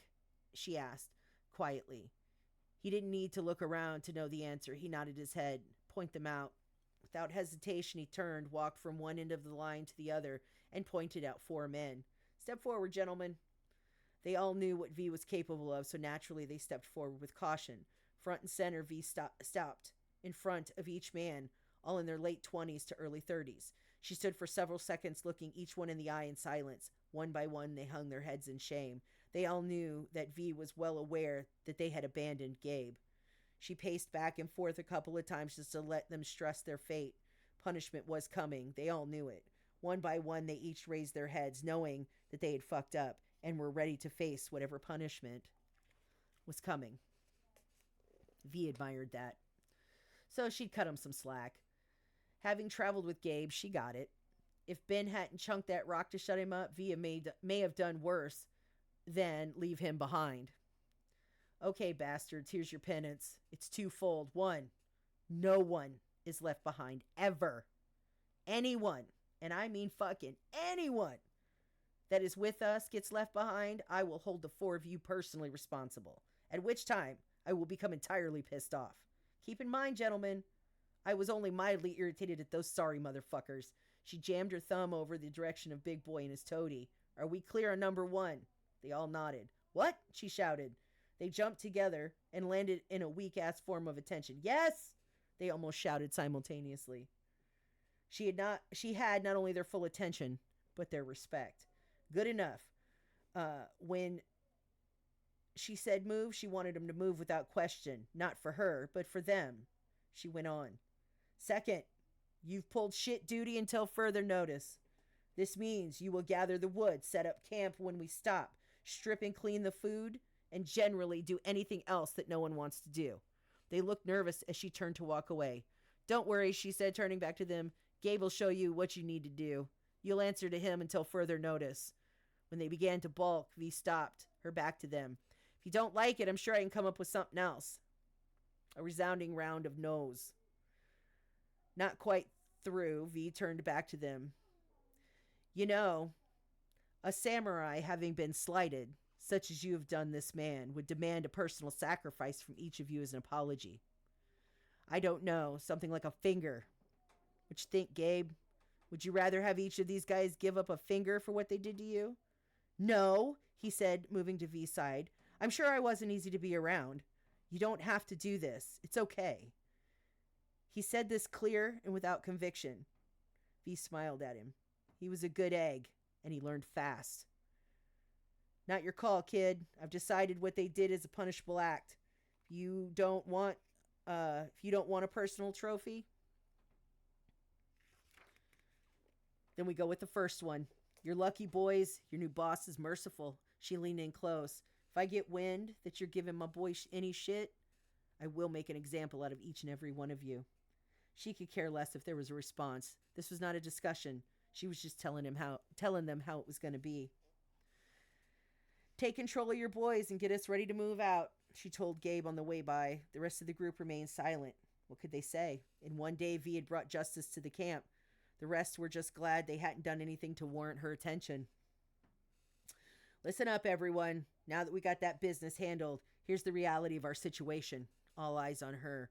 She asked, quietly. He didn't need to look around to know the answer. He nodded his head. Point them out. Without hesitation, he turned, walked from one end of the line to the other, and pointed out 4 men. Step forward, gentlemen. They all knew what V was capable of, so naturally they stepped forward with caution. Front and center, V stopped in front of each man, all in their late 20s to early 30s. She stood for several seconds, looking each one in the eye in silence. One by one, they hung their heads in shame. They all knew that V was well aware that they had abandoned Gabe. She paced back and forth a couple of times just to let them stress their fate. Punishment was coming. They all knew it. One by one, they each raised their heads, knowing that they had fucked up and were ready to face whatever punishment was coming. V admired that. So she'd cut him some slack. Having traveled with Gabe, she got it. If Ben hadn't chunked that rock to shut him up, V may have done worse than leave him behind. Okay, bastards, here's your penance. It's twofold. 1, no one is left behind, ever. Anyone, and I mean fucking anyone, that is with us gets left behind, I will hold the 4 of you personally responsible, at which time I will become entirely pissed off. Keep in mind, gentlemen, I was only mildly irritated at those sorry motherfuckers. She jammed her thumb over the direction of Big Boy and his toady. Are we clear on number 1? They all nodded. What? She shouted. They jumped together and landed in a weak-ass form of attention. Yes! They almost shouted simultaneously. She had not only their full attention, but their respect. Good enough. When she said move, she wanted them to move without question. Not for her, but for them. She went on. Second, you've pulled shit duty until further notice. This means you will gather the wood, set up camp when we stop, strip and clean the food, and generally do anything else that no one wants to do. They looked nervous as she turned to walk away. Don't worry, she said, turning back to them. Gabe will show you what you need to do. You'll answer to him until further notice. When they began to balk, V stopped, her back to them. If you don't like it, I'm sure I can come up with something else. A resounding round of no's. Not quite through, V turned back to them. You know, a samurai having been slighted, such as you have done this man, would demand a personal sacrifice from each of you as an apology. I don't know, something like a finger. What you think, Gabe? Would you rather have each of these guys give up a finger for what they did to you? No, he said, moving to V's side. I'm sure I wasn't easy to be around. You don't have to do this. It's okay. He said this clear and without conviction. V smiled at him. He was a good egg, and he learned fast. Not your call, kid. I've decided what they did is a punishable act. If you don't want a personal trophy, then we go with the first one. You're lucky, boys. Your new boss is merciful. She leaned in close. If I get wind that you're giving my boy any shit, I will make an example out of each and every one of you. She could care less if there was a response. This was not a discussion. She was just telling them how it was going to be. Take control of your boys and get us ready to move out, she told Gabe on the way by. The rest of the group remained silent. What could they say? In one day, V had brought justice to the camp. The rest were just glad they hadn't done anything to warrant her attention. Listen up, everyone. Now that we got that business handled, here's the reality of our situation. All eyes on her.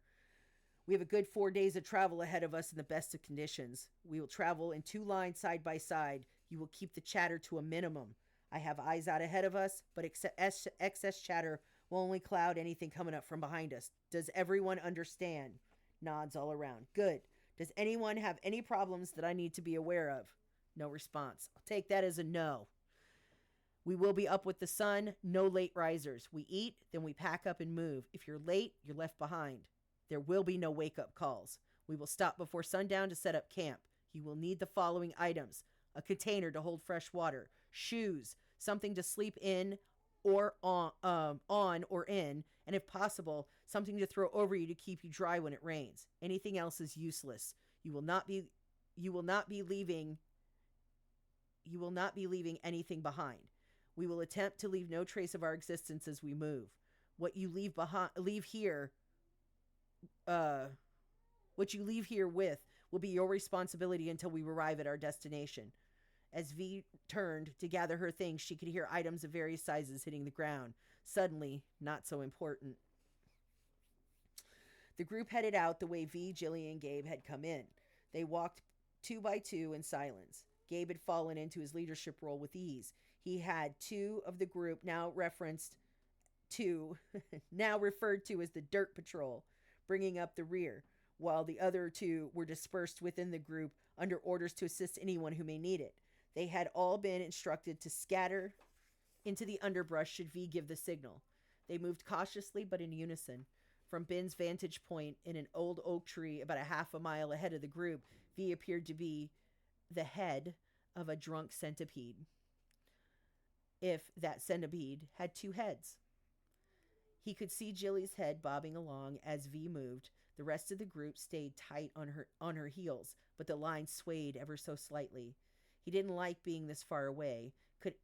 We have a good 4 days of travel ahead of us in the best of conditions. We will travel in 2 lines side by side. You will keep the chatter to a minimum. I have eyes out ahead of us, but excess chatter will only cloud anything coming up from behind us. Does everyone understand? Nods all around. Good. Does anyone have any problems that I need to be aware of? No response. I'll take that as a no. We will be up with the sun. No late risers. We eat, then we pack up and move. If you're late, you're left behind. There will be no wake-up calls. We will stop before sundown to set up camp. You will need the following items: a container to hold fresh water, shoes, something to sleep in or on or in, and if possible, something to throw over you to keep you dry when it rains. Anything else is useless. You will not be leaving anything behind. We will attempt to leave no trace of our existence as we move. What you leave here with will be your responsibility until we arrive at our destination. As V turned to gather her things, she could hear items of various sizes hitting the ground. Suddenly, not so important. The group headed out the way V, Jilly, and Gabe had come in. They walked 2 by 2 in silence. Gabe had fallen into his leadership role with ease. He had 2 of the group, now referred to as the Dirt Patrol, bringing up the rear, while the other 2 were dispersed within the group under orders to assist anyone who may need it. They had all been instructed to scatter into the underbrush should V give the signal. They moved cautiously but in unison. From Ben's vantage point in an old oak tree about a half a mile ahead of the group, V appeared to be the head of a drunk centipede. If that centipede had 2 heads. He could see Jilly's head bobbing along as V moved. The rest of the group stayed tight on her heels, but the line swayed ever so slightly. He didn't like being this far away,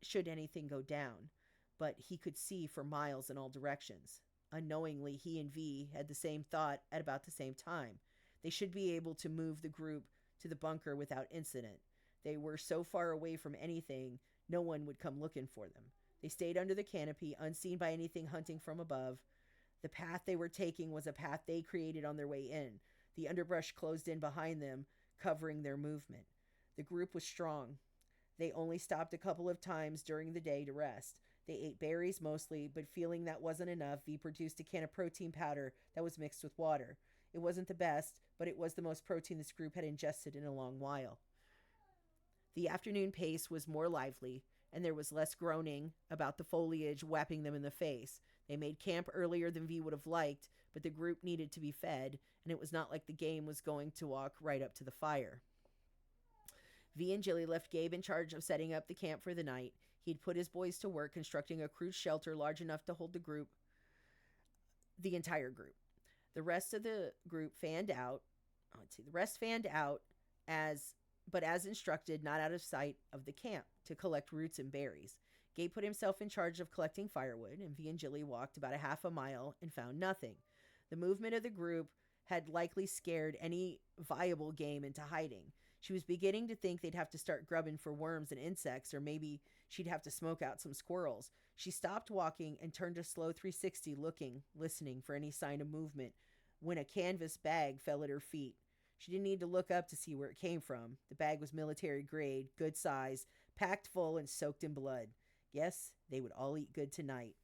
should anything go down, but he could see for miles in all directions. Unknowingly, he and V had the same thought at about the same time. They should be able to move the group to the bunker without incident. They were so far away from anything, no one would come looking for them. They stayed under the canopy, unseen by anything hunting from above. The path they were taking was a path they created on their way in. The underbrush closed in behind them, covering their movement. The group was strong. They only stopped a couple of times during the day to rest. They ate berries mostly, but feeling that wasn't enough, V produced a can of protein powder that was mixed with water. It wasn't the best, but it was the most protein this group had ingested in a long while. The afternoon pace was more lively, and there was less groaning about the foliage whapping them in the face. They made camp earlier than V would have liked, but the group needed to be fed, and it was not like the game was going to walk right up to the fire. V and Jilly left Gabe in charge of setting up the camp for the night. He'd put his boys to work constructing a crude shelter large enough to hold the entire group. The rest of the group fanned out. As instructed, not out of sight of the camp, to collect roots and berries. Gabe put himself in charge of collecting firewood, and V and Jilly walked about a half a mile and found nothing. The movement of the group had likely scared any viable game into hiding. She was beginning to think they'd have to start grubbing for worms and insects, or maybe she'd have to smoke out some squirrels. She stopped walking and turned a slow 360, looking, listening for any sign of movement, when a canvas bag fell at her feet. She didn't need to look up to see where it came from. The bag was military grade, good size, packed full and soaked in blood. Yes, they would all eat good tonight.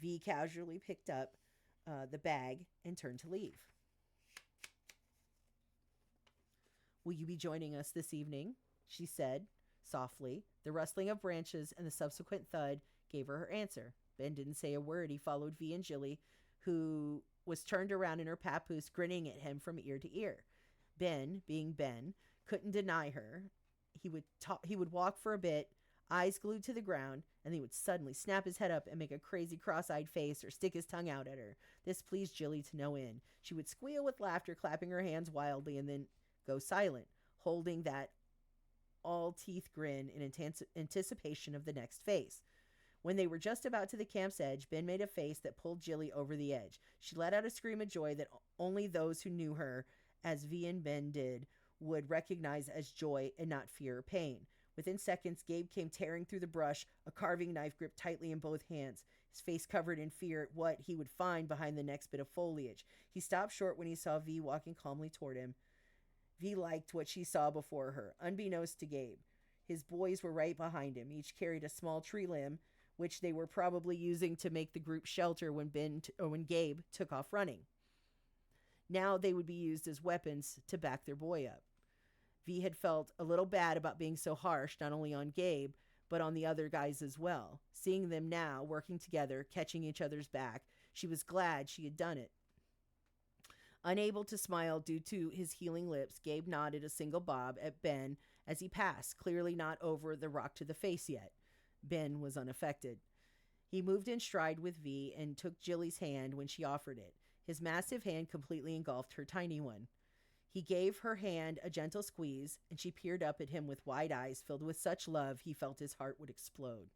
V casually picked up the bag and turned to leave. "Will you be joining us this evening?" she said softly. The rustling of branches and the subsequent thud gave her answer. Ben didn't say a word. He followed V and Jilly, who was turned around in her papoose, grinning at him from ear to ear. Ben, being Ben, couldn't deny her. He would walk for a bit, eyes glued to the ground, and he would suddenly snap his head up and make a crazy cross-eyed face or stick his tongue out at her. This pleased Jilly to no end. She would squeal with laughter, clapping her hands wildly, and then go silent, holding that all-teeth grin in anticipation of the next face. When they were just about to the camp's edge, Ben made a face that pulled Jilly over the edge. She let out a scream of joy that only those who knew her, as Vi and Ben did, would recognize as joy and not fear or pain. Within seconds, Gabe came tearing through the brush, a carving knife gripped tightly in both hands, his face covered in fear at what he would find behind the next bit of foliage. He stopped short when he saw Vi walking calmly toward him. Vi liked what she saw before her, unbeknownst to Gabe. His boys were right behind him. Each carried a small tree limb, which they were probably using to make the group shelter when when Gabe took off running. Now they would be used as weapons to back their boy up. Vi had felt a little bad about being so harsh, not only on Gabe, but on the other guys as well. Seeing them now working together, catching each other's back, she was glad she had done it. Unable to smile due to his healing lips, Gabe nodded a single bob at Ben as he passed, clearly not over the rock to the face yet. Ben was unaffected. He moved in stride with Vi and took Jilly's hand when she offered it. His massive hand completely engulfed her tiny one. He gave her hand a gentle squeeze, and she peered up at him with wide eyes filled with such love he felt his heart would explode.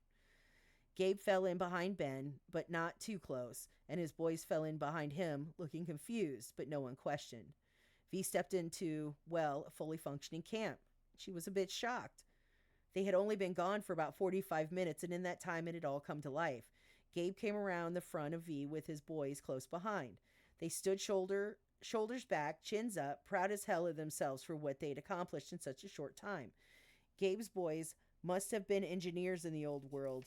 Gabe fell in behind Ben, but not too close, and his boys fell in behind him, looking confused, but no one questioned. Vi stepped into, well, a fully functioning camp. She was a bit shocked. They had only been gone for about 45 minutes, and in that time it had all come to life. Gabe came around the front of Vi with his boys close behind. They stood shoulders back, chins up, proud as hell of themselves for what they'd accomplished in such a short time. Gabe's boys must have been engineers in the old world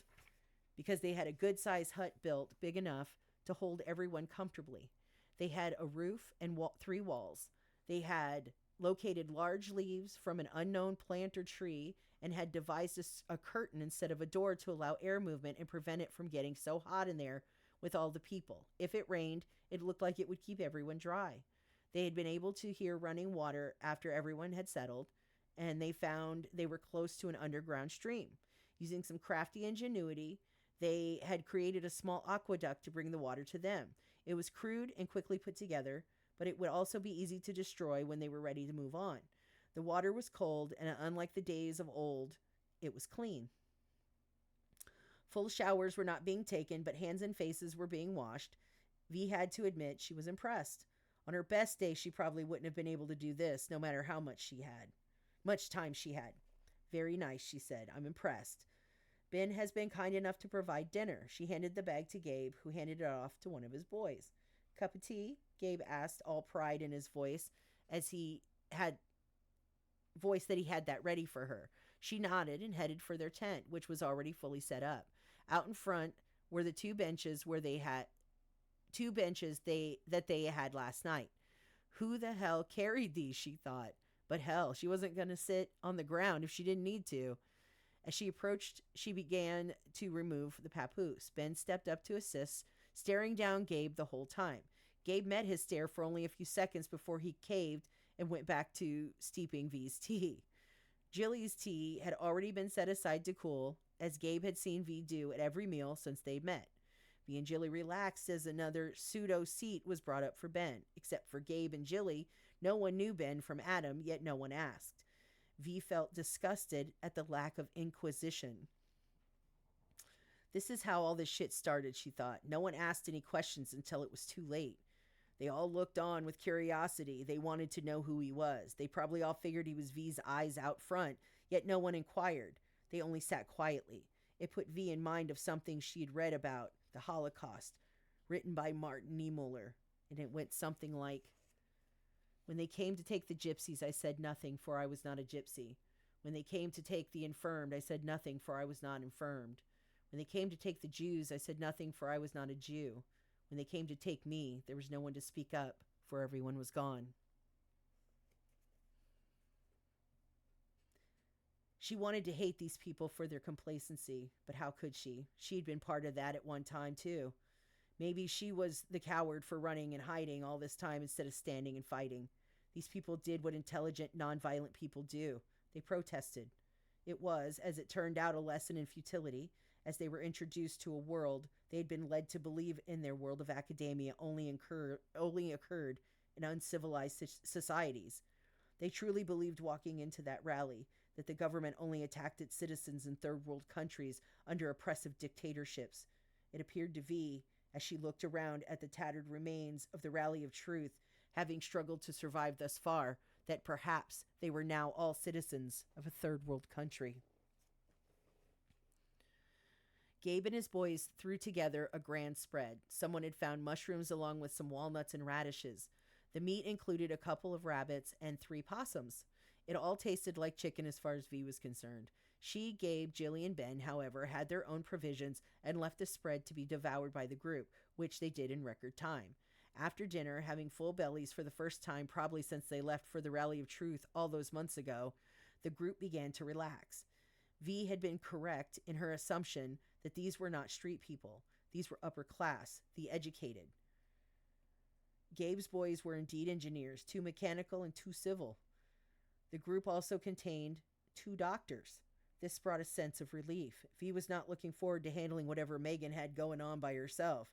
because they had a good-sized hut built big enough to hold everyone comfortably. They had a roof and 3 walls. They had located large leaves from an unknown plant or tree and had devised a curtain instead of a door to allow air movement and prevent it from getting so hot in there with all the people. If it rained, it looked like it would keep everyone dry. They had been able to hear running water after everyone had settled, and they found they were close to an underground stream. Using some crafty ingenuity, they had created a small aqueduct to bring the water to them. It was crude and quickly put together, but it would also be easy to destroy when they were ready to move on. The water was cold, and unlike the days of old, it was clean. Full showers were not being taken, but hands and faces were being washed. Vi had to admit she was impressed. On her best day, she probably wouldn't have been able to do this, no matter how much time she had. Very nice, she said. I'm impressed. Ben has been kind enough to provide dinner. She handed the bag to Gabe, who handed it off to one of his boys. Cup of tea? Gabe asked, all pride in his voice, as he had that ready for her. She nodded and headed for their tent, which was already fully set up. Out in front were the two benches that they had last night. Who the hell carried these, she thought. But hell, she wasn't going to sit on the ground if she didn't need to. As she approached, she began to remove the papoose. Ben stepped up to assist, staring down Gabe the whole time. Gabe met his stare for only a few seconds before he caved and went back to steeping Vi's tea. Jilly's tea had already been set aside to cool, as Gabe had seen Vi do at every meal since they'd met. Vi and Jilly relaxed as another pseudo seat was brought up for Ben. Except for Gabe and Jilly, no one knew Ben from Adam, yet no one asked. Vi felt disgusted at the lack of inquisition. This is how all this shit started, she thought. No one asked any questions until it was too late. They all looked on with curiosity. They wanted to know who he was. They probably all figured he was Vi's eyes out front, yet no one inquired. They only sat quietly. It put Vi in mind of something she had read about, the Holocaust, written by Martin Niemöller, and it went something like, when they came to take the gypsies, I said nothing, for I was not a gypsy. When they came to take the infirmed, I said nothing, for I was not infirmed. When they came to take the Jews, I said nothing, for I was not a Jew. When they came to take me, there was no one to speak up, for everyone was gone. She wanted to hate these people for their complacency, but how could she? She'd been part of that at one time, too. Maybe she was the coward for running and hiding all this time instead of standing and fighting. These people did what intelligent, nonviolent people do. They protested. It was, as it turned out, a lesson in futility, as they were introduced to a world they had been led to believe in their world of academia only occurred in uncivilized societies. They truly believed walking into that rally that the government only attacked its citizens in third world countries under oppressive dictatorships. It appeared to V, as she looked around at the tattered remains of the Rally of Truth, having struggled to survive thus far, that perhaps they were now all citizens of a third world country. Gabe and his boys threw together a grand spread. Someone had found mushrooms along with some walnuts and radishes. The meat included a couple of rabbits and 3 possums. It all tasted like chicken as far as V was concerned. She, Gabe, Jilly, and Ben, however, had their own provisions and left the spread to be devoured by the group, which they did in record time. After dinner, having full bellies for the first time probably since they left for the Rally of Truth all those months ago, the group began to relax. V had been correct in her assumption that these were not street people. These were upper class, the educated. Gabe's boys were indeed engineers, 2 mechanical and 2 civil. The group also contained 2 doctors. This brought a sense of relief. V was not looking forward to handling whatever Megan had going on by herself.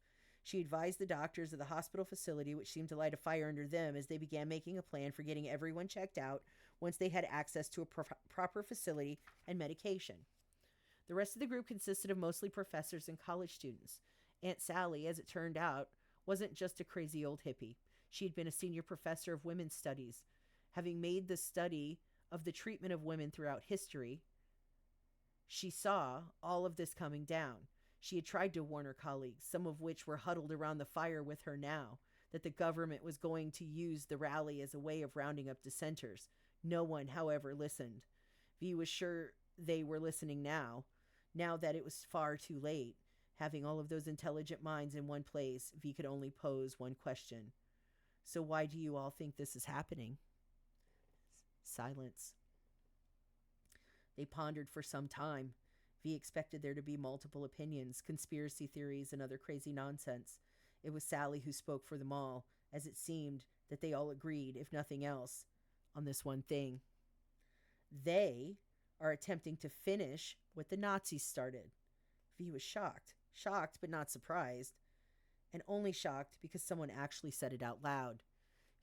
She advised the doctors of the hospital facility, which seemed to light a fire under them as they began making a plan for getting everyone checked out once they had access to a proper facility and medication. The rest of the group consisted of mostly professors and college students. Aunt Sally, as it turned out, wasn't just a crazy old hippie. She had been a senior professor of women's studies. Having made the study of the treatment of women throughout history, she saw all of this coming down. She had tried to warn her colleagues, some of which were huddled around the fire with her now, that the government was going to use the rally as a way of rounding up dissenters. No one, however, listened. V was sure they were listening now that it was far too late. Having all of those intelligent minds in one place, V could only pose one question. So why do you all think this is happening? Silence. They pondered for some time. V expected there to be multiple opinions, conspiracy theories, and other crazy nonsense. It was Sally who spoke for them all, as it seemed that they all agreed, if nothing else, on this one thing. They are attempting to finish what the Nazis started. V was shocked but not surprised, and only shocked because someone actually said it out loud.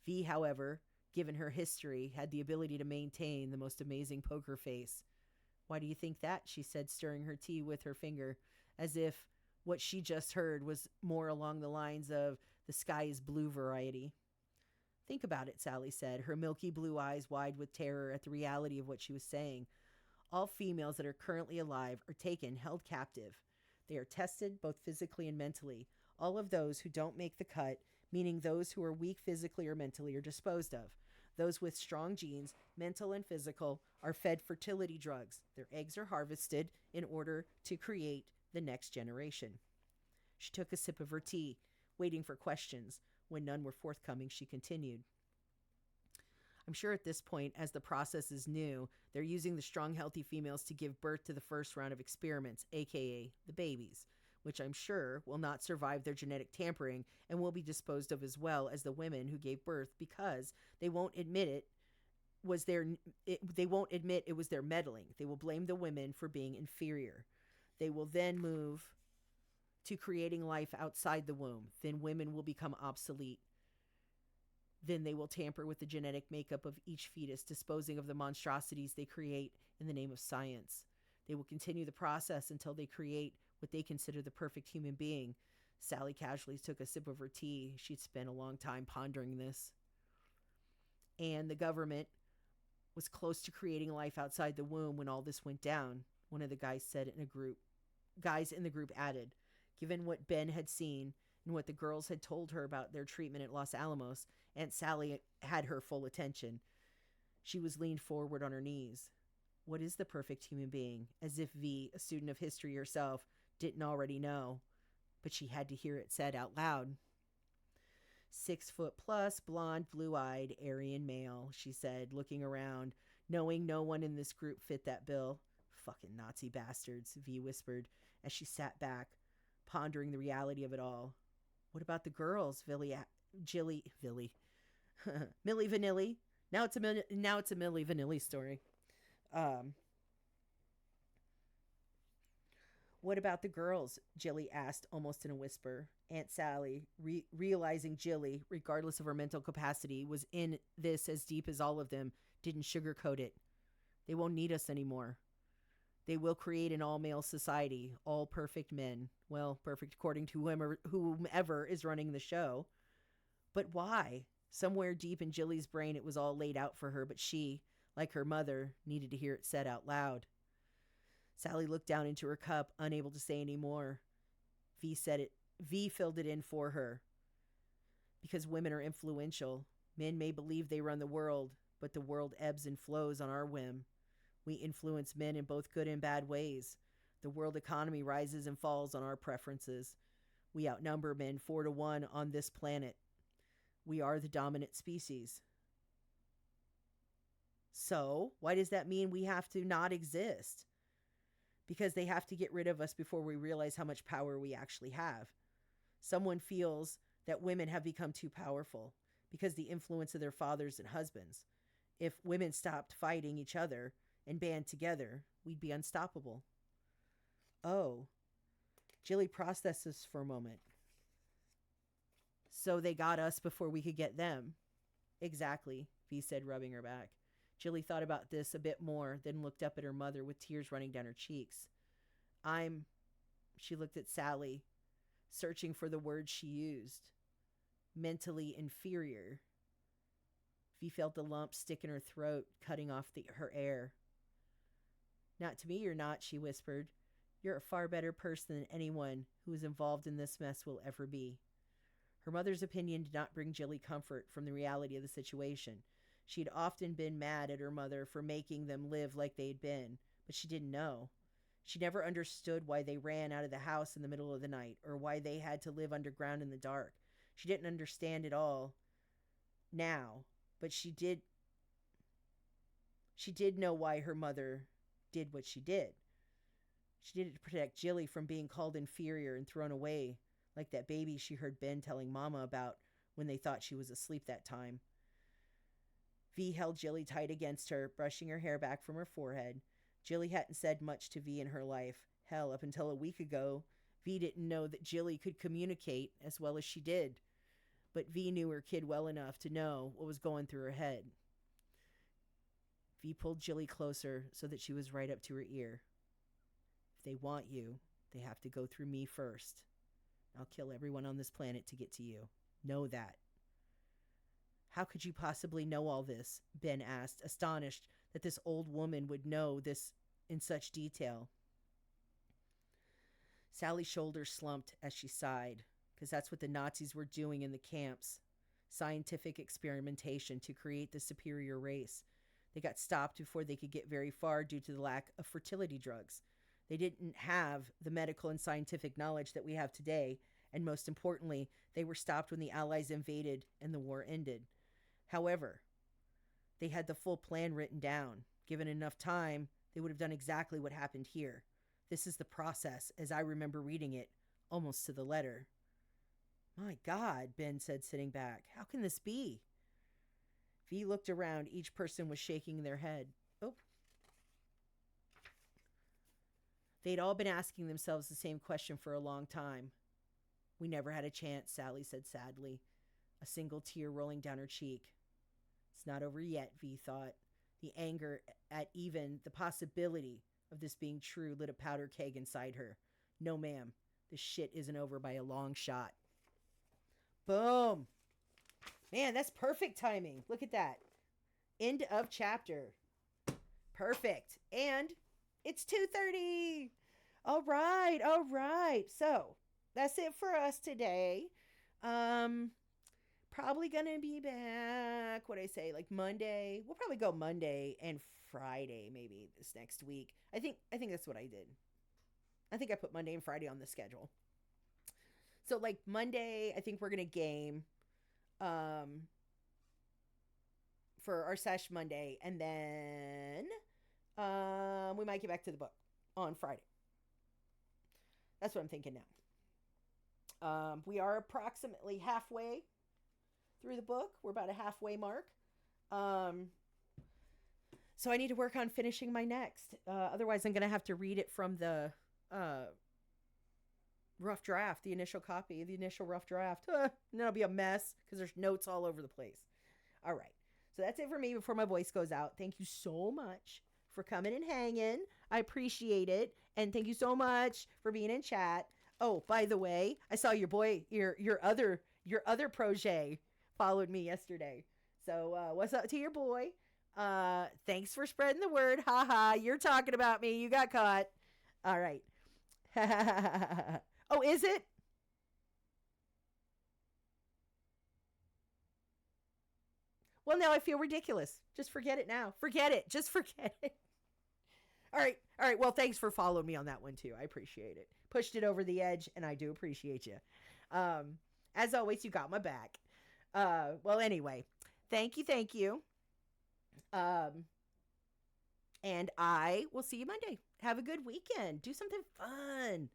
V, however, given her history, had the ability to maintain the most amazing poker face. Why do you think that? She said, stirring her tea with her finger, as if what she just heard was more along the lines of the sky is blue variety. Think about it, Sally said, her milky blue eyes wide with terror at the reality of what she was saying. All females that are currently alive are taken, held captive. They are tested both physically and mentally. All of those who don't make the cut, meaning those who are weak physically or mentally, are disposed of. Those with strong genes, mental and physical, are fed fertility drugs. Their eggs are harvested in order to create the next generation. She took a sip of her tea, waiting for questions. When none were forthcoming, she continued. I'm sure at this point, as the process is new, they're using the strong, healthy females to give birth to the first round of experiments, aka the babies, which I'm sure will not survive their genetic tampering and will be disposed of as well as the women who gave birth, because they won't admit it was their meddling. They will blame the women for being inferior. They will then move to creating life outside the womb. Then women will become obsolete. Then they will tamper with the genetic makeup of each fetus, disposing of the monstrosities they create in the name of science. They will continue the process until they create what they consider the perfect human being. Sally casually took a sip of her tea. She'd spent a long time pondering this. And the government was close to creating life outside the womb when all this went down, one of the guys said in a group. Guys in the group added, given what Ben had seen and what the girls had told her about their treatment at Los Alamos, Aunt Sally had her full attention. She was leaned forward on her knees. What is the perfect human being? As if V, a student of history herself, didn't already know, but she had to hear it said out loud. 6 foot plus, blonde, blue-eyed, Aryan male, she said, looking around, knowing no one in this group fit that bill. Fucking Nazi bastards, V whispered as she sat back, pondering the reality of it all. What about the girls, Milli Vanilli. Now it's a Milli Vanilli story. What about the girls? Jilly asked almost in a whisper. Aunt Sally, realizing Jilly, regardless of her mental capacity, was in this as deep as all of them, didn't sugarcoat it. They won't need us anymore. They will create an all male society, all perfect men. Well, perfect according to whomever is running the show. But why? Somewhere deep in Jilly's brain, it was all laid out for her, but she, like her mother, needed to hear it said out loud. Sally looked down into her cup, unable to say any more. V filled it in for her. Because women are influential. Men may believe they run the world, but the world ebbs and flows on our whim. We influence men in both good and bad ways. The world economy rises and falls on our preferences. We outnumber men 4-1 on this planet. We are the dominant species. So, why does that mean we have to not exist? Because they have to get rid of us before we realize how much power we actually have. Someone feels that women have become too powerful because the influence of their fathers and husbands. If women stopped fighting each other and band together, we'd be unstoppable. Oh, Jilly processed this for a moment. So they got us before we could get them. Exactly, V said, rubbing her back. Jilly thought about this a bit more, then looked up at her mother with tears running down her cheeks. She looked at Sally, searching for the word she used. Mentally inferior. V felt the lump stick in her throat, cutting off her air. Not to me, you're not, she whispered. You're a far better person than anyone who is involved in this mess will ever be. Her mother's opinion did not bring Jilly comfort from the reality of the situation. She had often been mad at her mother for making them live like they had been, but she didn't know. She never understood why they ran out of the house in the middle of the night or why they had to live underground in the dark. She didn't understand it all now, but she did know why her mother did what she did. She did it to protect Jilly from being called inferior and thrown away like that baby she heard Ben telling Mama about when they thought she was asleep that time. V held Jilly tight against her, brushing her hair back from her forehead. Jilly hadn't said much to V in her life. Hell, up until a week ago, V didn't know that Jilly could communicate as well as she did. But V knew her kid well enough to know what was going through her head. V pulled Jilly closer so that she was right up to her ear. If they want you, they have to go through me first. I'll kill everyone on this planet to get to you. Know that. How could you possibly know all this? Ben asked, astonished that this old woman would know this in such detail. Sally's shoulders slumped as she sighed, because that's what the Nazis were doing in the camps. Scientific experimentation to create the superior race. They got stopped before they could get very far due to the lack of fertility drugs. They didn't have the medical and scientific knowledge that we have today, and most importantly, they were stopped when the Allies invaded and the war ended. However, they had the full plan written down. Given enough time, they would have done exactly what happened here. This is the process, as I remember reading it, almost to the letter. My God, Ben said, sitting back. How can this be? V looked around. Each person was shaking their head. Oh. They'd all been asking themselves the same question for a long time. We never had a chance, Sally said sadly, a single tear rolling down her cheek. It's not over yet, V thought. The anger at even the possibility of this being true lit a powder keg inside her. No, ma'am. This shit isn't over by a long shot. Boom. Man, that's perfect timing. Look at that. End of chapter. Perfect. And it's 2:30. All right. So, that's it for us today. Probably gonna be back, like Monday. We'll probably go Monday and Friday maybe this next week. I think that's what I did. I think I put Monday and Friday on the schedule. So like Monday, I think we're gonna game for our sesh Monday, and then we might get back to the book on Friday. That's what I'm thinking now. We are approximately halfway through the book. We're about a halfway mark. So I need to work on finishing my next. Otherwise, I'm going to have to read it from the rough draft, the initial copy, the initial rough draft. And that'll be a mess because there's notes all over the place. All right. So that's it for me before my voice goes out. Thank you so much for coming and hanging. I appreciate it. And thank you so much for being in chat. Oh, by the way, I saw your boy, your other protege followed me yesterday. So what's up to your boy? Thanks for spreading the word. Ha ha, you're talking about me. You got caught. All right. Oh, is it? Well, now I feel ridiculous. Just forget it now. Forget it. Just forget it. All right. All right. Well, thanks for following me on that one too. I appreciate it. Pushed it over the edge, and I do appreciate you. Um, as always, you got my back. Well, anyway, thank you, thank you. Um, and I will see you Monday. Have a good weekend. Do something fun.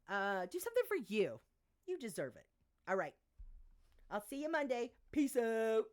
Do something for you. You deserve it. All right. I'll see you Monday. Peace out.